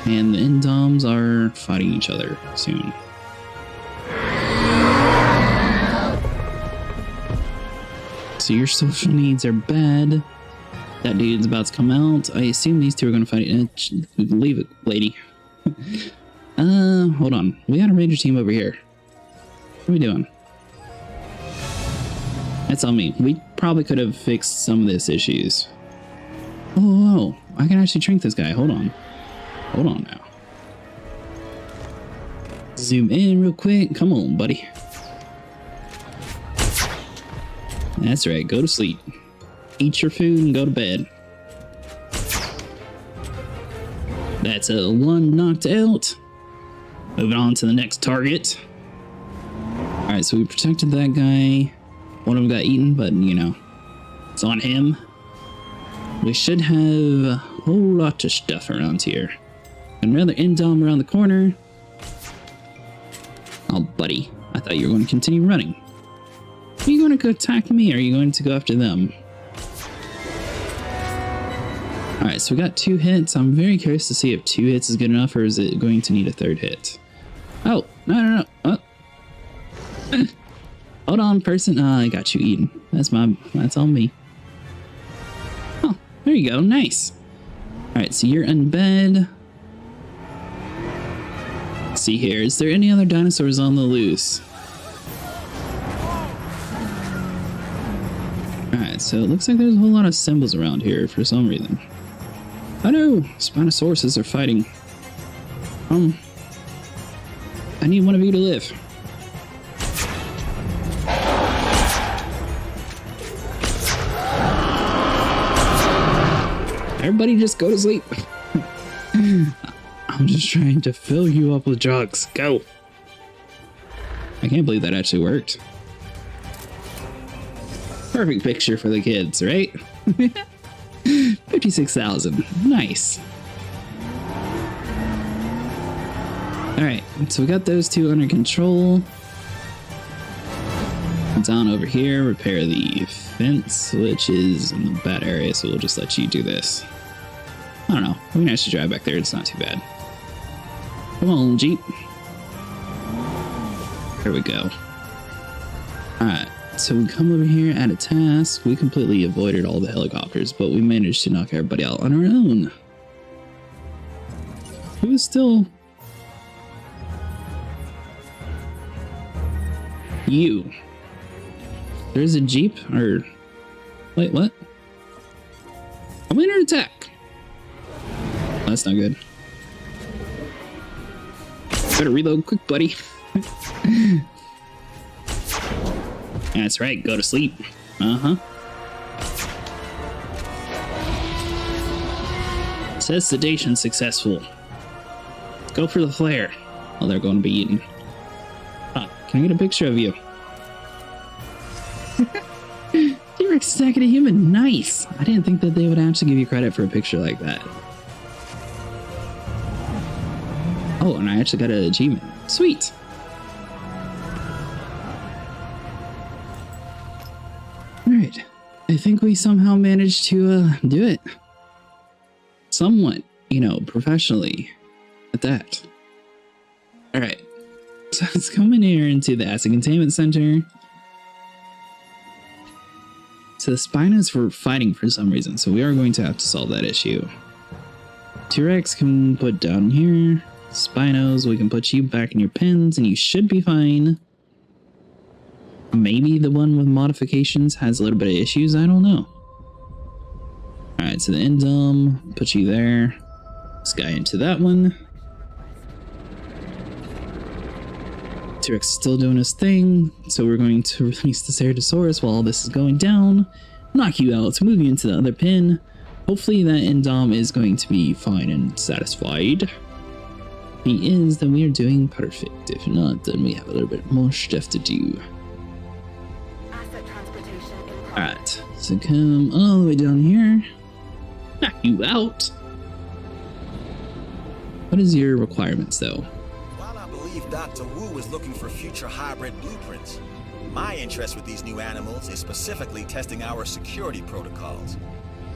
And the Indoms are fighting each other soon. So your social needs are bad. That dude's about to come out. I assume these two are going to fight. Leave it, lady. Hold on. We got a major team over here. What are we doing? That's on me. We probably could have fixed some of this issues. Oh, I can actually shrink this guy. Hold on. Hold on now. Zoom in real quick. Come on, buddy. That's right. Go to sleep. Eat your food and go to bed. That's a one knocked out. Moving on to the next target. Alright, so we protected that guy. One of them got eaten, but you know, it's on him. We should have a whole lot of stuff around here. Another indom around the corner. Oh, buddy. I thought you were going to continue running. Are you going to go attack me, or are you going to go after them? Alright, so we got 2 hits. I'm very curious to see if 2 hits is good enough, or is it going to need a 3rd hit? Oh, no. Oh. Hold on, person. I got you eaten. That's on me. Oh, there you go. Nice. Alright, so you're in bed. Let's see here. Is there any other dinosaurs on the loose? Alright, so it looks like there's a whole lot of symbols around here for some reason. Oh no! Spinosaurus are fighting. I need one of you to live. Everybody just go to sleep. I'm just trying to fill you up with drugs. Go. I can't believe that actually worked. Perfect picture for the kids, right? 56,000. Nice. Alright, so we got those 2 under control. Down over here, repair the fence, which is in the bad area, so we'll just let you do this. I don't know. We can actually drive back there. It's not too bad. Come on, Jeep. There we go. Alright, so we come over here at a task. We completely avoided all the helicopters, but we managed to knock everybody out on our own. Who is still... You. There's a Jeep, or... Wait, what? I'm under attack. That's not good. Better reload quick, buddy. That's right, go to sleep. Uh-huh. Says sedation successful. Let's go for the flare. Oh, they're going to be eaten. Huh, can I get a picture of you? T-Rex attacking a human. Nice. I didn't think that they would actually give you credit for a picture like that. Oh, and I actually got an achievement. Sweet. Alright. I think we somehow managed to do it. Somewhat, you know, professionally at that. Alright. So let's come in here into the Acid Containment Center. So the Spinos were fighting for some reason, so we are going to have to solve that issue. T-Rex can put down here. Spinos, we can put you back in your pens and you should be fine. Maybe the one with modifications has a little bit of issues, I don't know. Alright, so the Indom, put you there. This guy into that one. T-Rex is still doing his thing, so we're going to release the Ceratosaurus while all this is going down. Knock you out, so move you into the other pin. Hopefully that Indom is going to be fine and satisfied. If he is, then we are doing perfect. If not, then we have a little bit more stuff to do. Asset transportation in progress. Alright, so come all the way down here. Knock you out. What is your requirements, though? While I believe Dr. Wu is looking for future hybrid blueprints, my interest with these new animals is specifically testing our security protocols,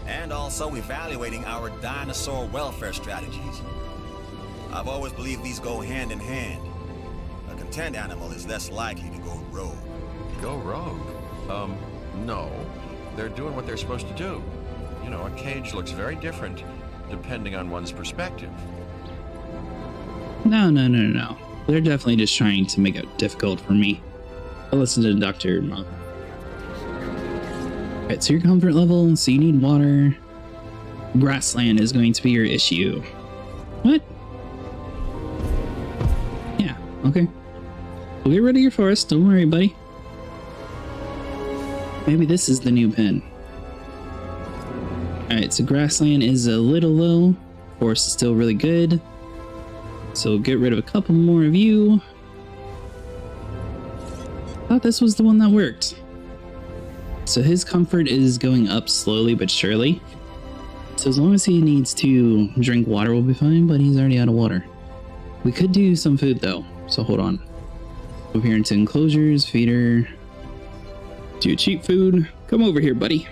and also evaluating our dinosaur welfare strategies. I've always believed these go hand in hand. A content animal is less likely to go rogue. Go rogue? No, they're doing what they're supposed to do. You know, a cage looks very different depending on one's perspective. No. They're definitely just trying to make it difficult for me. I'll listen to the doctor. Alright, so your comfort level, so you need water. Grassland is going to be your issue. What? Yeah, okay. We'll get rid of your forest, don't worry, buddy. Maybe this is the new pen. Alright, so grassland is a little low. Forest is still really good. So we'll get rid of a couple more of you. Thought this was the one that worked. So his comfort is going up slowly but surely. So as long as he needs to drink water, we'll be fine, but he's already out of water. We could do some food though, so hold on. Over here into enclosures, feeder. Do cheap food. Come over here, buddy.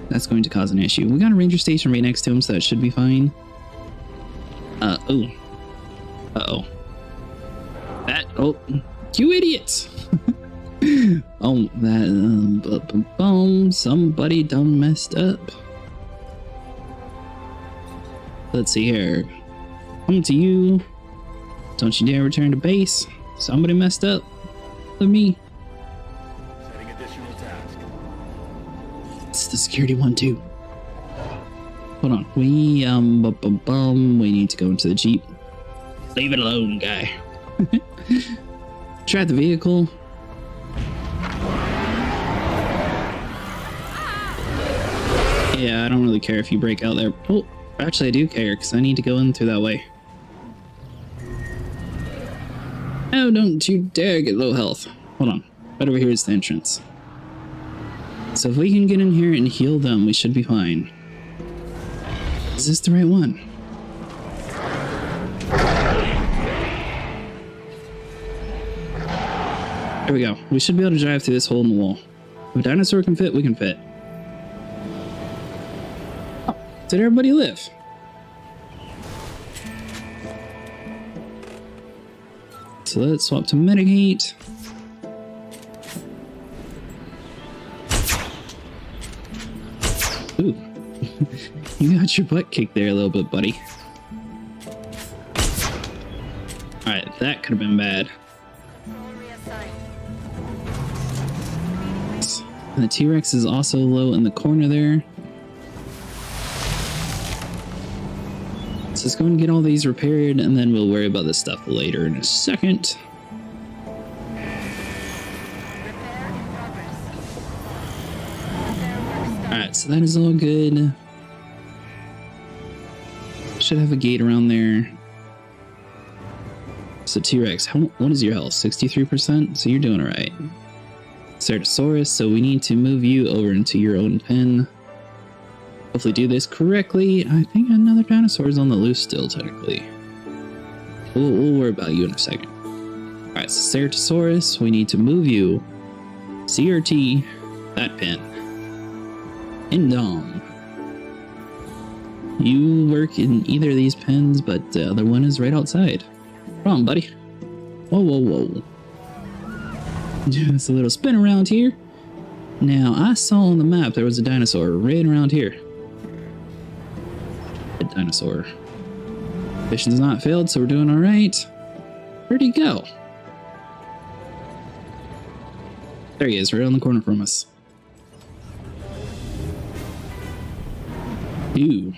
That's going to cause an issue. We got a ranger station right next to him, so that should be fine. Oh, you idiots! Oh, that, somebody done messed up. Let's see here. Come to you. Don't you dare return to base. Somebody messed up with me. Setting additional task. It's the security one too. Hold on. We need to go into the Jeep. Leave it alone, guy. Try the vehicle. Yeah, I don't really care if you break out there. Oh, actually I do care, because I need to go in through that way. Oh, don't you dare get low health. Hold on. Right over here is the entrance. So if we can get in here and heal them, we should be fine. Is this the right one? There we go. We should be able to drive through this hole in the wall. If a dinosaur can fit, we can fit. Oh, did everybody live? So let's swap to mitigate. Ooh. You got your butt kicked there a little bit, buddy. Alright, that could have been bad. And the T-Rex is also low in the corner there. So let's go and get all these repaired, and then we'll worry about this stuff later in a second. Alright, so that is all good. Should have a gate around there. So T-Rex, what is your health? 63%? So you're doing alright. Ceratosaurus, so we need to move you over into your own pen. Hopefully do this correctly. I think another dinosaur is on the loose still, technically. We'll worry about you in a second. Alright, so Ceratosaurus, we need to move you. CRT, that pen. Indom. You work in either of these pens, but the other one is right outside. Come on, buddy. Whoa. Just a little spin around here. Now, I saw on the map there was a dinosaur right around here. A dinosaur. Mission's not failed, so we're doing alright. Where'd he go? There he is, right on the corner from us. Ew.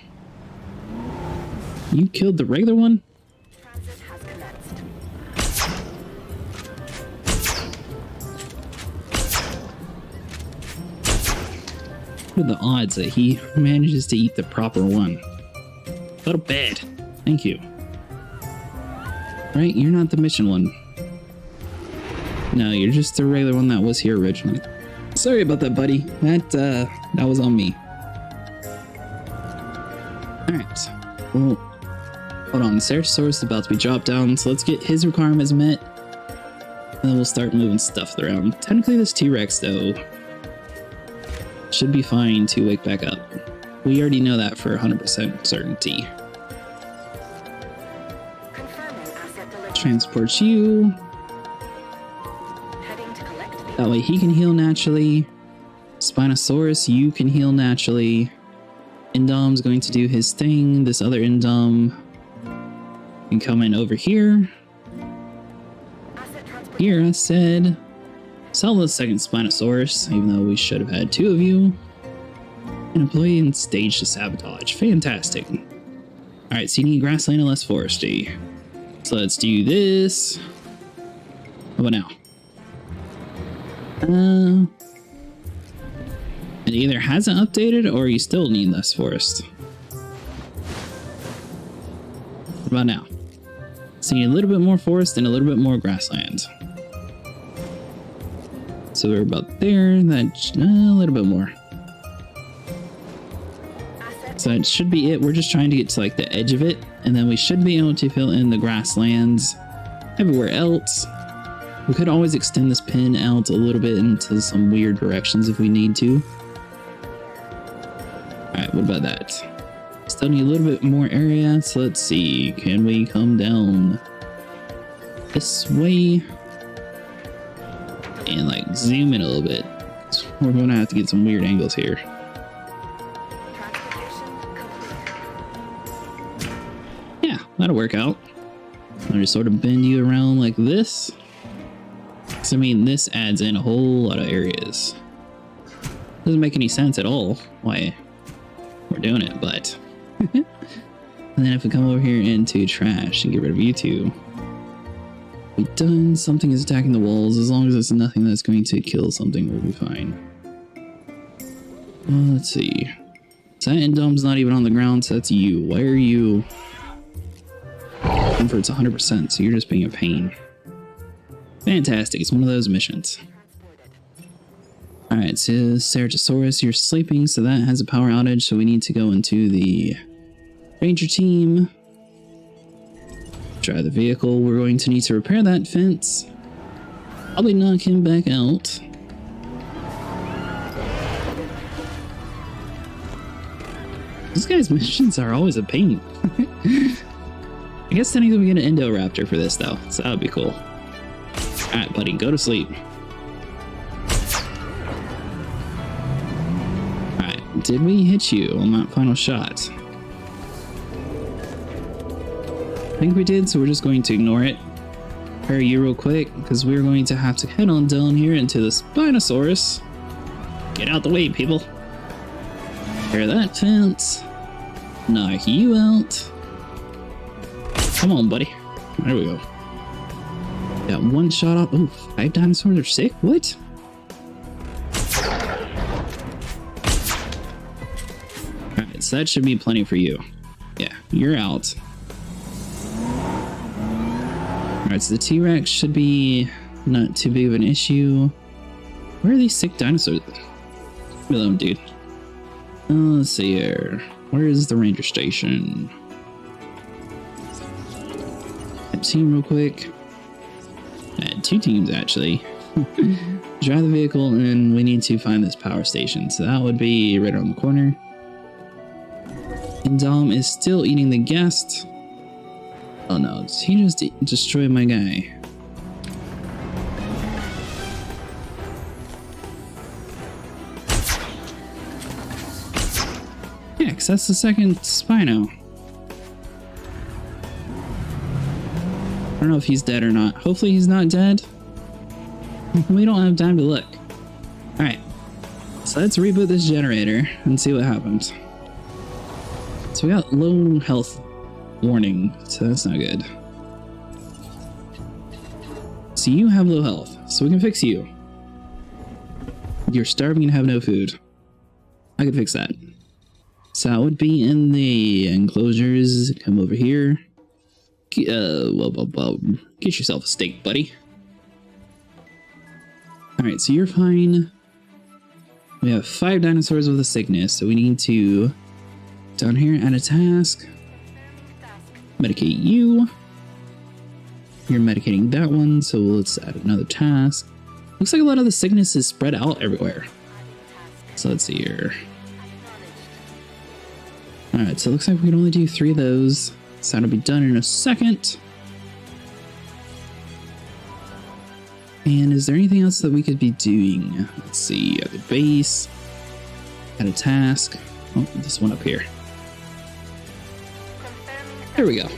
You killed the regular one? Transit has commenced. What are the odds that he manages to eat the proper one? Go to bed. Thank you. Right, you're not the mission one. No, you're just the regular one that was here originally. Sorry about that, buddy. That was on me. Alright. Well, hold on. The Ceratosaurus is about to be dropped down, so let's get his requirements met. And then we'll start moving stuff around. Technically, this T-Rex, though, should be fine to wake back up. We already know that for 100% certainty. Confirming asset delivery. Transport you. Heading to collect the That way he can heal naturally. Spinosaurus, you can heal naturally. Indom's going to do his thing. This other Indom can come in over here. Here, I said, sell the second Spinosaurus, even though we should have had 2 of you. And employ and stage to sabotage. Fantastic. Alright, so you need grassland and less foresty. So let's do this. How about now? It either hasn't updated or you still need less forest. What about now? So you need a little bit more forest and a little bit more grassland. So we're about there. That's a little bit more. So it should be it. We're just trying to get to like the edge of it, and then we should be able to fill in the grasslands everywhere else. We could always extend this pin out a little bit into some weird directions if we need to. Alright, what about that? Still need a little bit more area, so let's see. Can we come down this way? And like zoom in a little bit. We're gonna have to get some weird angles here. Yeah, that'll work out. I'll just sort of bend you around like this. So I mean, this adds in a whole lot of areas. Doesn't make any sense at all why we're doing it, but and then if we come over here into trash and get rid of you two, we've done. Something is attacking the walls. As long as it's nothing that's going to kill something, we'll be fine. Well, let's see. So that Indom's not even on the ground, so that's you. Why are you? Comfort's 100%, so you're just being a pain. Fantastic, it's one of those missions. Alright, so Ceratosaurus, you're sleeping, so that has a power outage, so we need to go into the Ranger team. Try the vehicle. We're going to need to repair that fence. Probably knock him back out. This guy's missions are always a pain. I guess technically we get an indoraptor for this though, so that would be cool. Alright, buddy, go to sleep. Alright, did we hit you on that final shot? I think we did, so we're just going to ignore it. Hurry you real quick, because we're going to have to head on down here into the Spinosaurus. Get out the way, people. Repair that fence. Knock you out. Come on, buddy. There we go. Got one shot off. Oh, 5 dinosaurs are sick? What? Alright, so that should be plenty for you. Yeah, you're out. Alright, so the T-Rex should be not too big of an issue. Where are these sick dinosaurs? Leave me alone, dude. Let's see here. Where is the ranger station? Team real quick. I had 2 teams actually. Drive the vehicle, and we need to find this power station. So that would be right around the corner. And Dom is still eating the guest. Oh no, he just destroyed my guy. Yeah, because that's the second Spino. I don't know if he's dead or not. Hopefully he's not dead. We don't have time to look. Alright. So let's reboot this generator and see what happens. So we got low health warning, so that's not good. So you have low health, so we can fix you. You're starving and have no food. I can fix that. So that would be in the enclosures. Come over here. Well, get yourself a steak, buddy. Alright, so you're fine. We have 5 dinosaurs with a sickness, so we need to down here add a task. Medicate you. You're medicating that one, so let's add another task. Looks like a lot of the sickness is spread out everywhere. So let's see here. Alright, so it looks like we can only do 3 of those. So that'll be done in a second. And is there anything else that we could be doing? Let's see, at the base, at a task. Oh, this one up here. There we go.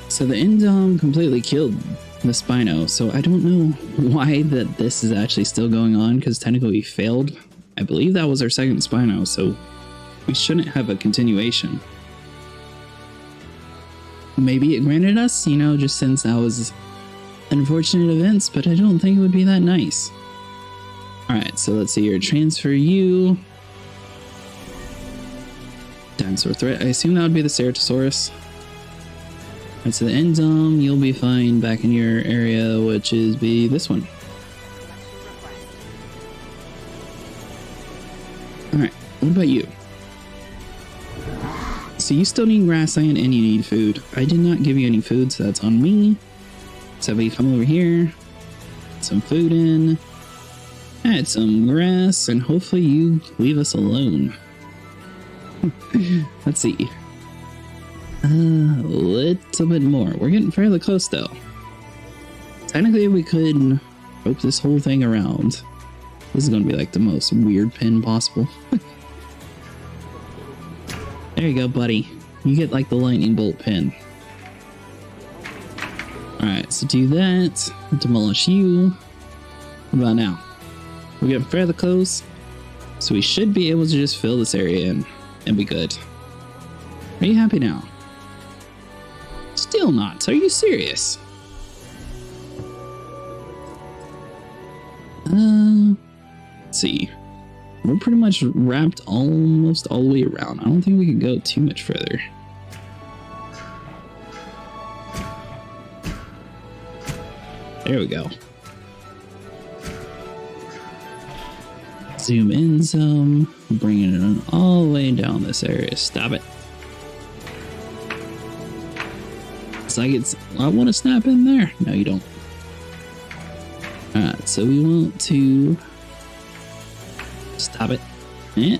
So the Indom completely killed the Spino, so I don't know why that this is actually still going on, because technically we failed. I believe that was our second Spino, so we shouldn't have a continuation. Maybe it granted us, you know, just since that was unfortunate events, but I don't think it would be that nice. Alright, so let's see here. Transfer you. Dinosaur threat. I assume that would be the Ceratosaurus. Alright, so the Endom, you'll be fine back in your area, which is be this one. Alright, what about you? So you still need grassland and you need food. I did not give you any food, so that's on me. So we come over here, put some food in, add some grass, and hopefully you leave us alone. Let's see. A little bit more. We're getting fairly close though. Technically we could rope this whole thing around. This is going to be like the most weird pin possible. There you go, buddy. You get like the lightning bolt pin. Alright, so do that. Demolish you. What about now? We're getting fairly close. So we should be able to just fill this area in and be good. Are you happy now? Still not. Are you serious? Let's see. We're pretty much wrapped almost all the way around. I don't think we could go too much further. There we go. Zoom in some, bringing it on all the way down this area. Stop it. It's like I want to snap in there. No, you don't. Alright, so we want to stop it. Eh.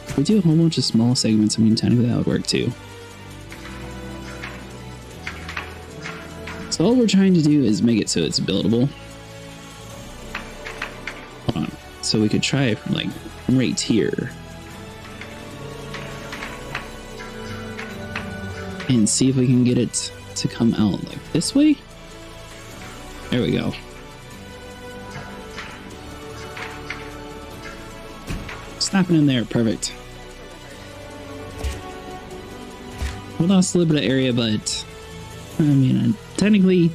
If we do a whole bunch of small segments, I mean, technically that would work too. So all we're trying to do is make it so it's buildable. Hold on. So we could try it from like right here. And see if we can get it to come out like this way. There we go. Snapping in there, perfect. We lost a little bit of area, but I mean, technically,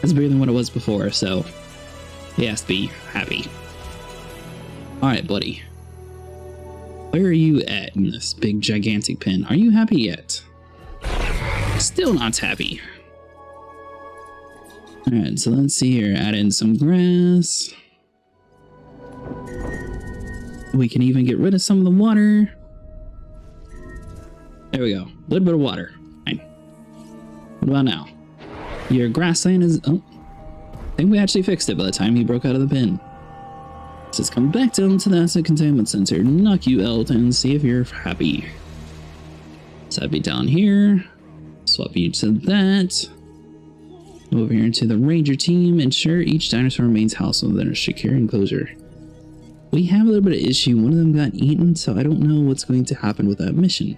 that's bigger than what it was before, so he has to be happy. Alright, buddy. Where are you at in this big, gigantic pin? Are you happy yet? Still not happy. Alright, so let's see here. Add in some grass. We can even get rid of some of the water. There we go. A little bit of water. Fine. What about now? Your grassland is... Oh. I think we actually fixed it by the time he broke out of the pin. So let's come back down to the asset containment center. Knock you out and see if you're happy. So that'd be down here. Swap you to that. Over here into the ranger team. Ensure each dinosaur remains housed within a secure enclosure. We have a little bit of issue. One of them got eaten, so I don't know what's going to happen with that mission.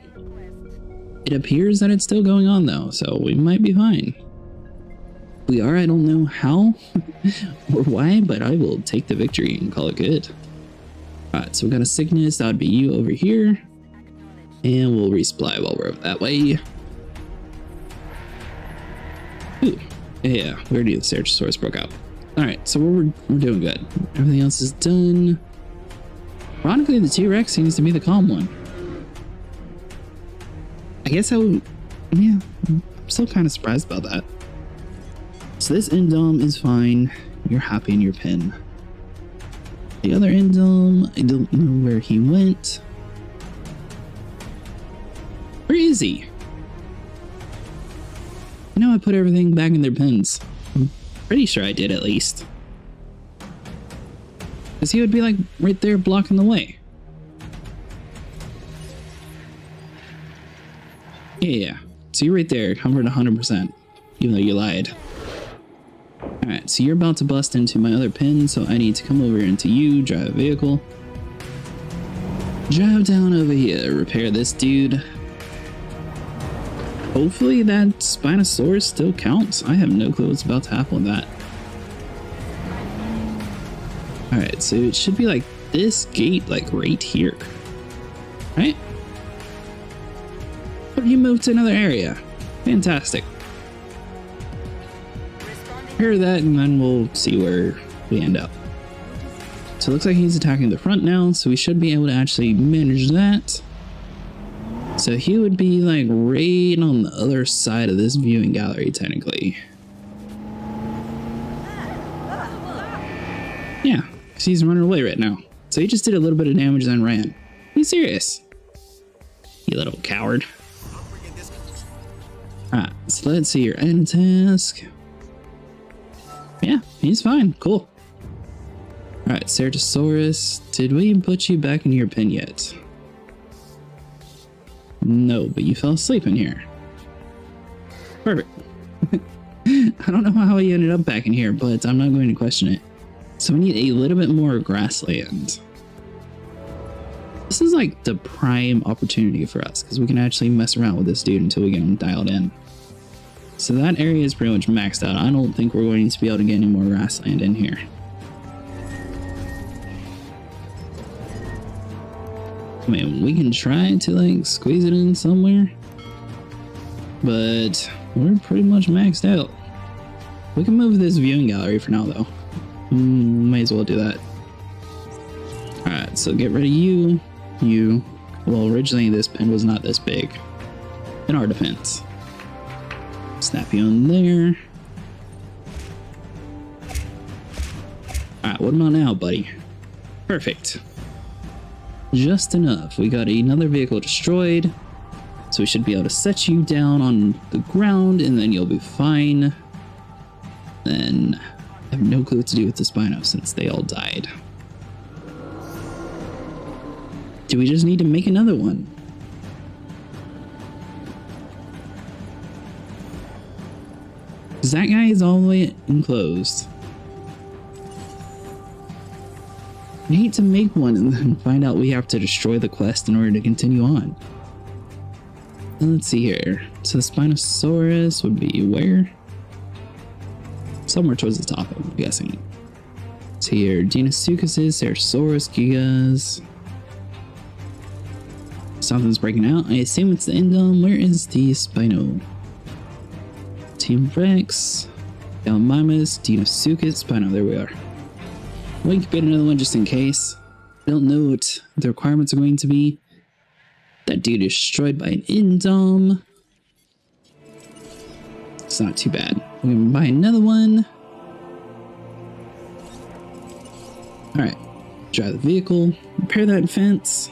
It appears that it's still going on though, so we might be fine. We are, I don't know how or why, but I will take the victory and call it good. Alright, so we got a sickness. That would be you over here. And we'll resupply while we're over that way. Ooh, yeah, we already the Ceratosaurus broke out. Alright, so we're doing good. Everything else is done. Ironically, the T-Rex seems to be the calm one. I guess I would... Yeah, I'm still kind of surprised about that. So this Indom is fine. You're happy in your pin. The other Indom, I don't know where he went. Where is he? I know I put everything back in their pins. I'm pretty sure I did at least. Because he would be like right there blocking the way. Yeah. See right there, covered 100%. Even though you lied. Alright, so you're about to bust into my other pin, so I need to come over into you, drive a vehicle. Drive down over here, repair this dude. Hopefully that Spinosaurus still counts. I have no clue what's about to happen with that. Alright, so it should be like this gate, like right here. Right? But you moved to another area. Fantastic. Repair that and then we'll see where we end up. So it looks like he's attacking the front now, so we should be able to actually manage that. So he would be like right on the other side of this viewing gallery, technically. Yeah, because he's running away right now. So he just did a little bit of damage and then ran. Are you serious? You little coward. Alright, so let's see your end task. Yeah, he's fine. Cool. Alright, Ceratosaurus, did we put you back in your pen yet? No, but you fell asleep in here. Perfect. I don't know how he ended up back in here, but I'm not going to question it. So we need a little bit more grassland. This is like the prime opportunity for us, because we can actually mess around with this dude until we get him dialed in. So that area is pretty much maxed out. I don't think we're going to be able to get any more grassland in here. I mean, we can try to like squeeze it in somewhere, but we're pretty much maxed out. We can move this viewing gallery for now though. Might as well do that. Alright, so get rid of you. Well, originally this pen was not this big in our defense. Snap you on there. Alright, what about now, buddy? Perfect. Just enough. We got another vehicle destroyed, so we should be able to set you down on the ground and then you'll be fine. Then I have no clue what to do with the Spino since they all died. Do we just need to make another one? Because that guy is all the way enclosed. I hate to make one and then find out we have to destroy the quest in order to continue on. And let's see here. So the Spinosaurus would be where? Somewhere towards the top, I'm guessing. So here, Deinosuchuses, Ceratosaurus, Gigas. Something's breaking out. I assume it's the Indom. Where is the Spino? Team Rex, Gallimimus, Deinosuchus, Spino. There we are. We could get another one just in case. I don't know what the requirements are going to be. That dude is destroyed by an Indom. It's not too bad. We're gonna buy another one. Alright. Drive the vehicle. Repair that fence.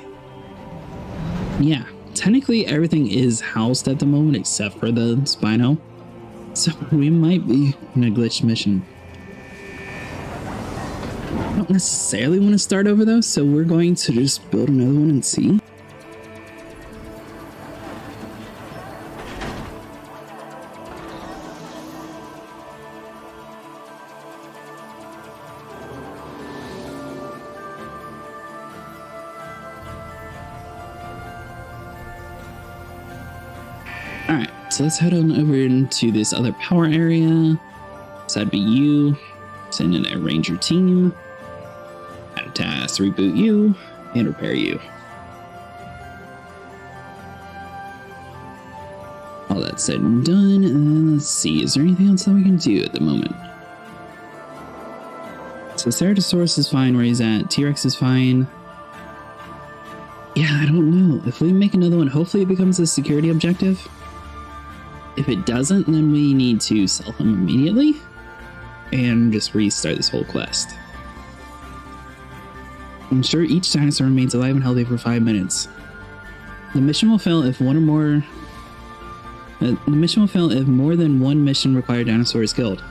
Yeah. Technically everything is housed at the moment except for the Spino. So we might be in a glitched mission. I don't necessarily want to start over though, so we're going to just build another one and see. Alright, so let's head on over into this other power area. So that'd be you. Send in a ranger team. Add a task, reboot you, and repair you. All that said and done, and let's see, is there anything else that we can do at the moment? So Ceratosaurus is fine where he's at, T-Rex is fine. Yeah, I don't know. If we make another one, hopefully it becomes a security objective. If it doesn't, then we need to sell him immediately and just restart this whole quest. Ensure each dinosaur remains alive and healthy for 5 minutes. The mission will fail if one or more. The mission will fail if more than one mission required dinosaur is killed.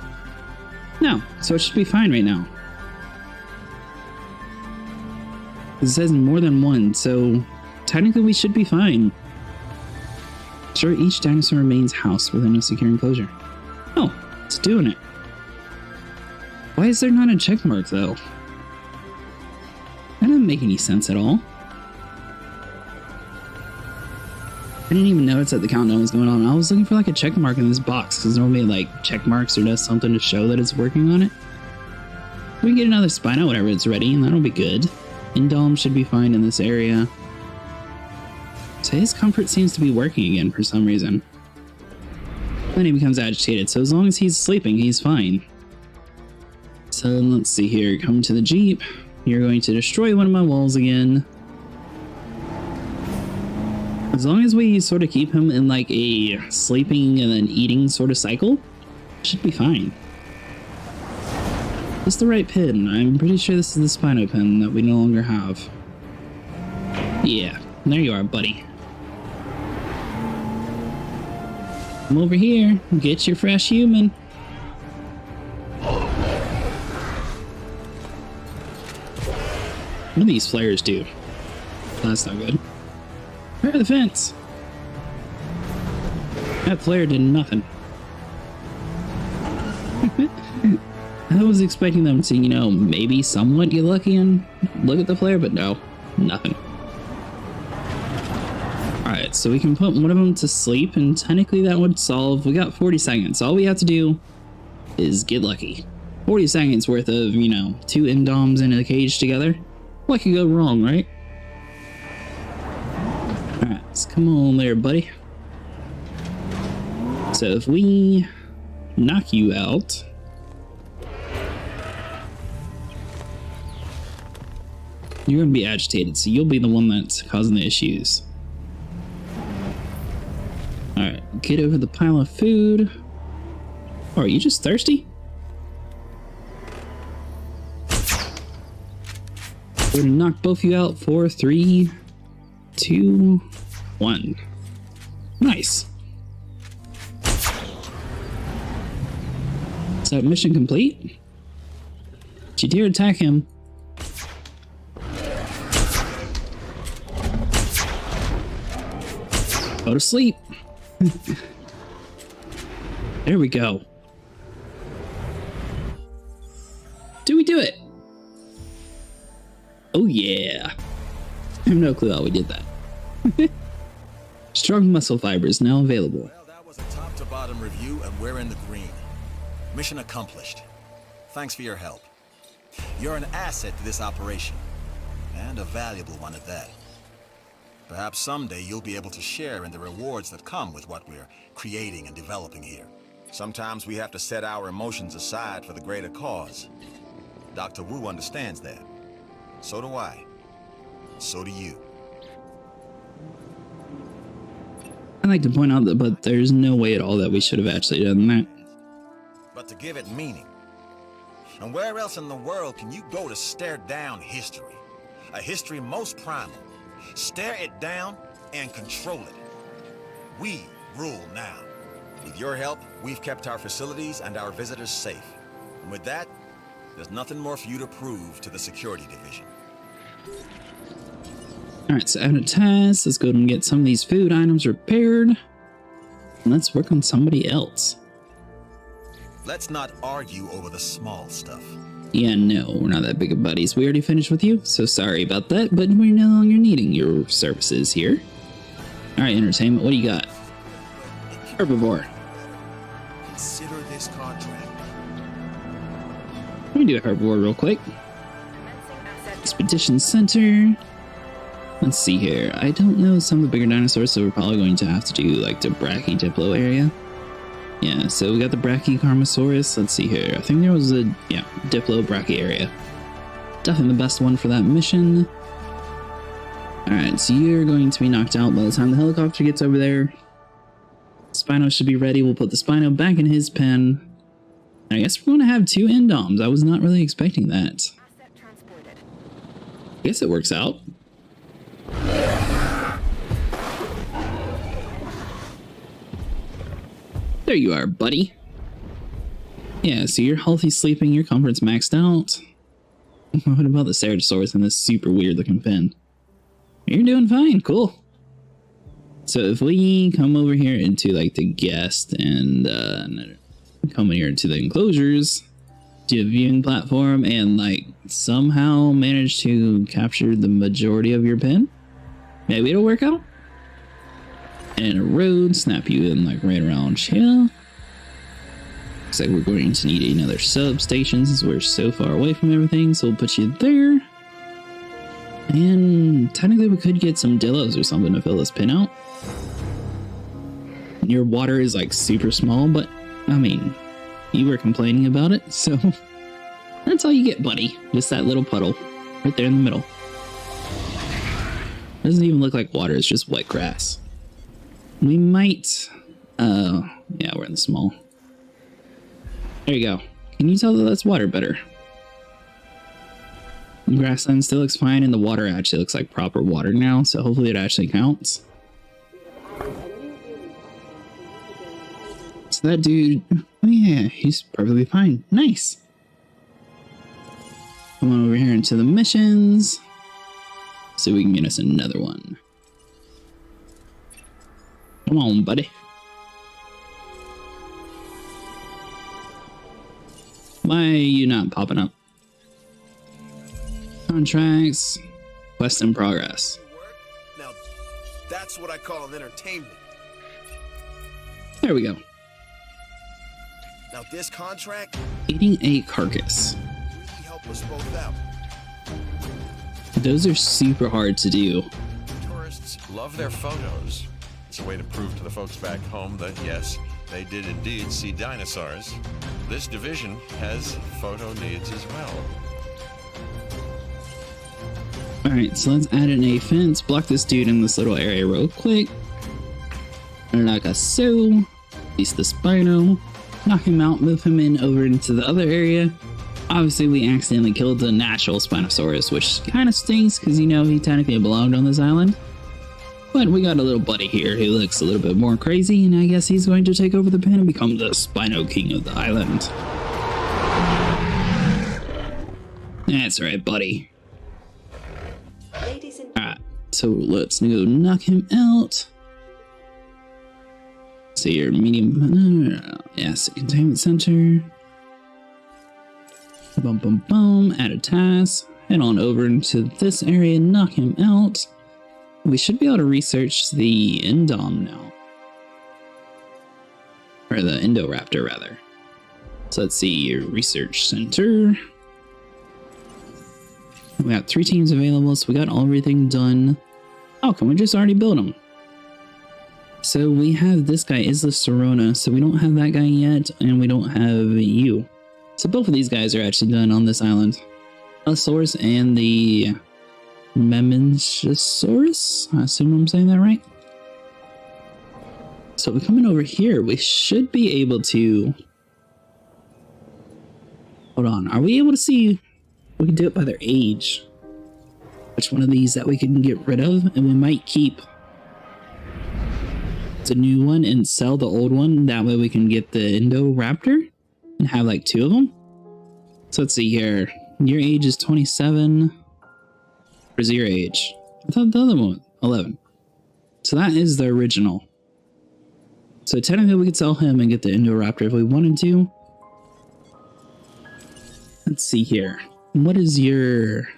No, so it should be fine right now. It says more than one, so technically we should be fine. Ensure each dinosaur remains housed within a secure enclosure. Oh, it's doing it. Why is there not a check mark though? That doesn't make any sense at all. I didn't even notice that the countdown was going on. I was looking for like a check mark in this box because normally it like check marks or does something to show that it's working on it. We can get another Spino whenever it's ready, and that'll be good. Indom should be fine in this area. So his comfort seems to be working again for some reason. Then he becomes agitated, so as long as he's sleeping, he's fine. So let's see here. Come to the Jeep. You're going to destroy one of my walls again. As long as we sort of keep him in like a sleeping and then eating sort of cycle, should be fine. It's the right pin. I'm pretty sure this is the Spino pin that we no longer have. Yeah, there you are, buddy. Come over here, get your fresh human. What do these flares do? That's not good. Repair the fence! That flare did nothing. I was expecting them to, you know, maybe somewhat get lucky and look at the flare, but no, nothing. Alright, so we can put one of them to sleep, and technically that would solve. We got 40 seconds. All we have to do is get lucky. 40 seconds worth of, you know, 2 Indoms in a cage together. What could go wrong, right? Alright, so come on there, buddy. So if we knock you out, you're going to be agitated, so you'll be the one that's causing the issues. Alright, get over the pile of food. Oh, are you just thirsty? We're gonna knock both of you out for 3, 2, 1. Nice. So mission complete. Did you dare attack him? Go to sleep. There we go. Did we do it? Oh yeah. I have no clue how we did that. Strong muscle fibers now available. Well, that was a top to bottom review, and we're in the green. Mission accomplished. Thanks for your help. You're an asset to this operation, and a valuable one at that. Perhaps someday you'll be able to share in the rewards that come with what we're creating and developing here. Sometimes we have to set our emotions aside for the greater cause. Dr. Wu understands that. So do I. So do you. I'd like to point out that, but there's no way at all that we should have actually done that. But to give it meaning. And where else in the world can you go to stare down history? A history most primal. Stare it down and control it. We rule now. With your help, we've kept our facilities and our visitors safe. And with that, there's nothing more for you to prove to the security division. Alright, so out of task, let's go and get some of these food items repaired. And let's work on somebody else. Let's not argue over the small stuff. Yeah, no, we're not that big of buddies. We already finished with you, so sorry about that, but we're no longer needing your services here. Alright, entertainment, what do you got? Herbivore. Consider this contract. Let me do a herbivore real quick. Expedition Center. Let's see here. I don't know some of the bigger dinosaurs, so we're probably going to have to do like the Brachydiplo area. Yeah, so we got the Brachycarmosaurus. Let's see here. I think there was a, yeah, Diplo Brachy area. Definitely the best one for that mission. Alright, so you're going to be knocked out by the time the helicopter gets over there. Spino should be ready. We'll put the Spino back in his pen. I guess we're going to have 2 Indoms. I was not really expecting that. I guess it works out. There you are, buddy. Yeah, so you're healthy sleeping, your comfort's maxed out. What about the Ceratosaurus and this super weird looking pen? You're doing fine, cool. So if we come over here into like the guest and come here into the enclosures, do a viewing platform and like somehow manage to capture the majority of your pin, maybe it'll work out. And a road, snap you in like right around here. Looks like we're going to need another substation since we're so far away from everything, so we'll put you there. And technically we could get some dillos or something to fill this pin out. Your water is like super small, but I mean, you were complaining about it, so that's all you get, buddy. Just that little puddle right there in the middle. Doesn't even look like water, it's just wet grass. We might, yeah, we're in the small. There you go. Can you tell that that's water better? The grassland still looks fine, and the water actually looks like proper water now, so hopefully it actually counts. So that dude, oh yeah, he's perfectly fine. Nice. Come on over here into the missions. See if we can get us another one. Come on, buddy. Why are you not popping up? Contracts. Quest in progress. Now, that's what I call an entertainment. There we go. Now, this contract Eating a carcass. really helped us both out. Those are super hard to do. Tourists love their photos. It's a way to prove to the folks back home that, yes, they did indeed see dinosaurs. This division has photo needs as well. Alright, so let's add in a fence. Block this dude in this little area real quick. Like a so. Release the Spino. Knock him out, move him in over into the other area. Obviously, we accidentally killed the natural Spinosaurus, which kind of stinks because, you know, he technically belonged on this island. But we got a little buddy here who looks a little bit more crazy, and I guess he's going to take over the pen and become the Spino King of the island. That's right, buddy. Alright, so let's go knock him out. So your medium, yes, containment center. Boom, boom, boom, add a task. Head on over into this area, knock him out. We should be able to research the Indom now. Or the Indoraptor, rather. So let's see your research center. We got 3 teams available, so we got everything done. Oh, can we just already build them? So we have this guy, Isla Sorona, so we don't have that guy yet, and we don't have you. So both of these guys are actually done on this island. Allosaurus and the Memenchosaurus? I assume I'm saying that right. So we're coming over here. We should be able to... Hold on. Are we able to see... We can do it by their age. Which one of these that we can get rid of? And we might keep the new one and sell the old one. That way we can get the Indoraptor and have like 2 of them. So let's see here. Your age is 27. Where's your age? I thought the other one, 11. So that is the original. So technically we could sell him and get the Indoraptor if we wanted to. Let's see here. What is your...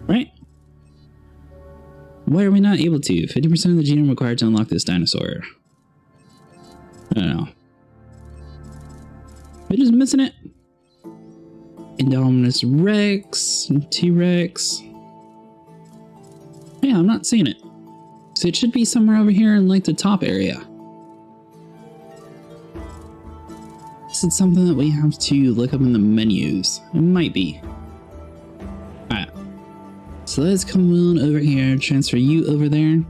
Right? Why are we not able to? 50% of the genome required to unlock this dinosaur. I don't know. We're just missing it. Indominus Rex, T-Rex. Yeah, I'm not seeing it. So it should be somewhere over here in like the top area. Is it something that we have to look up in the menus? It might be. Alright. So let's come on over here, transfer you over there.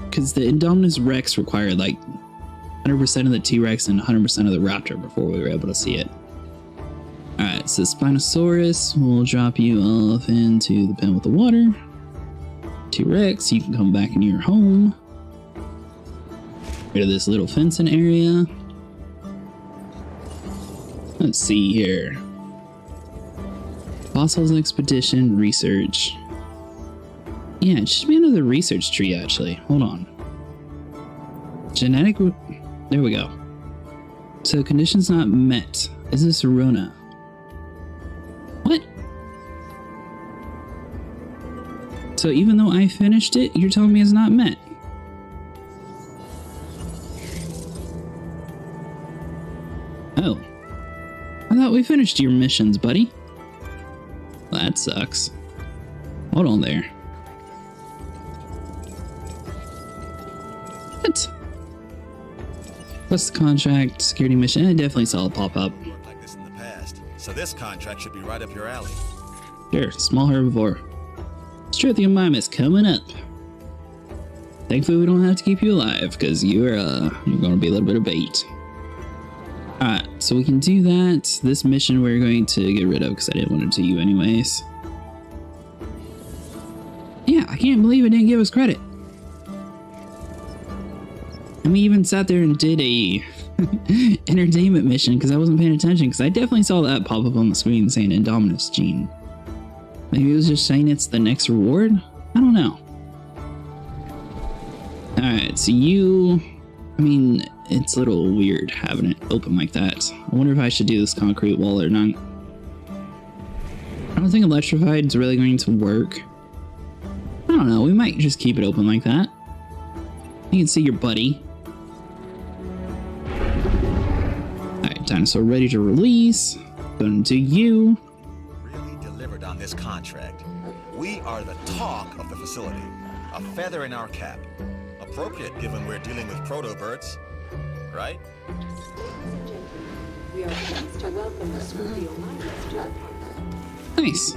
Because the Indominus Rex required like 100% of the T-Rex and 100% of the Raptor before we were able to see it. Alright, so Spinosaurus, we'll drop you off into the pen with the water. T-Rex, you can come back into your home. Rid of this little fencing area. Let's see here. Fossils Expedition Research. Yeah, it should be under the research tree actually. Hold on. Genetic... There we go. So conditions not met. Is this Rona? What? So even though I finished it, you're telling me it's not met? Oh. I thought we finished your missions, buddy. Well, that sucks. Hold on there. What? What's the contract, security mission? I definitely saw it pop up. Worked like this in the past, so this contract should be right up your alley. Sure, small herbivore. Strength of mime is coming up. Thankfully, we don't have to keep you alive, because you're gonna be a little bit of bait. Alright, so we can do that. This mission we're going to get rid of, because I didn't want it to you anyways. Yeah, I can't believe it didn't give us credit. And we even sat there and did a entertainment mission because I wasn't paying attention, because I definitely saw that pop up on the screen saying Indominus gene. Maybe it was just saying it's the next reward? I don't know. Alright, so you... I mean, it's a little weird having it open like that. I wonder if I should do this concrete wall or not. I don't think electrified is really going to work. I don't know, we might just keep it open like that. You can see your buddy. Alright, dinosaur ready to release. Going to you. Really delivered on this contract. We are the talk of the facility. A feather in our cap. Appropriate given we're dealing with proto-birds, right? We are pleased to welcome the Scorpio Alliance to the park. Nice.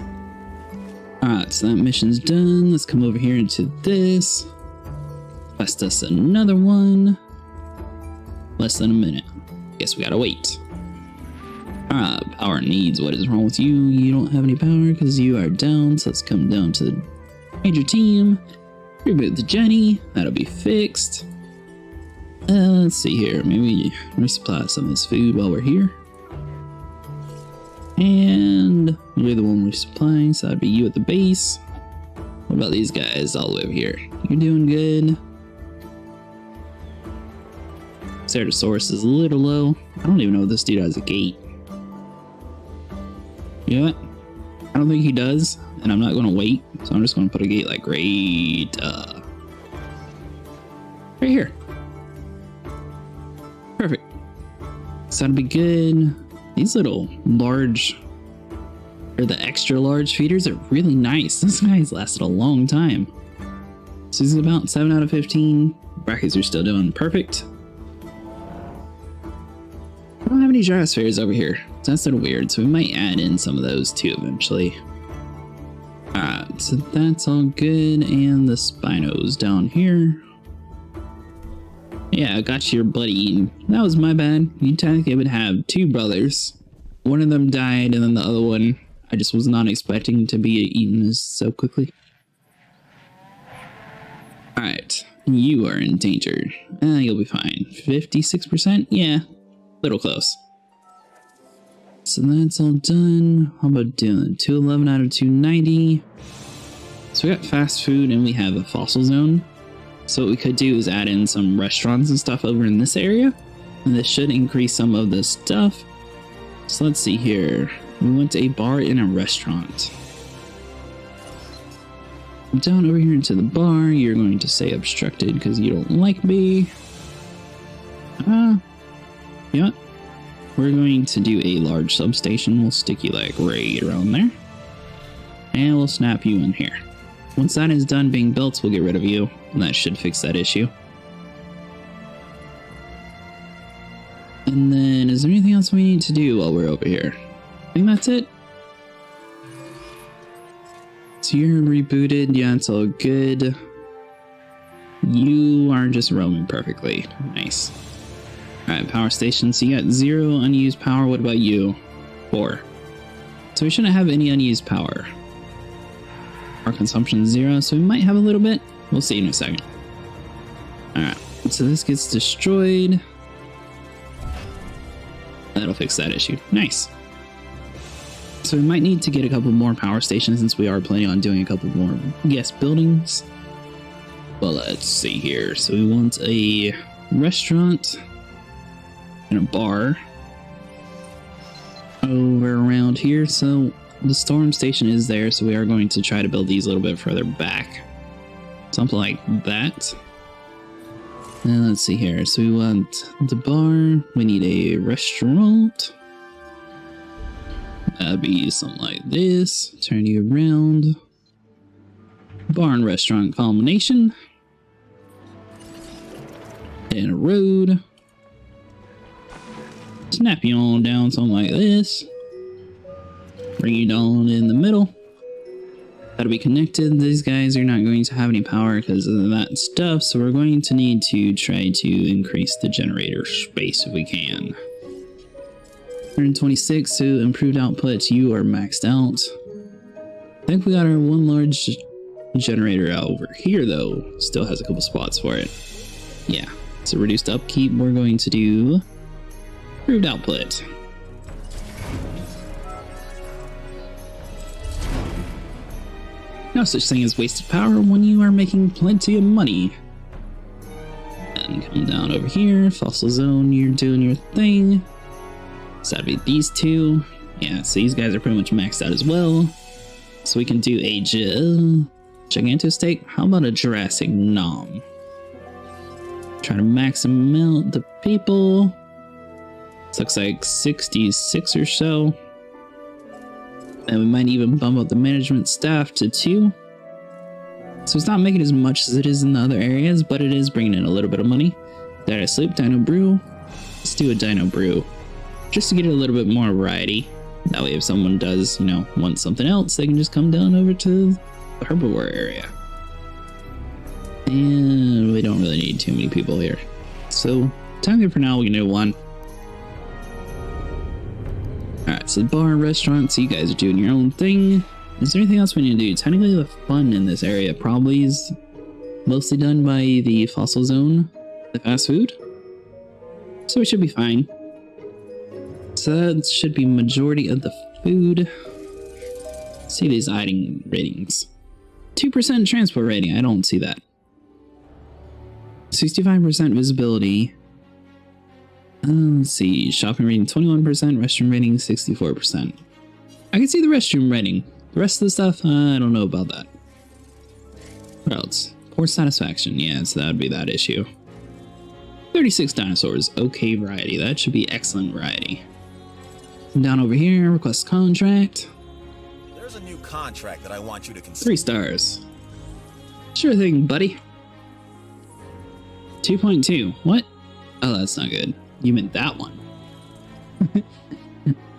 Alright, so that mission's done. Let's come over here into this. Quest us another one. Less than a minute. Guess we gotta wait. Alright, power needs. What is wrong with you? You don't have any power because you are down. So let's come down to the major team. Reboot the Jenny. That'll be fixed. Let's see here. Maybe resupply some of this food while we're here. And you're the one resupplying, so that'd be you at the base. What about these guys all the way over here? You're doing good. Ceratosaurus is a little low. I don't even know if this dude has a gate. You know what? I don't think he does, and I'm not going to wait, so I'm just going to put a gate like right here. Perfect. So that'll be good. These little large, or the extra large feeders are really nice. This guy's lasted a long time. So he's about 7 out of 15. Brackets are still doing perfect. I don't have any gyrospheres over here. So that's a little weird. So we might add in some of those too eventually. Alright, so that's all good. And the Spinos down here. Yeah, I got your buddy. That was my bad. You technically would have two brothers. One of them died, and then the other one, I just was not expecting to be eaten so quickly. Alright, you are in danger. You'll be fine. 56%? Yeah, little close. So that's all done. How about doing 211 out of 290? So we got fast food, and we have a fossil zone. So what we could do is add in some restaurants and stuff over in this area. And this should increase some of the stuff. So let's see here. We went to a bar and a restaurant. Down over here into the bar, you're going to say obstructed because you don't like me. You know what? We're going to do a large substation. We'll stick you like right around there. And we'll snap you in here. Once that is done being built, we'll get rid of you. And that should fix that issue. And then, is there anything else we need to do while we're over here? I think that's it. So you're rebooted. Yeah, it's all good. You are just roaming perfectly. Nice. Alright, power station. So you got 0 unused power. What about you? 4. So we shouldn't have any unused power. Our consumption is 0, so we might have a little bit. We'll see in a second. Alright, so this gets destroyed. That'll fix that issue. Nice. So we might need to get a couple more power stations since we are planning on doing a couple more guest buildings. Well, let's see here. So we want a restaurant and a bar. over around here. So the storm station is there, so we are going to try to build these a little bit further back. Something like that. And let's see here. So we want the bar. We need a restaurant. That'd be something like this. Turn you around. Bar and restaurant combination. And a road. Snap you on down something like this. Bring you down in the middle. That'll be connected. These guys are not going to have any power because of that stuff, so we're going to need to try to increase the generator space if we can. 126, so improved output, you are maxed out. I think we got our one large generator out over here though. Still has a couple spots for it. Yeah, so reduced upkeep, we're going to do improved output. No such thing as wasted power when you are making plenty of money. And come down over here, fossil zone, you're doing your thing. So that'd be these two. Yeah, so these guys are pretty much maxed out as well. So we can do a Gigantostake. How about a Jurassic Nom? Try to max them out the people. This looks like 66 or so. And we might even bump up the management staff to 2. So it's not making as much as it is in the other areas, but it is bringing in a little bit of money. Dino Sleep, Dino Brew. Let's do a Dino Brew. Just to get a little bit more variety. That way if someone does, you know, want something else, they can just come down over to the herbivore area. And we don't really need too many people here. So, time for now, we can do one. Alright, so the bar, restaurant, so you guys are doing your own thing. Is there anything else we need to do? Technically, the fun in this area probably is mostly done by the fossil zone, the fast food. So we should be fine. So that should be majority of the food. Let's see these item ratings. 2% transport rating, I don't see that. 65% visibility. Let's see, shopping rating 21%, restroom rating 64%. I can see the restroom rating. The rest of the stuff, I don't know about that. What else? Poor satisfaction, yeah, so that would be that issue. 36 dinosaurs, okay variety, that should be excellent variety. Down over here, request contract. There's a new contract that I want you to consider. 3 stars. Sure thing, buddy. 2.2, what? Oh, that's not good. You meant that one.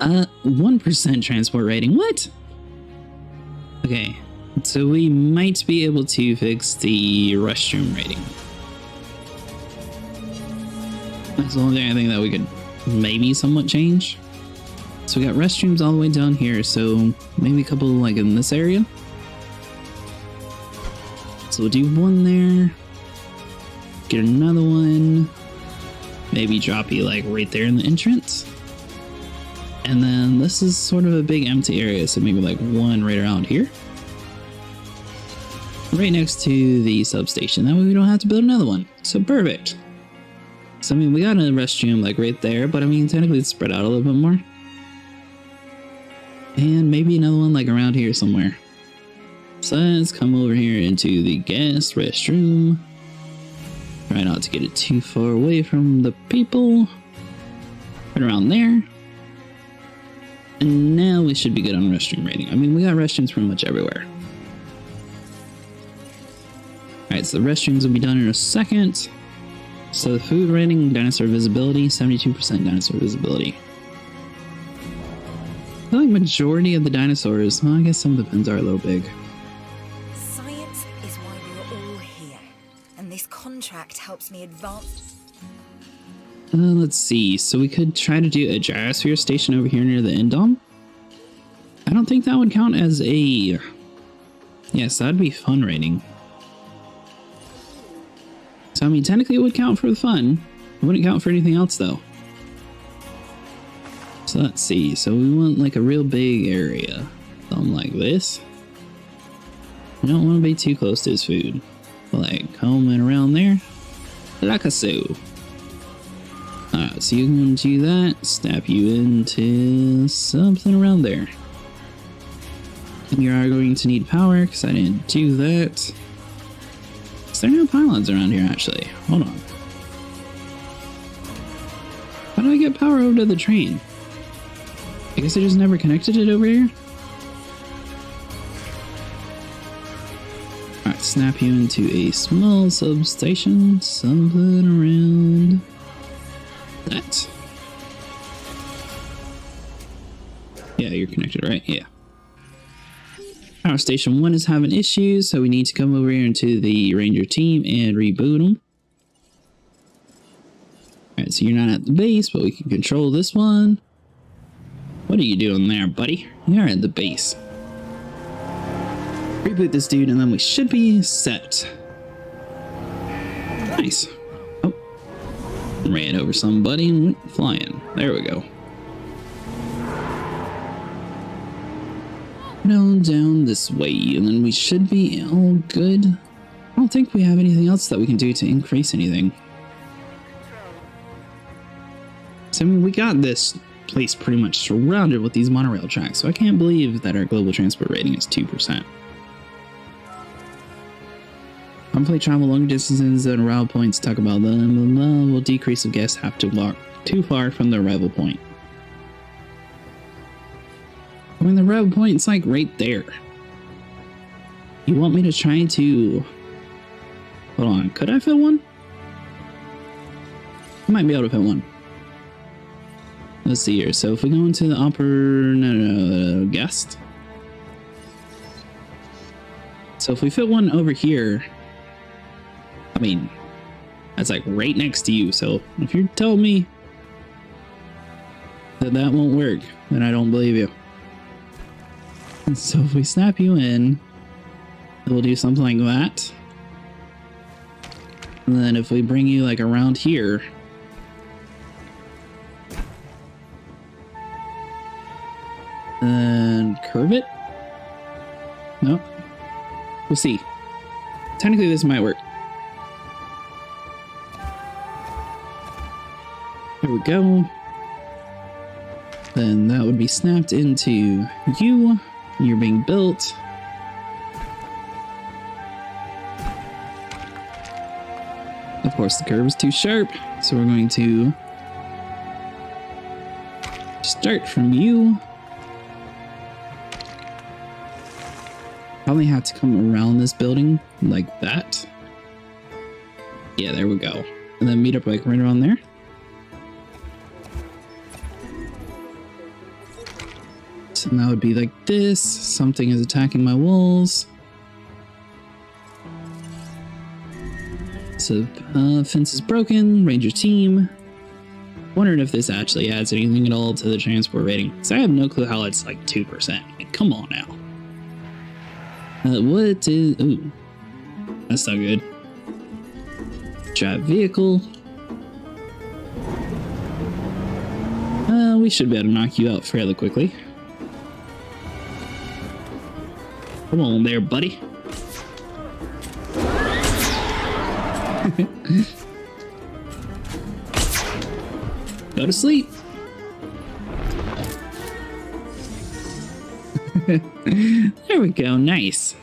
1% transport rating. What? Okay, so we might be able to fix the restroom rating. That's the only thing I think that we could maybe somewhat change. So we got restrooms all the way down here, so maybe a couple like in this area. So we'll do one there. Get another one. Maybe drop you like right there in the entrance. And then this is sort of a big empty area, so maybe like one right around here. Right next to the substation. That way we don't have to build another one. So perfect. So I mean, we got a restroom like right there, but I mean, technically it's spread out a little bit more. And maybe another one like around here somewhere. So let's come over here into the guest restroom. Try not to get it too far away from the people. Right around there. And now we should be good on restroom rating. I mean, we got restrooms pretty much everywhere. Alright, so the restrooms will be done in a second. So the food rating, dinosaur visibility, 72% dinosaur visibility. I feel like majority of the dinosaurs, well, I guess some of the pens are a little big. Science is why we're all here, and this contract helps me advance. Let's see, so we could try to do a gyrosphere station over here near the Indom. I don't think that would count as a... Yes, that'd be fun rating. So I mean, technically it would count for the fun. It wouldn't count for anything else though. So let's see, so we want like a real big area. Something like this. We don't want to be too close to his food. But like, come and around there. Like a so. Alright, so you can do that, snap you into something around there. And you are going to need power, because I didn't do that. Is there no pylons around here, actually? Hold on. How do I get power over to the train? I guess I just never connected it over here? Alright, snap you into a small substation, something around that. Yeah, you're connected, right? Yeah. Power station 1 is having issues, so we need to come over here into the ranger team and reboot them. Alright, so you're not at the base, but we can control this one. What are you doing there, buddy? You're at the base. Reboot this dude, and then we should be set. Nice. Oh. Ran over somebody and went flying. There we go. Down this way, and then we should be all good. I don't think we have anything else that we can do to increase anything. So, I mean, we got this place pretty much surrounded with these monorail tracks, so I can't believe that our global transport rating is 2%. Complete travel longer distances and arrival points, talk about them, will decrease if guests have to walk too far from the arrival point. I mean, the arrival point's like right there. You want me to try to... Hold on, could I fit one? I might be able to fit one. Let's see here. So if we go into the upper guest. So if we fit one over here, I mean, that's like right next to you. So if you're telling me that that won't work, then I don't believe you. And so if we snap you in, it will do something like that. And then if we bring you like around here, and curve it? No. We'll see. Technically this might work. There we go. Then that would be snapped into you. You're being built. Of course, the curve is too sharp, so we're going to start from you. Probably have to come around this building like that. Yeah, there we go. And then meet up like right around there. So that would be like this. Something is attacking my walls. So fence is broken. Ranger team. Wondering if this actually adds anything at all to the transport rating. Because I have no clue how it's like 2%. Like, come on now. What is... Ooh. That's not good. Drive vehicle. We should be able to knock you out fairly quickly. Come on there, buddy. Go to sleep. There we go. Nice.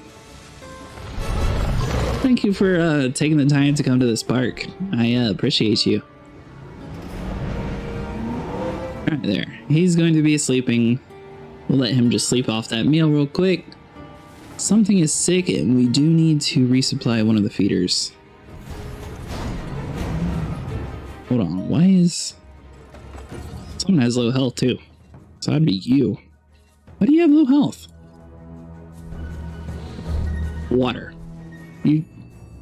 Thank you for taking the time to come to this park. I appreciate you. Right there. He's going to be sleeping. We'll let him just sleep off that meal real quick. Something is sick and we do need to resupply one of the feeders. Hold on, why is... Someone has low health too. So that'd be you. Why do you have low health? Water.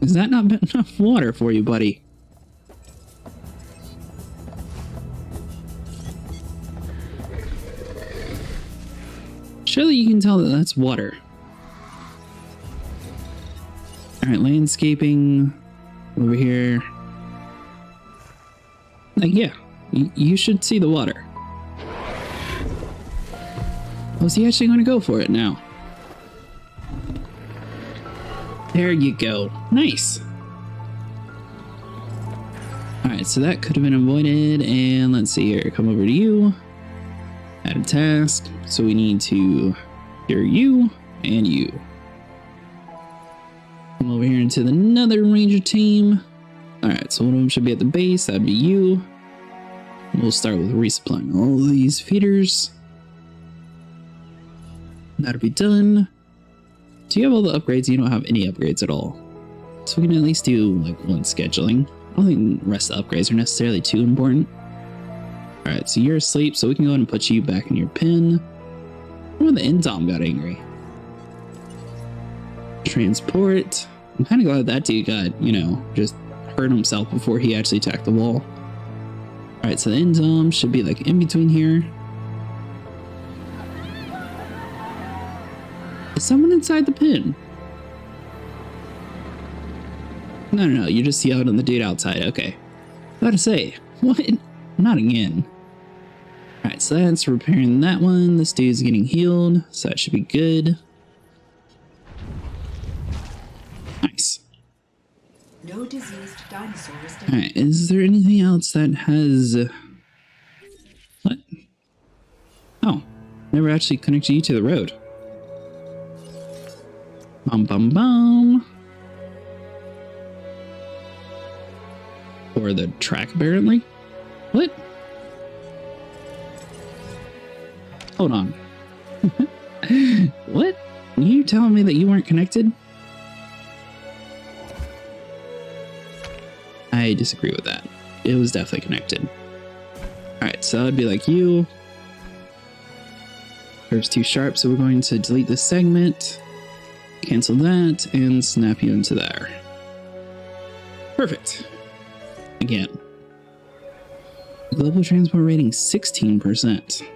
Is that not enough water for you, buddy? Surely you can tell that that's water. Alright, landscaping over here. Like, yeah, you should see the water. Oh, is he actually going to go for it now? There you go. Nice. Alright, Alright, so that could have been avoided. And let's see here. Come over to you. Add a task. So we need to cure you and you. Come over here into another ranger team. Alright, so one of them should be at the base. That'd be you. We'll start with resupplying all of these feeders. That'll be done. Do you have all the upgrades? You don't have any upgrades at all. So we can at least do like one scheduling. I don't think the rest of the upgrades are necessarily too important. Alright, so you're asleep, so we can go ahead and put you back in your pen. Oh, the Indom got angry. Transport. I'm kind of glad that dude got, you know, just hurt himself before he actually attacked the wall. Alright, so the Indom should be like in between here. Is someone inside the pen? No, you just yelled on the dude outside. Okay. About to say, what? Not again. Alright, so that's repairing that one. This dude's getting healed, so that should be good. Nice. No diseased dinosaurs. Alright, is there anything else that has... What? Oh, never actually connected you to the road. Bum bum bum. Or the track, apparently. What? Hold on. What? You telling me that you weren't connected? I disagree with that. It was definitely connected. Alright, so that would be like you. Curve's too sharp, so we're going to delete this segment. Cancel that, and snap you into there. Perfect. Again. Global transport rating 16%.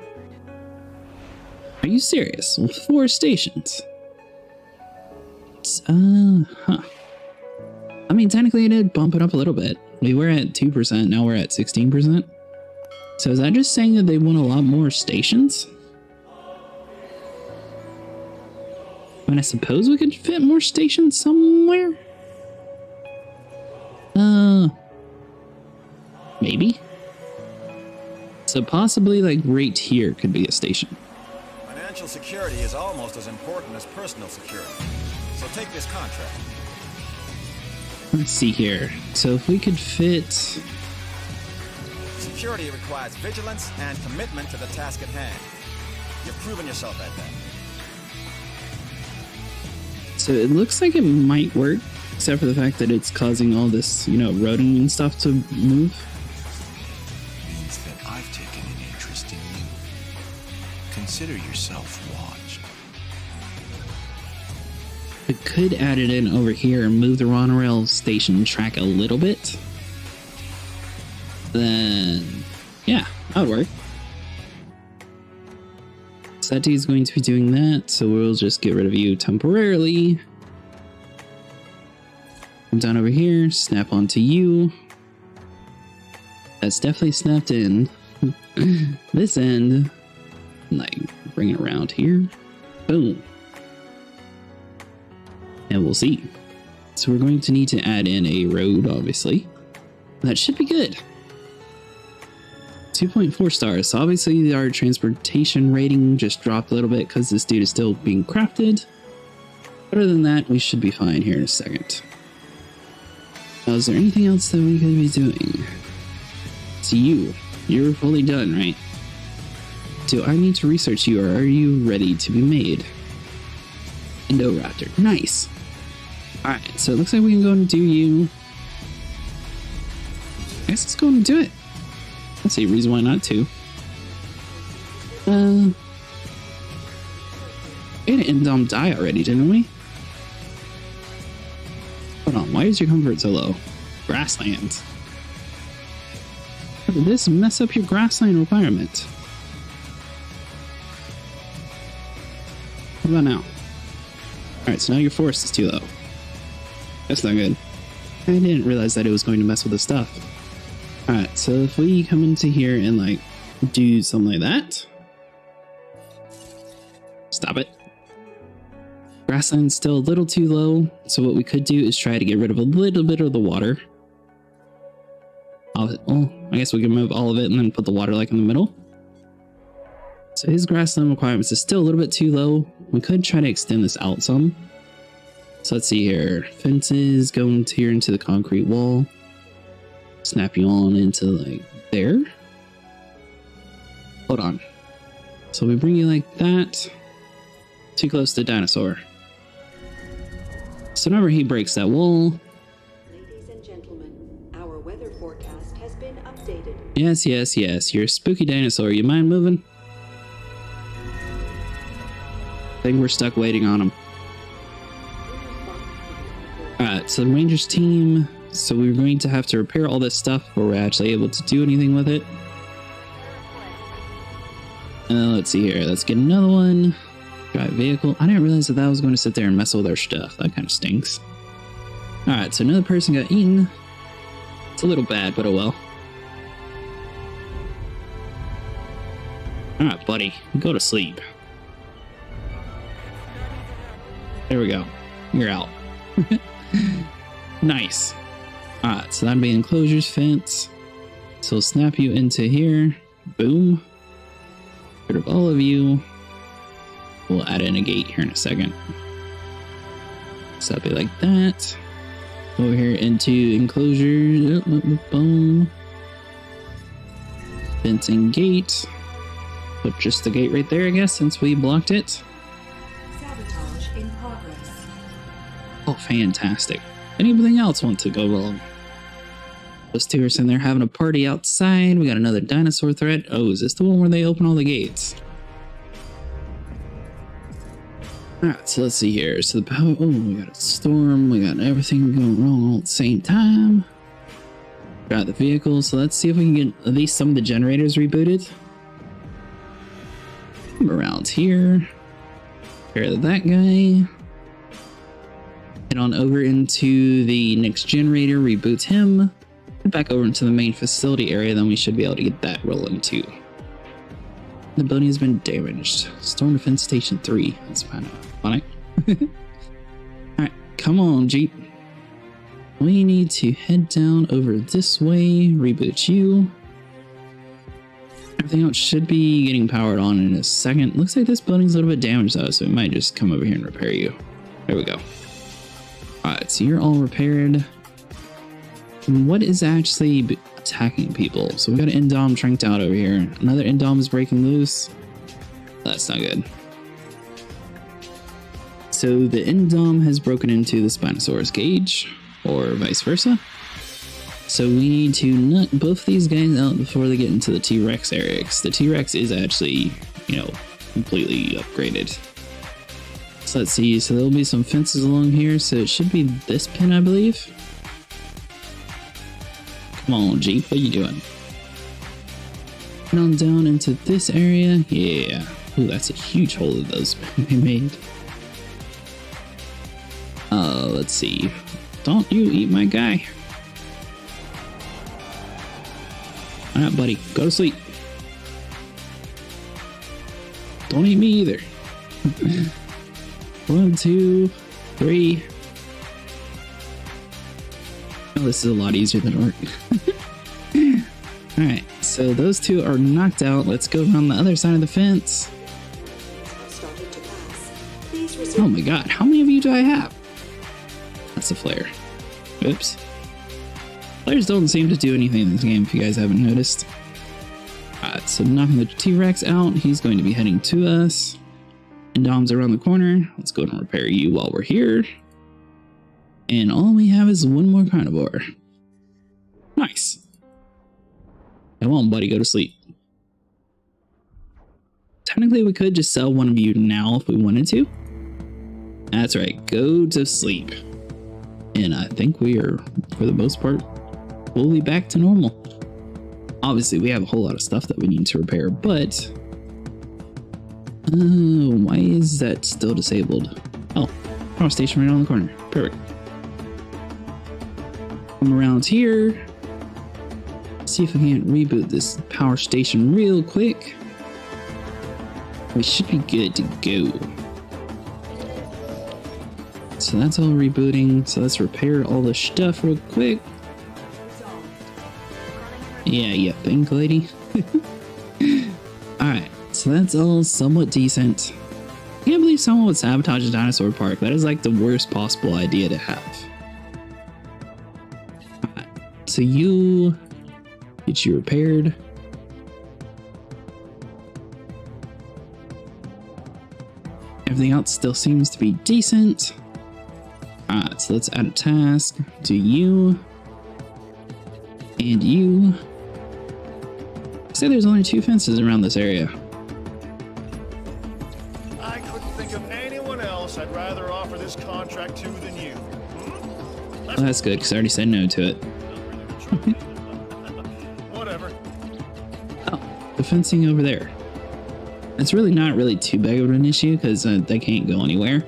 Are you serious? With 4 stations. Huh. I mean, technically it did bump it up a little bit. We were at 2%, now we're at 16%. So is that just saying that they want a lot more stations? I mean, I suppose we could fit more stations somewhere? Maybe? So possibly, like, right here could be a station. Financial security is almost as important as personal security. So take this contract. Let's see here. So if we could fit... Security requires vigilance and commitment to the task at hand. You've proven yourself at that. So it looks like it might work, except for the fact that it's causing all this, you know, roading and stuff to move. Means that I've taken an interest in you. Consider yourself watched. We could add it in over here and move the monorail station track a little bit. Then, yeah, that would work. So that dude's going to be doing that, so we'll just get rid of you temporarily. Come down over here, snap onto you. That's definitely snapped in. This end, like, bring it around here. Boom. And we'll see. So we're going to need to add in a road, obviously. That should be good. 2.4 stars. So obviously our transportation rating just dropped a little bit because this dude is still being crafted. Other than that, we should be fine here in a second. Now, is there anything else that we could be doing? It's you. You're fully done, right? Do I need to research you, or are you ready to be made? Indoraptor. Nice. Alright, so it looks like we can go and do you. I guess let's go and do it. Let's see, reason why not to. We had an Indom die already, didn't we? Hold on, why is your comfort so low? Grasslands. How did this mess up your grassland requirement? What about now? Alright, so now your forest is too low. That's not good. I didn't realize that it was going to mess with the stuff. Alright, so if we come into here and like do something like that. Stop it. Grassland's still a little too low, so what we could do is try to get rid of a little bit of the water. Well, I guess we can move all of it and then put the water like in the middle. So his grassland requirements is still a little bit too low. We could try to extend this out some. So let's see here. Fences going here into the concrete wall. Snap you on into like there. Hold on. So we bring you like that. Too close to dinosaur. So whenever he breaks that wall. Ladies and gentlemen, our weather forecast has been updated. Yes, yes, yes. You're a spooky dinosaur. You mind moving? I think we're stuck waiting on him. Alright, so the Rangers team. So we're going to have to repair all this stuff before we're actually able to do anything with it. Let's see here. Let's get another one. Drive vehicle. I didn't realize that that was going to sit there and mess with our stuff. That kind of stinks. Alright, so another person got eaten. It's a little bad, but oh well. Alright, buddy. Go to sleep. There we go. You're out. Nice. Alright, so that'd be enclosures, fence. So we'll snap you into here. Boom. Get rid of all of you. We'll add in a gate here in a second. So that'll be like that. Over here into enclosures. Boom. Fence and gate. Put just the gate right there, I guess, since we blocked it. Sabotage in progress. Oh, fantastic. Anything else want to go wrong? Those two are sitting there having a party outside. We got another dinosaur threat. Oh, is this the one where they open all the gates? Alright, so let's see here. So the power. Oh, we got a storm. We got everything going wrong all at the same time. Got the vehicle. So let's see if we can get at least some of the generators rebooted. Come around here. Repair that guy. Head on over into the next generator. Reboot him. Head back over into the main facility area. Then we should be able to get that rolling too. The building has been damaged. Storm Defense Station 3. That's kind of funny. Alright, come on, Jeep. We need to head down over this way. Reboot you. Everything else should be getting powered on in a second. Looks like this building's a little bit damaged though, so we might just come over here and repair you. There we go. Alright, so you're all repaired. And what is actually attacking people? So we got an Indom tranked out over here. Another Indom is breaking loose. That's not good. So the Indom has broken into the Spinosaurus cage, or vice versa. So we need to knock both these guys out before they get into the T-Rex area, because the T-Rex is actually, you know, completely upgraded. So let's see, so there'll be some fences along here, so it should be this pin, I believe. Come on, Jeep, what are you doing? Head on down into this area. Yeah. Ooh, that's a huge hole that those made. Let's see. Don't you eat my guy. Alright, buddy, go to sleep. Don't eat me either. 1, 2, 3. Oh, this is a lot easier than it worked. Alright, so those two are knocked out. Let's go around the other side of the fence. Oh my god, how many of you do I have? That's a flare. Oops. Flares don't seem to do anything in this game, if you guys haven't noticed. Alright, so knocking the T-Rex out, he's going to be heading to us. And Dom's around the corner. Let's go and repair you while we're here. And all we have is one more carnivore. Nice. Come on, buddy, go to sleep. Technically, we could just sell one of you now if we wanted to. That's right, go to sleep. And I think we are, for the most part, fully back to normal. Obviously, we have a whole lot of stuff that we need to repair, but... why is that still disabled? Oh, power station right on the corner. Perfect. Come around here. See if we can't reboot this power station real quick. We should be good to go. So that's all rebooting. So let's repair all the stuff real quick. Yeah, you think, lady? Alright, so that's all somewhat decent. I can't believe someone would sabotage a dinosaur park. That is like the worst possible idea to have. Alright, so you get you repaired. Everything else still seems to be decent. Alright, so let's add a task to you. And you. Say there's only 2 fences around this area. I couldn't think of anyone else I'd rather offer this contract to than you. Well, that's good, because I already said no to it. Whatever. Oh, the fencing over there. It's really not really too big of an issue, because they can't go anywhere.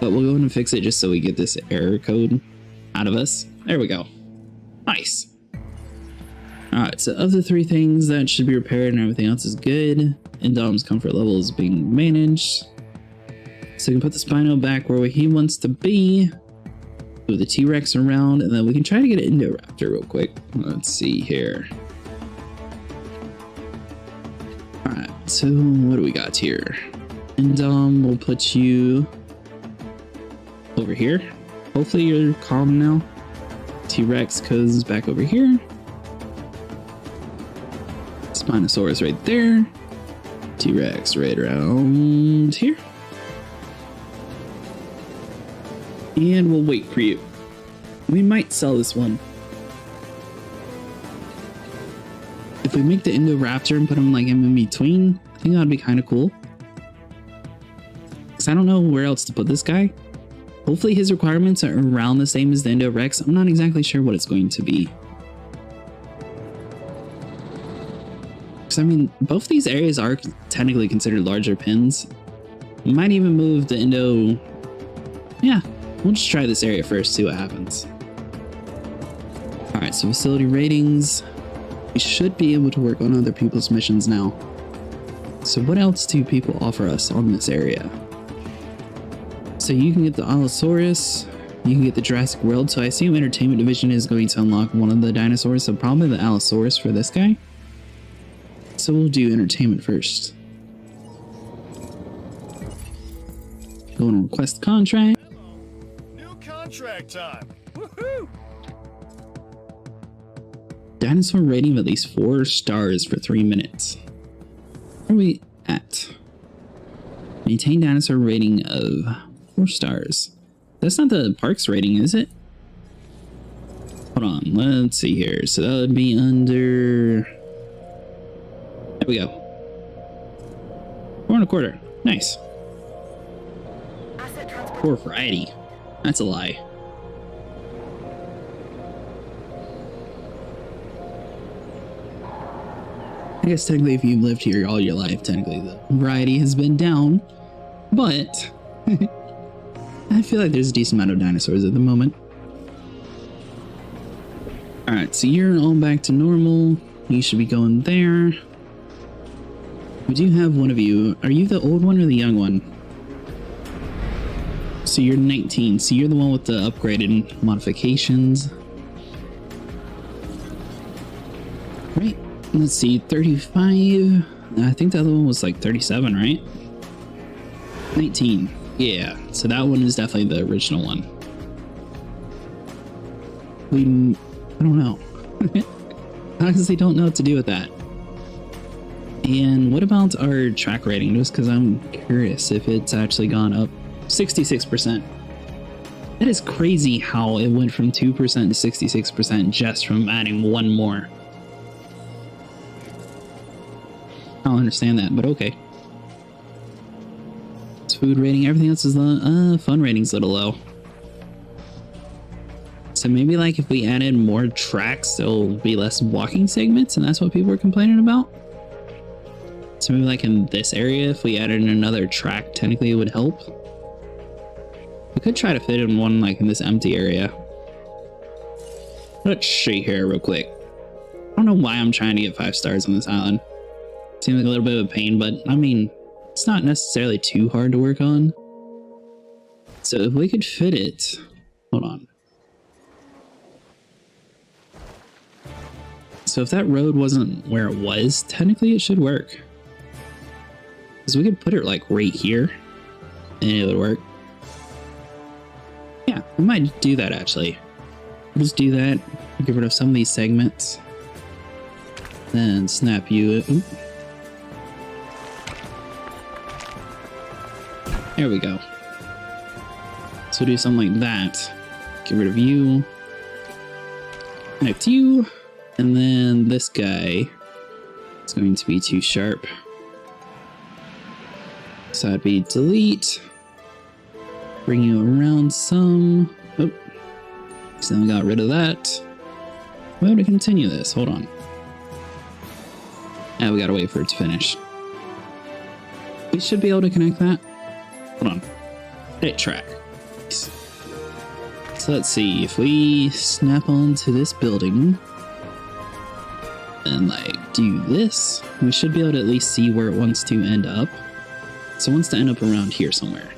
But we'll go in and fix it just so we get this error code out of us. There we go. Nice. Alright, so of the 3 things that should be repaired and everything else is good. Indom's comfort level is being managed. So we can put the Spino back where he wants to be. Move the T-Rex around, and then we can try to get an indoraptor real quick. Let's see here. Alright, so what do we got here? Indom, we'll put you over here. Hopefully you're calm now. T-Rex goes back over here. Spinosaurus right there. T-Rex right around here. And we'll wait for you. We might sell this one. If we make the Indoraptor and put him like in between, I think that'd be kind of cool. Because I don't know where else to put this guy. Hopefully his requirements are around the same as the Indorex. I'm not exactly sure what it's going to be. I mean, both these areas are technically considered larger pins. We might even move the Indo. Yeah, we'll just try this area first, see what happens. Alright, so facility ratings. We should be able to work on other people's missions now. So what else do people offer us on this area? So you can get the Allosaurus, you can get the Jurassic World. So I assume Entertainment Division is going to unlock one of the dinosaurs, so probably the Allosaurus for this guy. So we'll do entertainment first. Go and request contract. New contract time. Woohoo! Dinosaur rating of at least 4 stars for 3 minutes. Where are we at? Maintain dinosaur rating of 4 stars. That's not the park's rating, is it? Hold on, let's see here. So that would be under... There we go. 4 1/4. Nice. Poor variety. That's a lie. I guess technically if you've lived here all your life, technically the variety has been down. But I feel like there's a decent amount of dinosaurs at the moment. Alright, so you're all back to normal. You should be going there. We do have one of you. Are you the old one or the young one? So you're 19. So you're the one with the upgraded modifications. Right. Let's see. 35. I think the other one was like 37, right? 19. Yeah. So that one is definitely the original one. I don't know. I honestly don't know what to do with that. And what about our track rating? Just because I'm curious if it's actually gone up. 66%. That is crazy how it went from 2% to 66% just from adding one more. I don't understand that, but okay. It's food rating, everything else is low. Fun rating's a little low. So maybe like if we added more tracks, there'll be less walking segments, and that's what people are complaining about. So maybe like in this area, if we added another track, technically it would help. We could try to fit in one like in this empty area. Let's see here real quick. I don't know why I'm trying to get 5 stars on this island. Seems like a little bit of a pain, but I mean, it's not necessarily too hard to work on. So if we could fit it, hold on. So if that road wasn't where it was, technically it should work. Because we could put it like right here and it would work. Yeah, we might do that actually. We'll just do that. Get rid of some of these segments. Then snap you. Oop. There we go. So do something like that. Get rid of you. Connect you. And then this guy is going to be too sharp. So that'd be delete. Bring you around some. Oh. So then we got rid of that. We're able to continue this. Hold on. We gotta wait for it to finish. We should be able to connect that. Hold on. Edit track. So let's see. If we snap onto this building and like do this, we should be able to at least see where it wants to end up. So it wants to end up around here somewhere.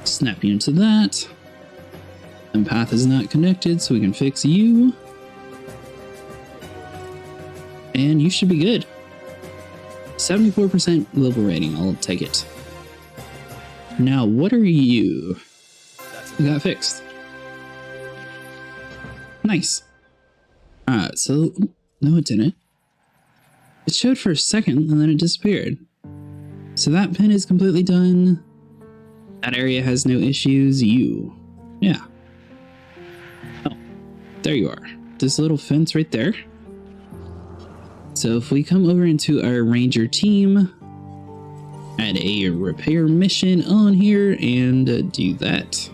Snap you into that. And path is not connected, so we can fix you. And you should be good. 74% global rating, I'll take it. Now, what are you? We got fixed. Nice. Alright, so, no it didn't. It showed for a second and then it disappeared. So that pin is completely done. That area has no issues. You. Yeah. Oh, there you are. This little fence right there. So if we come over into our ranger team, add a repair mission on here and do that.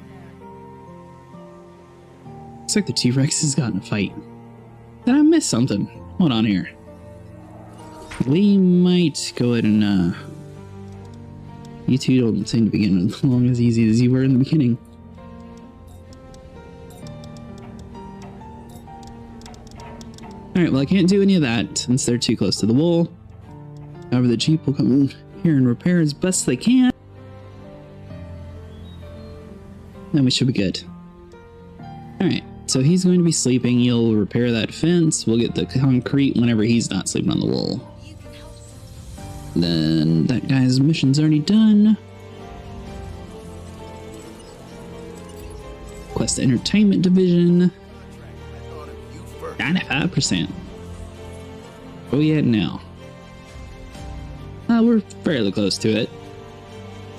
Looks like the T-Rex has gotten a fight. Did I miss something? Hold on here. We might go ahead and you two don't seem to be getting along as easy as you were in the beginning. Alright, well I can't do any of that since they're too close to the wall. However, the Jeep will come here and repair as best they can. Then we should be good. Alright, so he's going to be sleeping. You'll repair that fence. We'll get the concrete whenever he's not sleeping on the wall. Then that guy's mission's already done. Quest the entertainment division. 95%. Oh yeah, now. We're fairly close to it.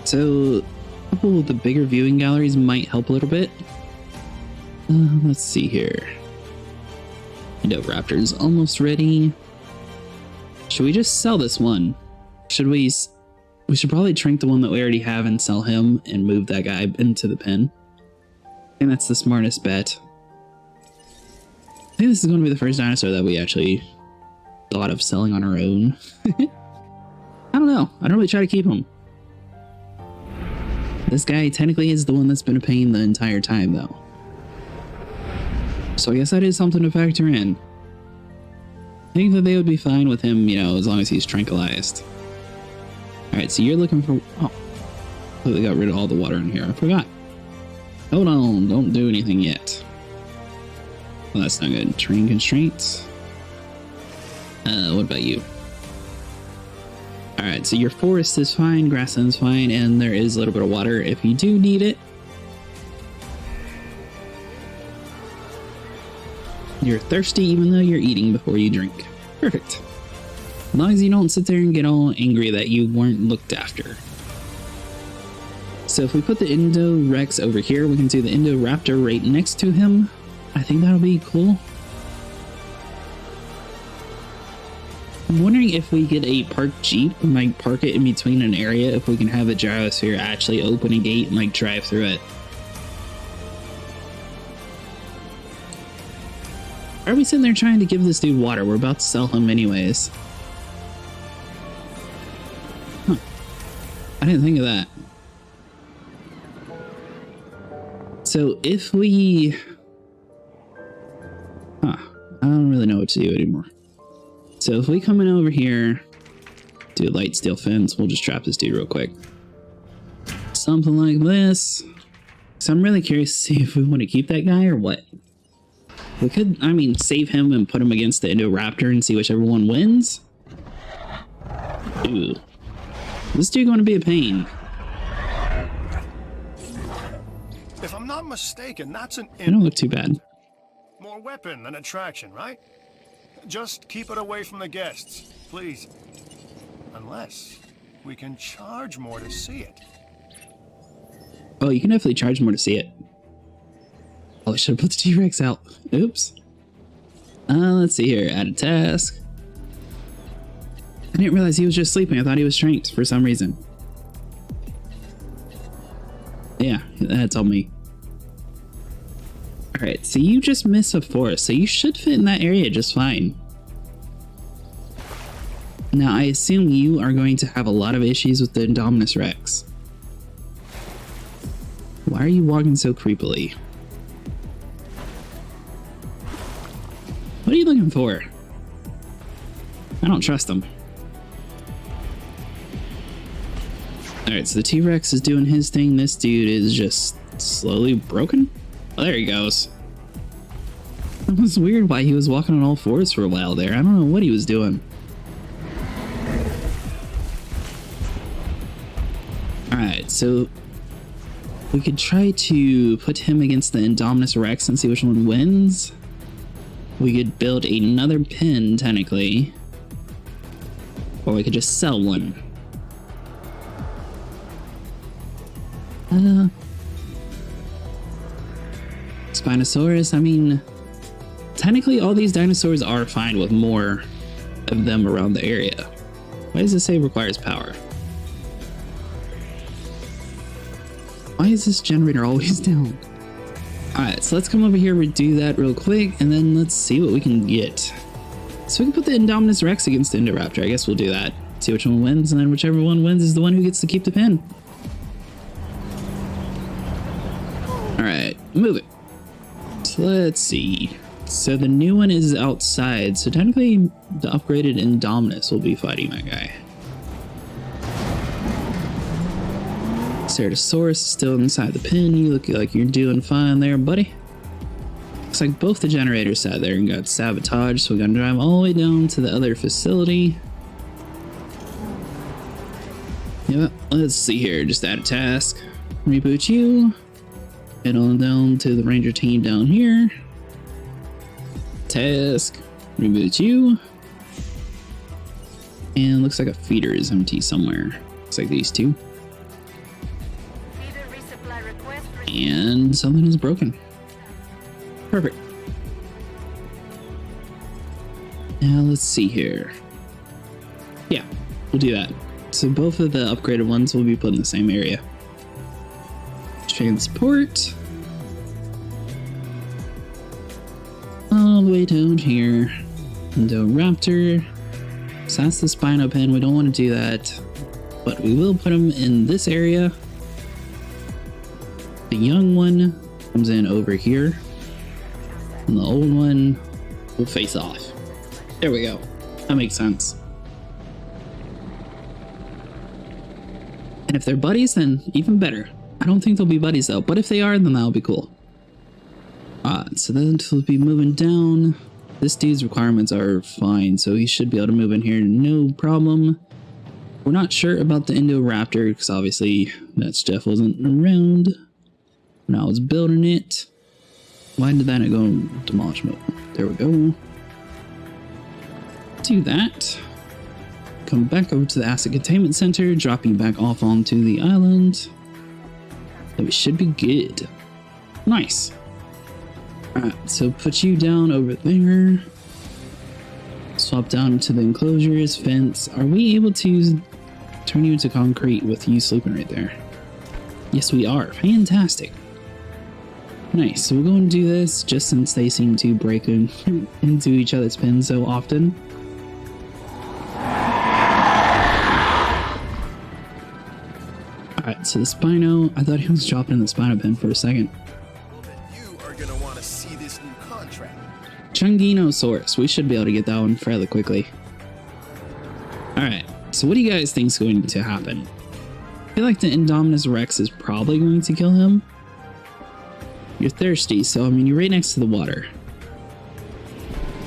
So a couple of the bigger viewing galleries might help a little bit. Let's see here. Indoraptor's almost ready. Should we just sell this one? Should we should probably shrink the one that we already have and sell him and move that guy into the pen. I think that's the smartest bet. I think this is going to be the first dinosaur that we actually thought of selling on our own. I don't know. I don't really try to keep him. This guy technically is the one that's been a pain the entire time, though. So I guess that is something to factor in. I think that they would be fine with him, you know, as long as he's tranquilized. Alright, so you're looking for... Oh. Completely got rid of all the water in here. I forgot. Hold on. Don't do anything yet. Well, that's not good. Terrain constraints. What about you? Alright, so your forest is fine, grassland's fine, and there is a little bit of water if you do need it. You're thirsty even though you're eating before you drink. Perfect. As long as you don't sit there and get all angry that you weren't looked after. So if we put the Indo-Rex over here, we can do the Indoraptor right next to him. I think that'll be cool. I'm wondering if we get a parked Jeep and like park it in between an area, if we can have a gyrosphere actually open a gate and like drive through it. Why are we sitting there trying to give this dude water? We're about to sell him anyways. Huh. I didn't think of that. So if we... Huh. I don't really know what to do anymore. So if we come in over here, do a light steel fence, we'll just trap this dude real quick. Something like this. So I'm really curious to see if we want to keep that guy or what. We could, I mean, save him and put him against the indoraptor and see whichever one wins. Ooh. This dude going to be a pain. If I'm not mistaken, that's an They don't look too bad. more weapon than attraction, right? Just keep it away from the guests, please. Unless we can charge more to see it. Oh, you can definitely charge more to see it. Oh, I should have put the T-Rex out. Oops. Let's see here. Add a task. I didn't realize he was just sleeping. I thought he was tranked for some reason. Yeah, that's all me. Alright, so you just missed a forest, so you should fit in that area just fine. Now, I assume you are going to have a lot of issues with the Indominus Rex. Why are you walking so creepily? What are you looking for? I don't trust him. Alright, so the T-Rex is doing his thing. This dude is just slowly broken. Oh, there he goes. It was weird why he was walking on all fours for a while there. I don't know what he was doing. Alright, so we could try to put him against the Indominus Rex and see which one wins. We could build another pin, technically. Or we could just sell one. Spinosaurus, I mean, technically all these dinosaurs are fine with more of them around the area. Why does it say requires power? Why is this generator always down? Alright, so let's come over here, redo that real quick, and then let's see what we can get. So we can put the Indominus Rex against the Indoraptor. I guess we'll do that. See which one wins, and then whichever one wins is the one who gets to keep the pin. Alright, move it. So let's see. So the new one is outside, so technically the upgraded Indominus will be fighting that guy. Ceratosaurus is still inside the pin. You look like you're doing fine there, buddy. Looks like both the generators sat there and got sabotaged, so we're gonna drive all the way down to the other facility. Yeah, let's see here. Just add a task. Reboot you. Head on down to the ranger team down here. Task. Reboot you. And looks like a feeder is empty somewhere. Looks like these two. And something is broken. Perfect. Now let's see here. Yeah, we'll do that. So both of the upgraded ones will be put in the same area. Transport. All the way down here. Indoraptor. So that's the Spino Pen. We don't want to do that. But we will put them in this area. The young one comes in over here. And the old one will face off. There we go. That makes sense. And if they're buddies, then even better. I don't think they'll be buddies though, but if they are, then that'll be cool. So then we'll be moving down. This dude's requirements are fine, so he should be able to move in here no problem. We're not sure about the Indoraptor, because obviously that stuff wasn't around when I was building it. Why did that not go in demolish mode? There we go. Do that. Come back over to the Asset Containment Center, drop you back off onto the island. Then we should be good. Nice. Alright, so put you down over there. Swap down to the enclosures, fence. Are we able to turn you into concrete with you sleeping right there? Yes, we are. Fantastic. Nice, so we're going to do this just since they seem to break into each other's pins so often. Alright, so the Spino, I thought he was dropping in the Spino pin for a second. You are gonna want to see this new contract. Chunginosaurus, we should be able to get that one fairly quickly. Alright, so what do you guys think is going to happen? I feel like the Indominus Rex is probably going to kill him. You're thirsty, so I mean, you're right next to the water.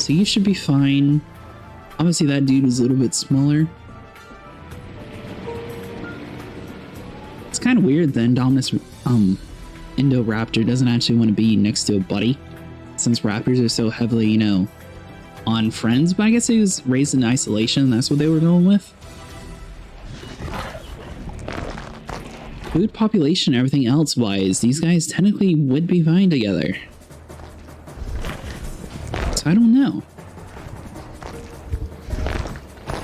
so you should be fine. Obviously, that dude was a little bit smaller. It's kind of weird that Indominus indoraptor doesn't actually want to be next to a buddy, since raptors are so heavily, you know, on friends. But I guess he was raised in isolation. That's what they were going with. Food population, everything else wise, these guys technically would be fine together. So I don't know.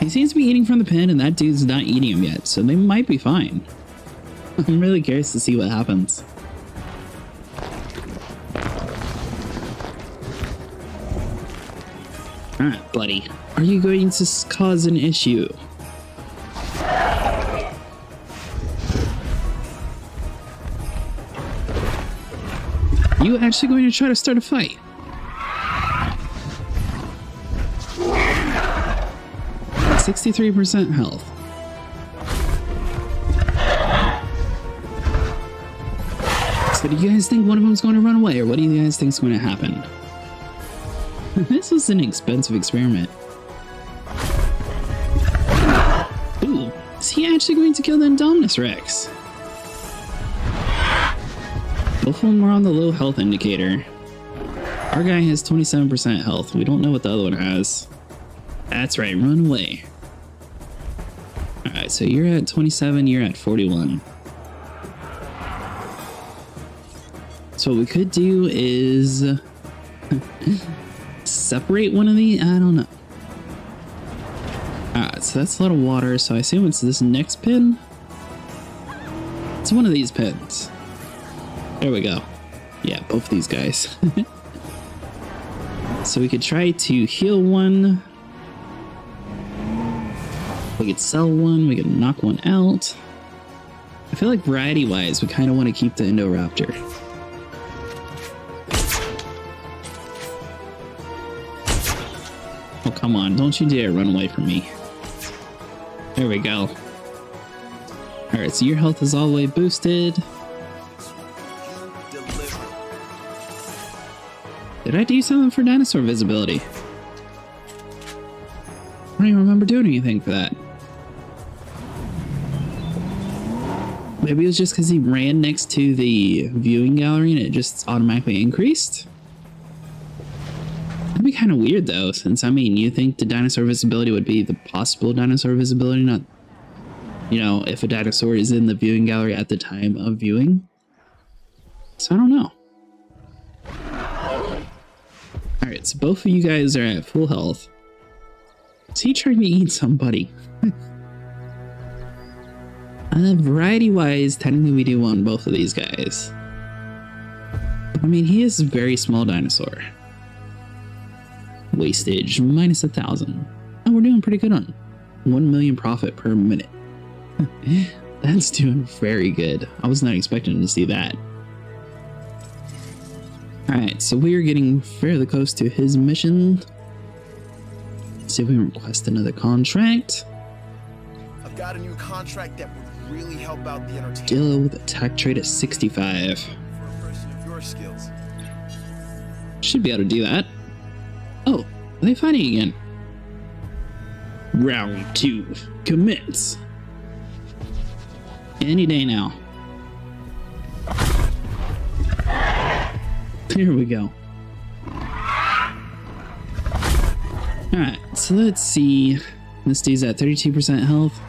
He seems to be eating from the pen, and that dude's not eating him yet, so they might be fine. I'm really curious to see what happens. Alright, buddy. Are you going to cause an issue? You actually going to try to start a fight? At 63% health. So do you guys think one of them's going to run away, or what do you guys think is going to happen? This was an expensive experiment. Ooh, is he actually going to kill the Indominus Rex? Both of them are on the low health indicator. Our guy has 27% health. We don't know what the other one has. That's right, run away. Alright, so you're at 27, you're at 41. So what we could do is separate one of the, I don't know. Alright, so that's a lot of water, so I assume it's this next pin. It's one of these pins. There we go. Yeah, both these guys. So we could try to heal one. We could sell one. We could knock one out. I feel like variety-wise, we kind of want to keep the indoraptor. Oh, come on. Don't you dare run away from me. There we go. Alright, so your health is all the way boosted. Did I do something for dinosaur visibility? I don't even remember doing anything for that. Maybe it was just because he ran next to the viewing gallery and it just automatically increased? That'd be kind of weird though, since I mean, you think the dinosaur visibility would be the possible dinosaur visibility, not, you know, if a dinosaur is in the viewing gallery at the time of viewing. So I don't know. Alright, so both of you guys are at full health. Is he trying to eat somebody? Variety-wise, technically we do want both of these guys. I mean, he is a very small dinosaur. Wastage, minus 1,000. Oh, we're doing pretty good on 1 million profit per minute. That's doing very good. I was not expecting to see that. Alright, so we are getting fairly close to his mission. Let's see if we can request another contract. I've got a new contract that would really help out the entertainment. Deal with attack trade at 65. For a person of your skills. Should be able to do that. Oh, are they fighting again? Round 2, commence. Any day now. Here we go. Alright, so let's see. This dude's at 32% health.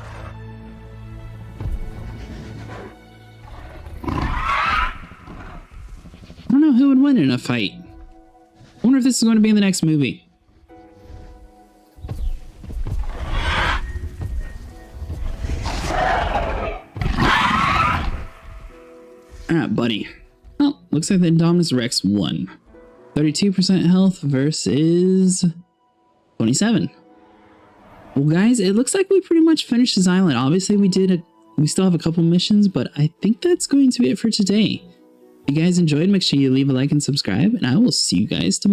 I don't know who would win in a fight. I wonder if this is going to be in the next movie. Alright, buddy. Oh, looks like the Indominus Rex won. 32% health versus 27. Well, guys, it looks like we pretty much finished this island. Obviously, we still have a couple missions, but I think that's going to be it for today. If you guys enjoyed, make sure you leave a like and subscribe, and I will see you guys tomorrow.